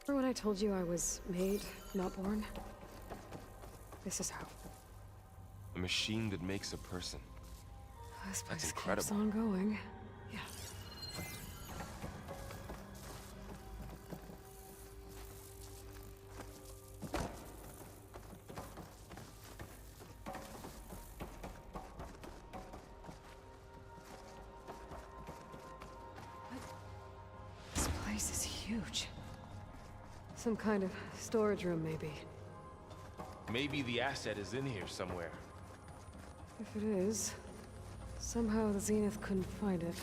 Remember when I told you I was made, not born? This is how. A machine that makes a person. This place That's incredible. keeps on going. Yeah. This place is huge. Some kind of storage room, maybe. Maybe the asset is in here somewhere. If it is, somehow the Zenith couldn't find it.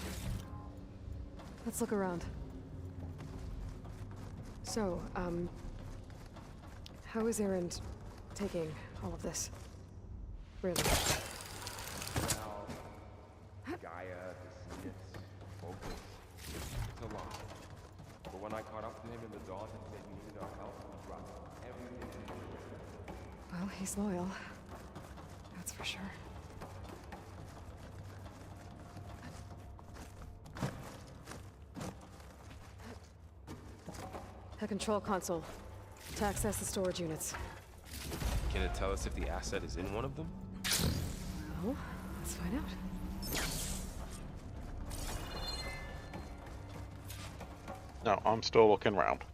Let's look around. So, how is Erend taking all of this? Really? Well, Gaia, the Zeniths, focus. It's a lot. But when I caught up to him in the dawn and said he needed our help, we dropped everything. Well, he's loyal. That's for sure. A control console. To access the storage units. Can it tell us if the asset is in one of them? Well, let's find out. No, I'm still looking around.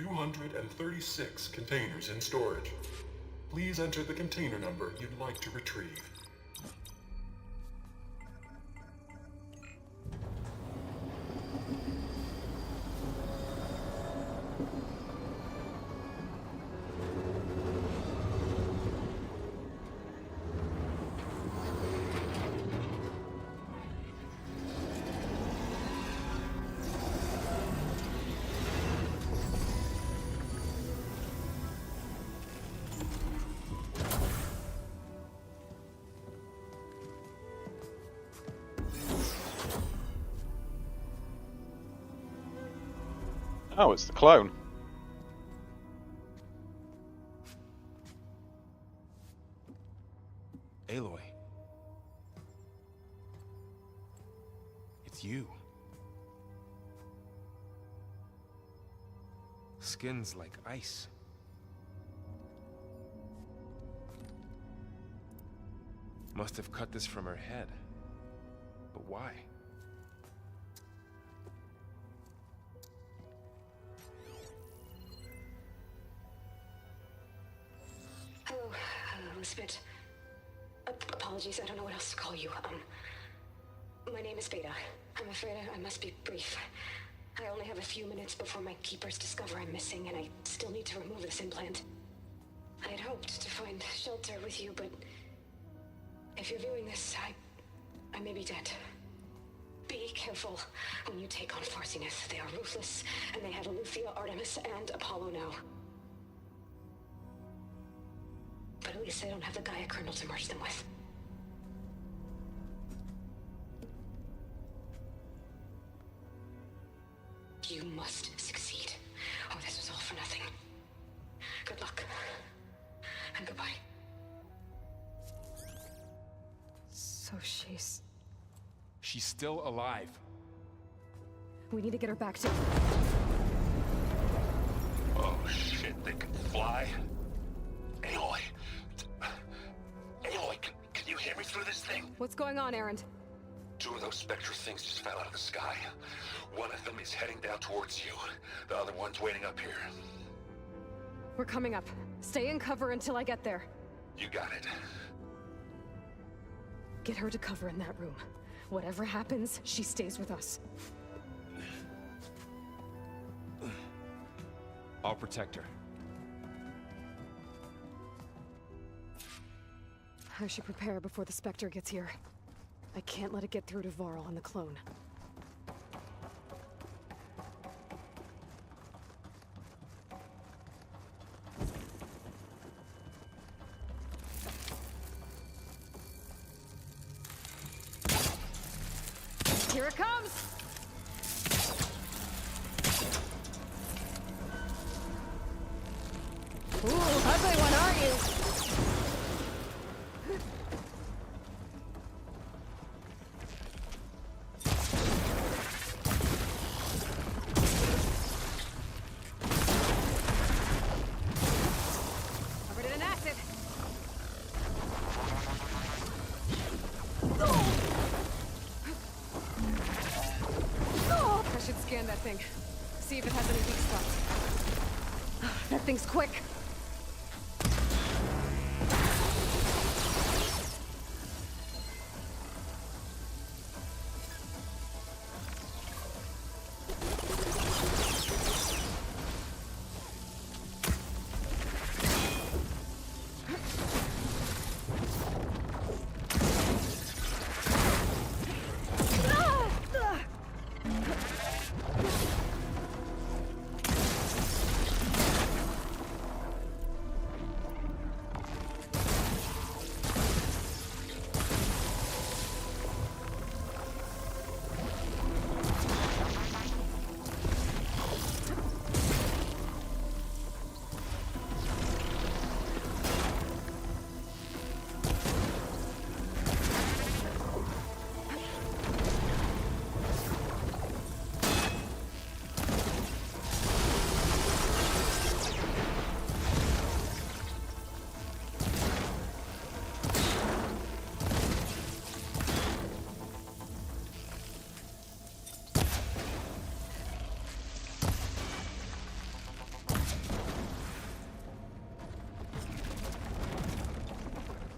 236 containers in storage. Please enter the container number you'd like to retrieve. Oh, it's the clone. Aloy. It's you. Skin's like ice. Must have cut this from her head. But why? Hello, Elizabeth. Apologies, I don't know what else to call you. My name is Beta. I'm afraid I must be brief. I only have a few minutes before my keepers discover I'm missing, and I still need to remove this implant. I had hoped to find shelter with you, but if you're viewing this, I may be dead. Be careful when you take on Far Zenith. They are ruthless, and they have Eleuthia, Artemis, and Apollo now. But at least they don't have the Gaia kernel to merge them with. You must succeed, or this was all for nothing. Good luck. And goodbye. So she's... She's still alive. We need to get her back to... Oh shit, they can fly? Aloy! Aloy, can you hear me through this thing? What's going on, Erend? 2 of those Spectre things just fell out of the sky. One of them is heading down towards you. The other one's waiting up here. We're coming up. Stay in cover until I get there. You got it. Get her to cover in that room. Whatever happens, she stays with us. I'll protect her. I should prepare before the Spectre gets here. I can't let it get through to Varl and the clone. Here it comes! Ooh, ugly one, aren't you? Covered it in acid. I should scan that thing. See if it has any weak spots. That thing's quick.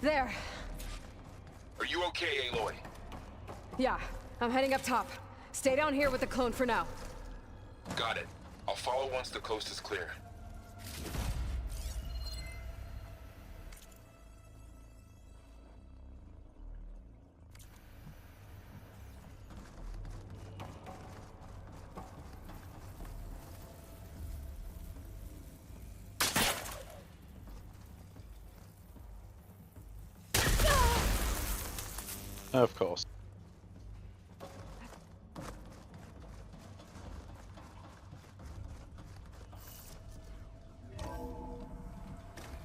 There. Are you okay, Aloy? Yeah, I'm heading up top. Stay down here with the clone for now. Got it. I'll follow once the coast is clear. Of course.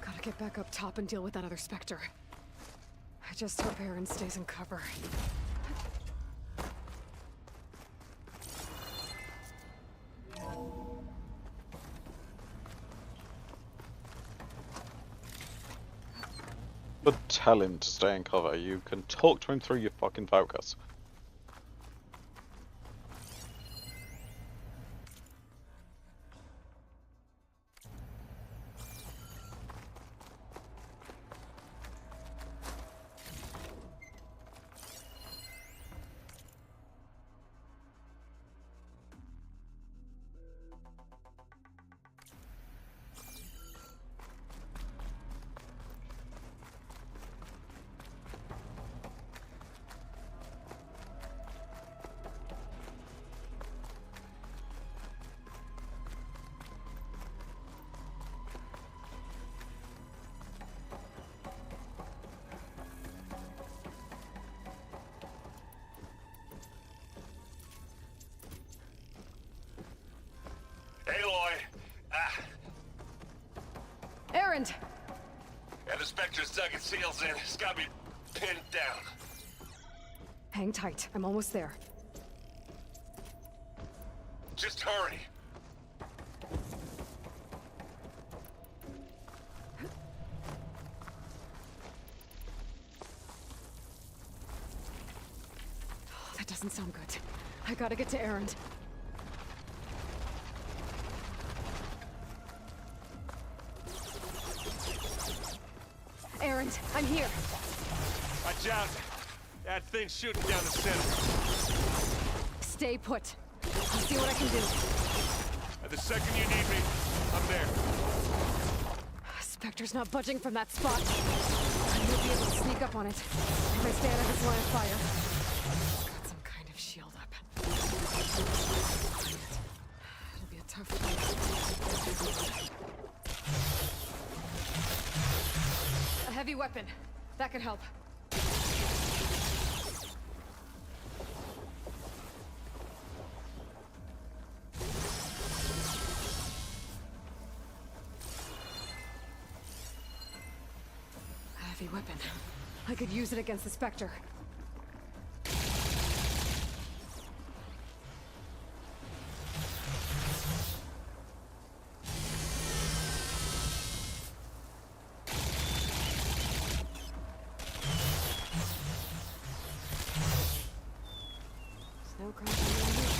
Gotta get back up top and deal with that other Spectre. I just hope Aaron stays in cover. But tell him to stay in cover. You can talk to him through your fucking focus. Aloy! Aaron! Yeah, the Spectre's dug its heels in. It's got me pinned down. Hang tight. I'm almost there. Just hurry. Oh, that doesn't sound good. I gotta get to Aaron. Aaron, I'm here. Watch out. That thing's shooting down the center. Stay put. I'll see what I can do. The second you need me, I'm there. Spectre's not budging from that spot. I may be able to sneak up on it if I stay out of its line of fire. Got some kind of shield up. It'll be a tough fight. A heavy weapon. That could help. A heavy weapon. I could use it against the Spectre. Snow crunching around here.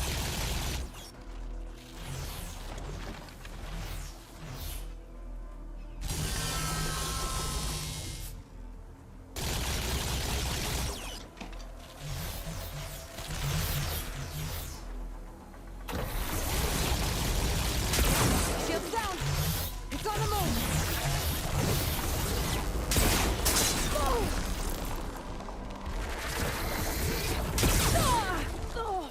Shield's down! It's on the move! Oh! Ah! Oh!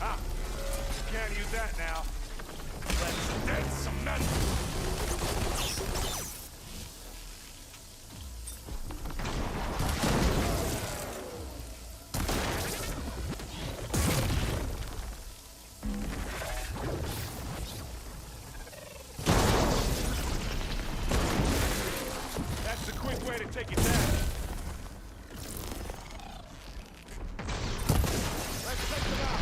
Ah! Can't use that now. Let's get some metal. That's the quick way to take it down. Let's take them out.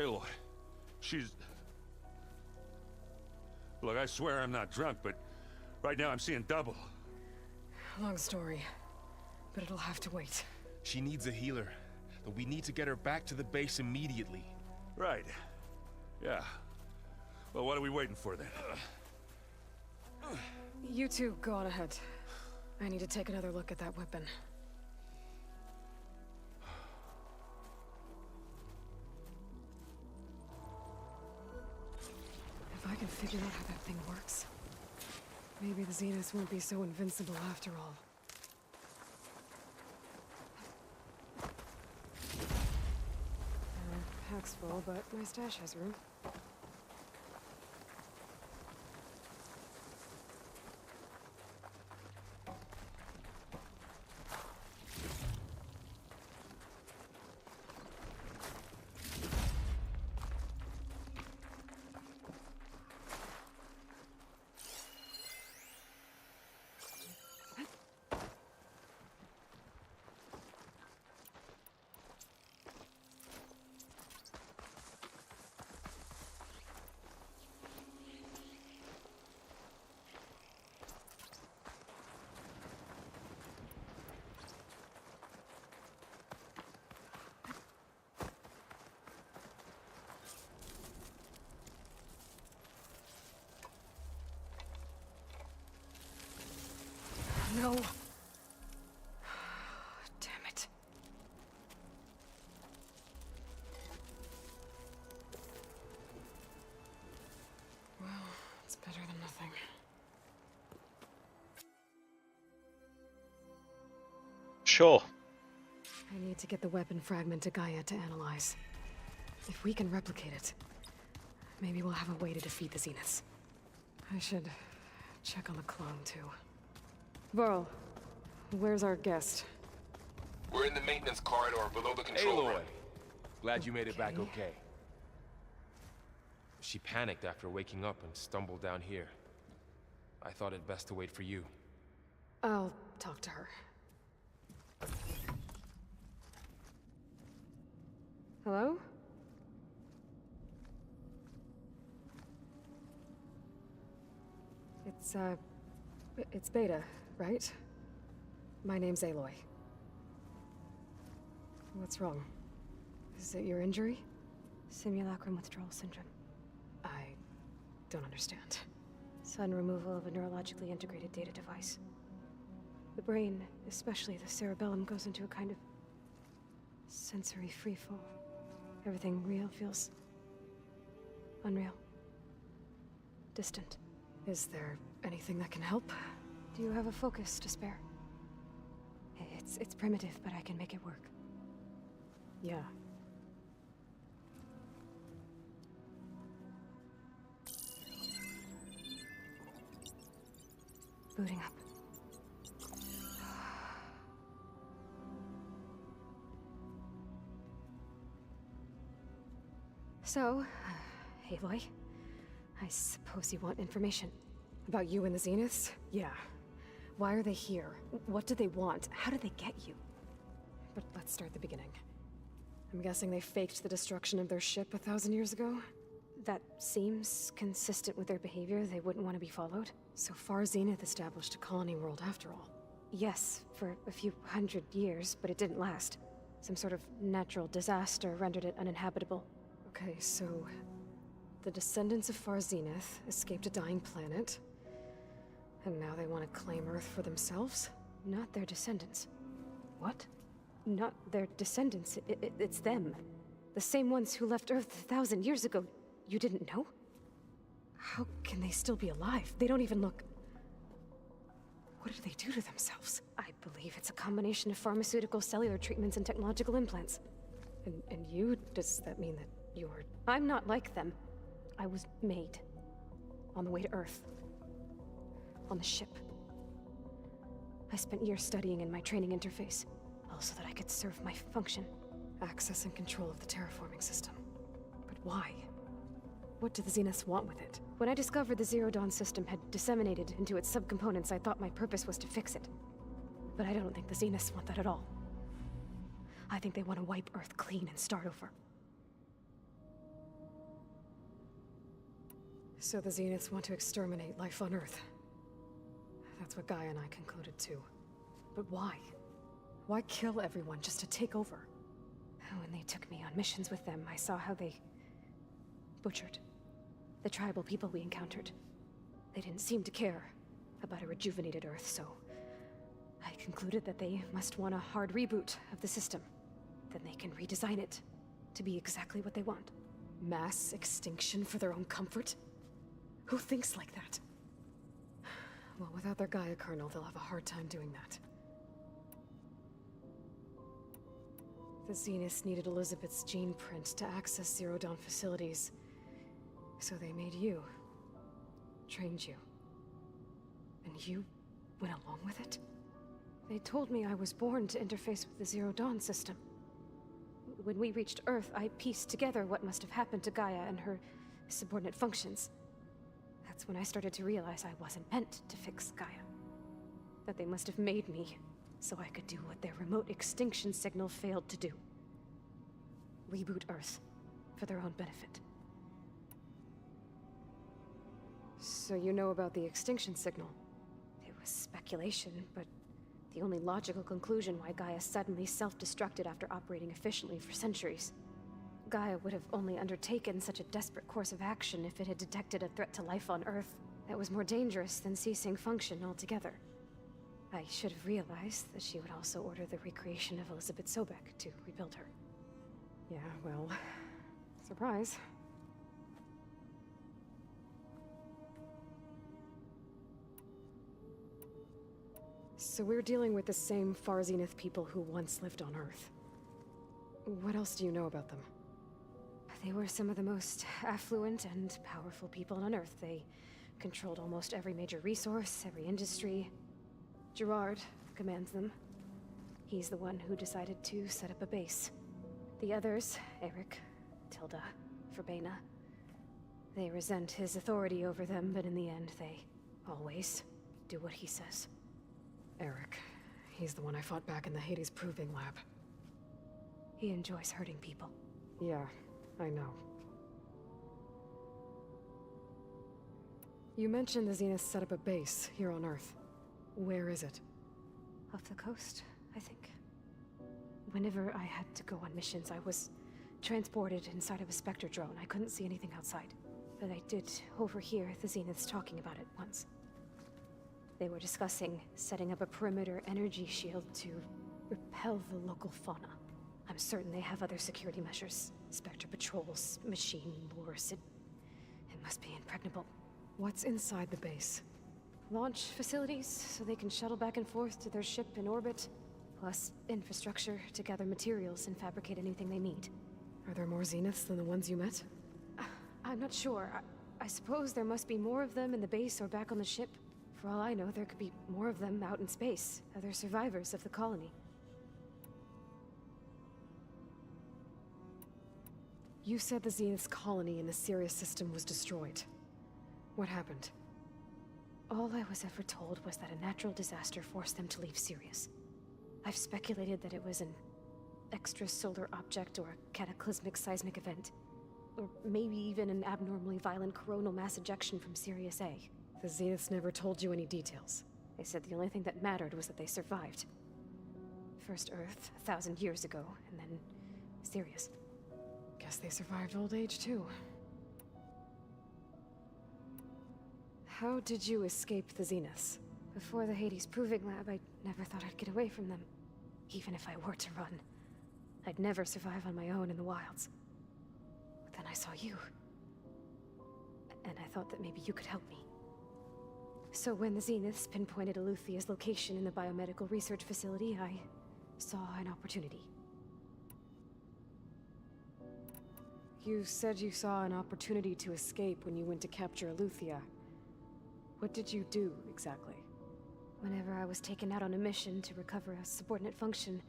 Aloy, she's... Look, I swear I'm not drunk, but right now I'm seeing double. Long story, but it'll have to wait. She needs a healer, but we need to get her back to the base immediately. Right. Yeah. Well, what are we waiting for then? You two go on ahead. I need to take another look at that weapon. If I can figure out how that thing works, maybe the Zeniths won't be so invincible after all. Pack's full, but my stash has room. No. Damn it. Well, it's better than nothing. Sure. I need to get the weapon fragment to Gaia to analyze. If we can replicate it, maybe we'll have a way to defeat the Zeniths. I should check on the clone, too. Varl, where's our guest? We're in the maintenance corridor below the control room. Glad you made it back okay. She panicked after waking up and stumbled down here. I thought it best to wait for you. I'll talk to her. Hello? It's Beta, right? My name's Aloy. What's wrong? Is it your injury? Simulacrum withdrawal syndrome. I don't understand. Sudden removal of a neurologically integrated data device. The brain, especially the cerebellum, goes into a kind of sensory freefall. Everything real feels unreal. Distant. Is there anything that can help? Do you have a focus to spare? It's primitive, but I can make it work. Yeah. Booting up. So, Aloy, I suppose you want information. About you and the Zeniths? Yeah. Why are they here? What do they want? How did they get you? But let's start the beginning. I'm guessing they faked the destruction of their ship 1,000 years ago? That seems consistent with their behavior. They wouldn't want to be followed. So far, Zenith established a colony world after all. Yes, for a few hundred years, but it didn't last. Some sort of natural disaster rendered it uninhabitable. Okay, so the descendants of Far Zenith escaped a dying planet, and now they want to claim Earth for themselves? Not their descendants. What? Not their descendants. It's them. The same ones who left Earth 1,000 years ago. You didn't know? How can they still be alive? They don't even look... What did they do to themselves? I believe it's a combination of pharmaceutical, cellular treatments, and technological implants. And you? Does that mean that you're... I'm not like them. I was made. On the way to Earth. On the ship. I spent years studying in my training interface, all so that I could serve my function. Access and control of the terraforming system. But why? What do the Zeniths want with it? When I discovered the Zero Dawn system had disseminated into its subcomponents, I thought my purpose was to fix it. But I don't think the Zeniths want that at all. I think they want to wipe Earth clean and start over. So the Zeniths want to exterminate life on Earth. That's what Gaia and I concluded too. But why? Why kill everyone just to take over? When they took me on missions with them, I saw how they butchered the tribal people we encountered. They didn't seem to care about a rejuvenated Earth, so I concluded that they must want a hard reboot of the system. Then they can redesign it to be exactly what they want. Mass extinction for their own comfort? Who thinks like that? Well, without their Gaia kernel, they'll have a hard time doing that. The Zeniths needed Elizabeth's gene print to access Zero Dawn facilities. So they made you. Trained you. And you went along with it? They told me I was born to interface with the Zero Dawn system. When we reached Earth, I pieced together what must have happened to Gaia and her subordinate functions. That's when I started to realize I wasn't meant to fix Gaia. That they must have made me so I could do what their remote extinction signal failed to do. Reboot Earth for their own benefit. So you know about the extinction signal? It was speculation, but the only logical conclusion why Gaia suddenly self-destructed after operating efficiently for centuries. Gaia would have only undertaken such a desperate course of action if it had detected a threat to life on Earth that was more dangerous than ceasing function altogether. I should have realized that she would also order the recreation of Elizabeth Sobek to rebuild her. Yeah, well, surprise. So we're dealing with the same Far Zenith people who once lived on Earth. What else do you know about them? They were some of the most affluent and powerful people on Earth. They controlled almost every major resource, every industry. Gerard commands them. He's the one who decided to set up a base. The others, Eric, Tilda, Verbena, they resent his authority over them, but in the end, they always do what he says. Eric. He's the one I fought back in the Hades Proving Lab. He enjoys hurting people. Yeah, I know. You mentioned the Zeniths set up a base here on Earth. Where is it? Off the coast, I think. Whenever I had to go on missions, I was transported inside of a Spectre drone. I couldn't see anything outside. But I did overhear the Zeniths talking about it once. They were discussing setting up a perimeter energy shield to repel the local fauna. I'm certain they have other security measures. Spectre patrols, machine lures. It must be impregnable. What's inside the base? Launch facilities, so they can shuttle back and forth to their ship in orbit. Plus infrastructure to gather materials and fabricate anything they need. Are there more Zeniths than the ones you met? I'm not sure. I suppose there must be more of them in the base or back on the ship. For all I know, there could be more of them out in space, other survivors of the colony. You said the Zenith's colony in the Sirius system was destroyed. What happened? All I was ever told was that a natural disaster forced them to leave Sirius. I've speculated that it was an extrasolar object or a cataclysmic seismic event. Or maybe even an abnormally violent coronal mass ejection from Sirius A. The Zeniths never told you any details. They said the only thing that mattered was that they survived. First Earth, 1,000 years ago, and then Sirius. Guess they survived old age, too. How did you escape the Zeniths? Before the Hades Proving Lab, I never thought I'd get away from them. Even if I were to run. I'd never survive on my own in the wilds. But then I saw you. And I thought that maybe you could help me. So when the Zeniths pinpointed Eluthia's location in the biomedical research facility, I saw an opportunity. You said you saw an opportunity to escape when you went to capture Eluthia. What did you do, exactly? Whenever I was taken out on a mission to recover a subordinate function,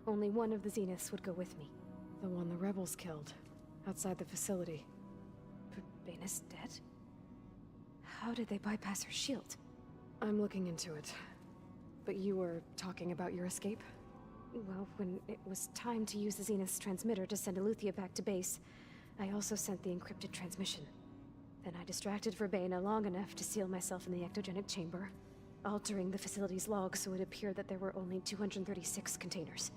only one of the Zeniths would go with me. The one the rebels killed, outside the facility. Verbena's dead? How did they bypass her shield? I'm looking into it. But you were talking about your escape? Well, when it was time to use the Zenith's transmitter to send Eluthia back to base, I also sent the encrypted transmission. Then I distracted Verbena long enough to seal myself in the ectogenic chamber, altering the facility's log so it appeared that there were only 236 containers.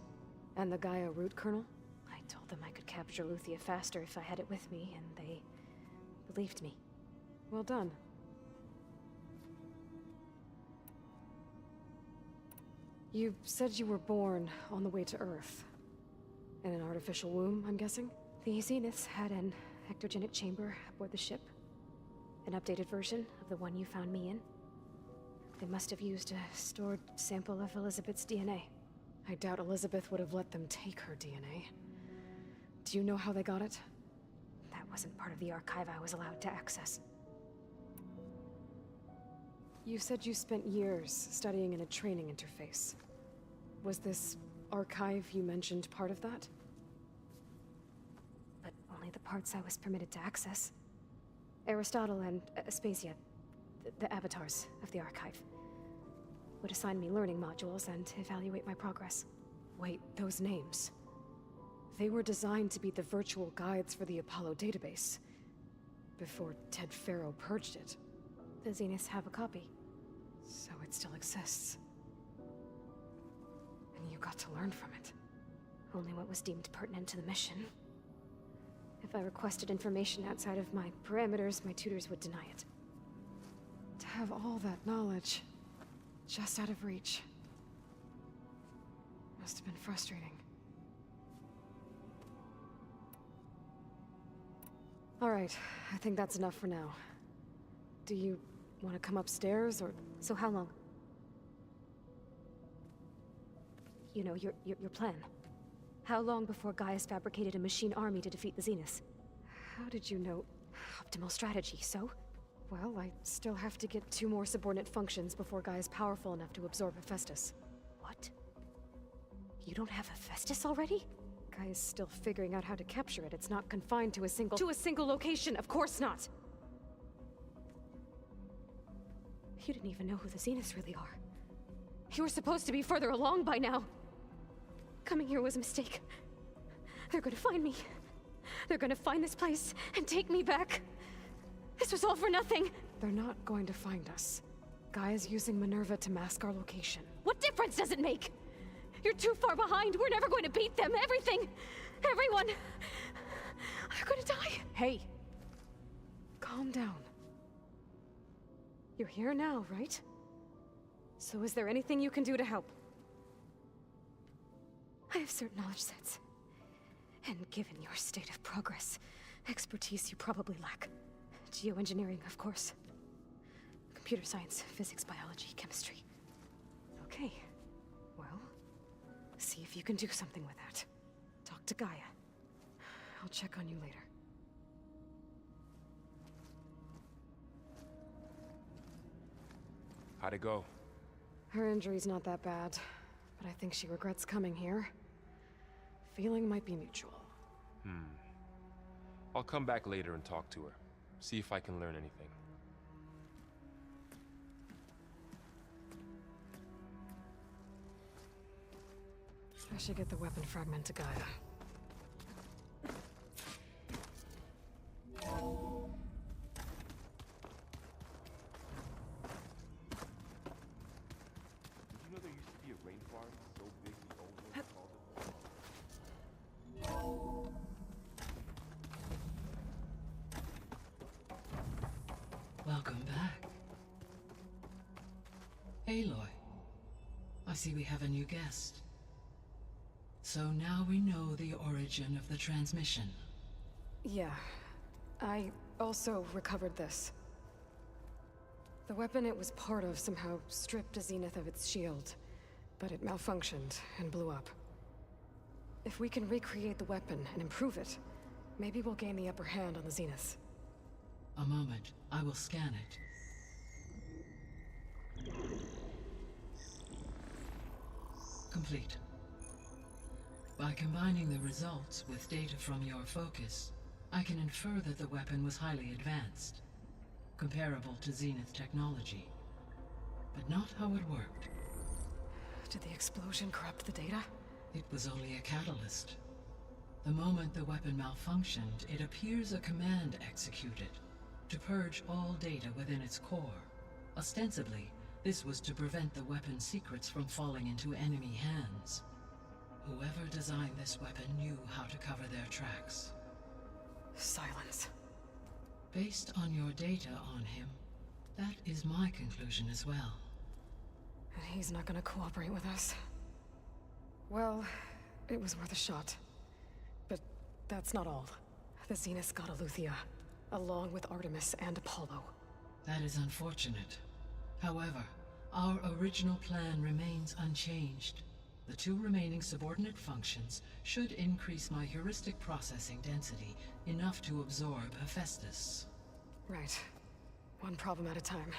And the Gaia root kernel? I told them I could capture Luthia faster if I had it with me, and they believed me. Well done. You said you were born on the way to Earth. In an artificial womb, I'm guessing? The Zeniths had an ectogenic chamber aboard the ship. An updated version of the one you found me in. They must have used a stored sample of Elizabeth's DNA. I doubt Elizabeth would have let them take her DNA. Do you know how they got it? That wasn't part of the archive I was allowed to access. You said you spent years studying in a training interface. Was this archive you mentioned part of that? But only the parts I was permitted to access. Aristotle and Aspasia, the avatars of the archive, would assign me learning modules and evaluate my progress. Wait, those names. They were designed to be the virtual guides for the Apollo database, before Ted Faro purged it. The Zeniths have a copy. So it still exists. And you got to learn from it. Only what was deemed pertinent to the mission. If I requested information outside of my parameters, my tutors would deny it. To have all that knowledge, just out of reach, must have been frustrating. All right, I think that's enough for now. Do you want to come upstairs, or... So how long? You know, your plan. How long before Gaia's fabricated a machine army to defeat the Zeniths? How did you know? Optimal strategy, so? Well, I still have to get 2 more subordinate functions before Gaia's powerful enough to absorb Hephaestus. What? You don't have Hephaestus already? Gaia's still figuring out how to capture it. It's not confined to a single... To a single location, of course not! You didn't even know who the Zeniths really are. You were supposed to be further along by now! Coming here was a mistake. They're gonna find me. They're gonna find this place and take me back. This was all for nothing. They're not going to find us. Gaia's using Minerva to mask our location. What difference does it make? You're too far behind. We're never going to beat them. Everything. Everyone. They're gonna die. Hey. Calm down. You're here now, right? So is there anything you can do to help? I have certain knowledge sets. And given your state of progress, expertise you probably lack. Geoengineering, of course. Computer science, physics, biology, chemistry. Okay. Well, see if you can do something with that. Talk to Gaia. I'll check on you later. How'd it go? Her injury's not that bad, but I think she regrets coming here. Feeling might be mutual. I'll come back later and talk to her. See if I can learn anything. I should get the weapon fragment to Gaia. Did you know there used to be a rainforest so big the old ones called it? Welcome back. Aloy, I see we have a new guest. So now we know the origin of the transmission. Yeah. I also recovered this. The weapon it was part of somehow stripped a Zenith of its shield, but it malfunctioned and blew up. If we can recreate the weapon and improve it, maybe we'll gain the upper hand on the Zeniths. A moment, I will scan it. Complete. By combining the results with data from your focus, I can infer that the weapon was highly advanced, comparable to Zenith technology, but not how it worked. Did the explosion corrupt the data? It was only a catalyst. The moment the weapon malfunctioned, it appears a command executed. to purge all data within its core. Ostensibly, this was to prevent the weapon's secrets from falling into enemy hands. Whoever designed this weapon knew how to cover their tracks. Silence. Based on your data on him, that is my conclusion as well. And he's not gonna cooperate with us. Well, it was worth a shot. But that's not all. The Zeniths got Eleuthia, along with Artemis and Apollo. That is unfortunate. However, our original plan remains unchanged. The 2 remaining subordinate functions should increase my heuristic processing density enough to absorb Hephaestus. Right. One problem at a time.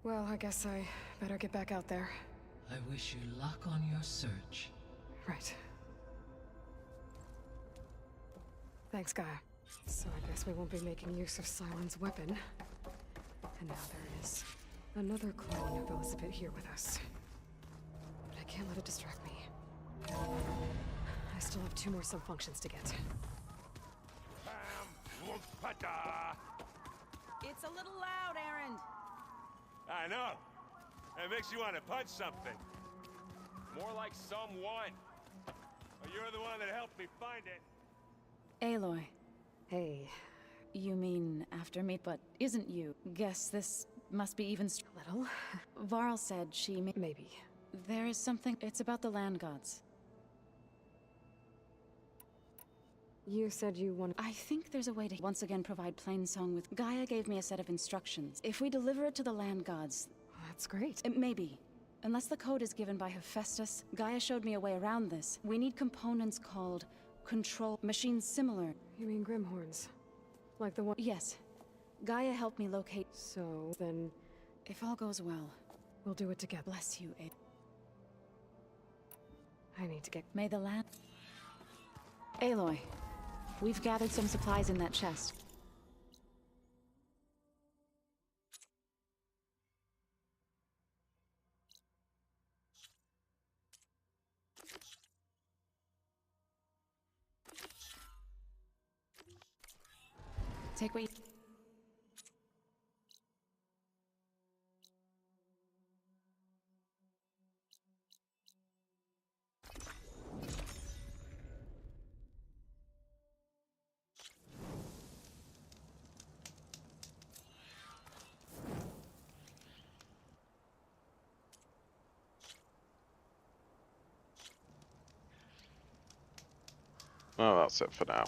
Well, I guess I better get back out there. I wish you luck on your search. Right. Thanks, Gaia. So I guess we won't be making use of Silent's weapon. And now there is another clone of Elizabeth here with us. But I can't let it distract me. I still have 2 more sub-functions to get. It's a little loud, Aaron. I know. It makes you want to punch something. More like someone. Well, you're the one that helped me find it. Aloy. Hey. You mean after me, but isn't you? Guess this must be even little. Varl said she maybe. There is something. It's about the land gods. You said you wanted. I think there's a way to once again provide Plainsong with. Gaia gave me a set of instructions. If we deliver it to the land gods. That's great. Maybe. Unless the code is given by Hephaestus, Gaia showed me a way around this. We need components called control machines similar. You mean Grimhorns? Like the one? Yes. Gaia helped me locate. So then, if all goes well, we'll do it together. Bless you, I need to get. May the land. Aloy, we've gathered some supplies in that chest. Take what you... Oh, that's it for now.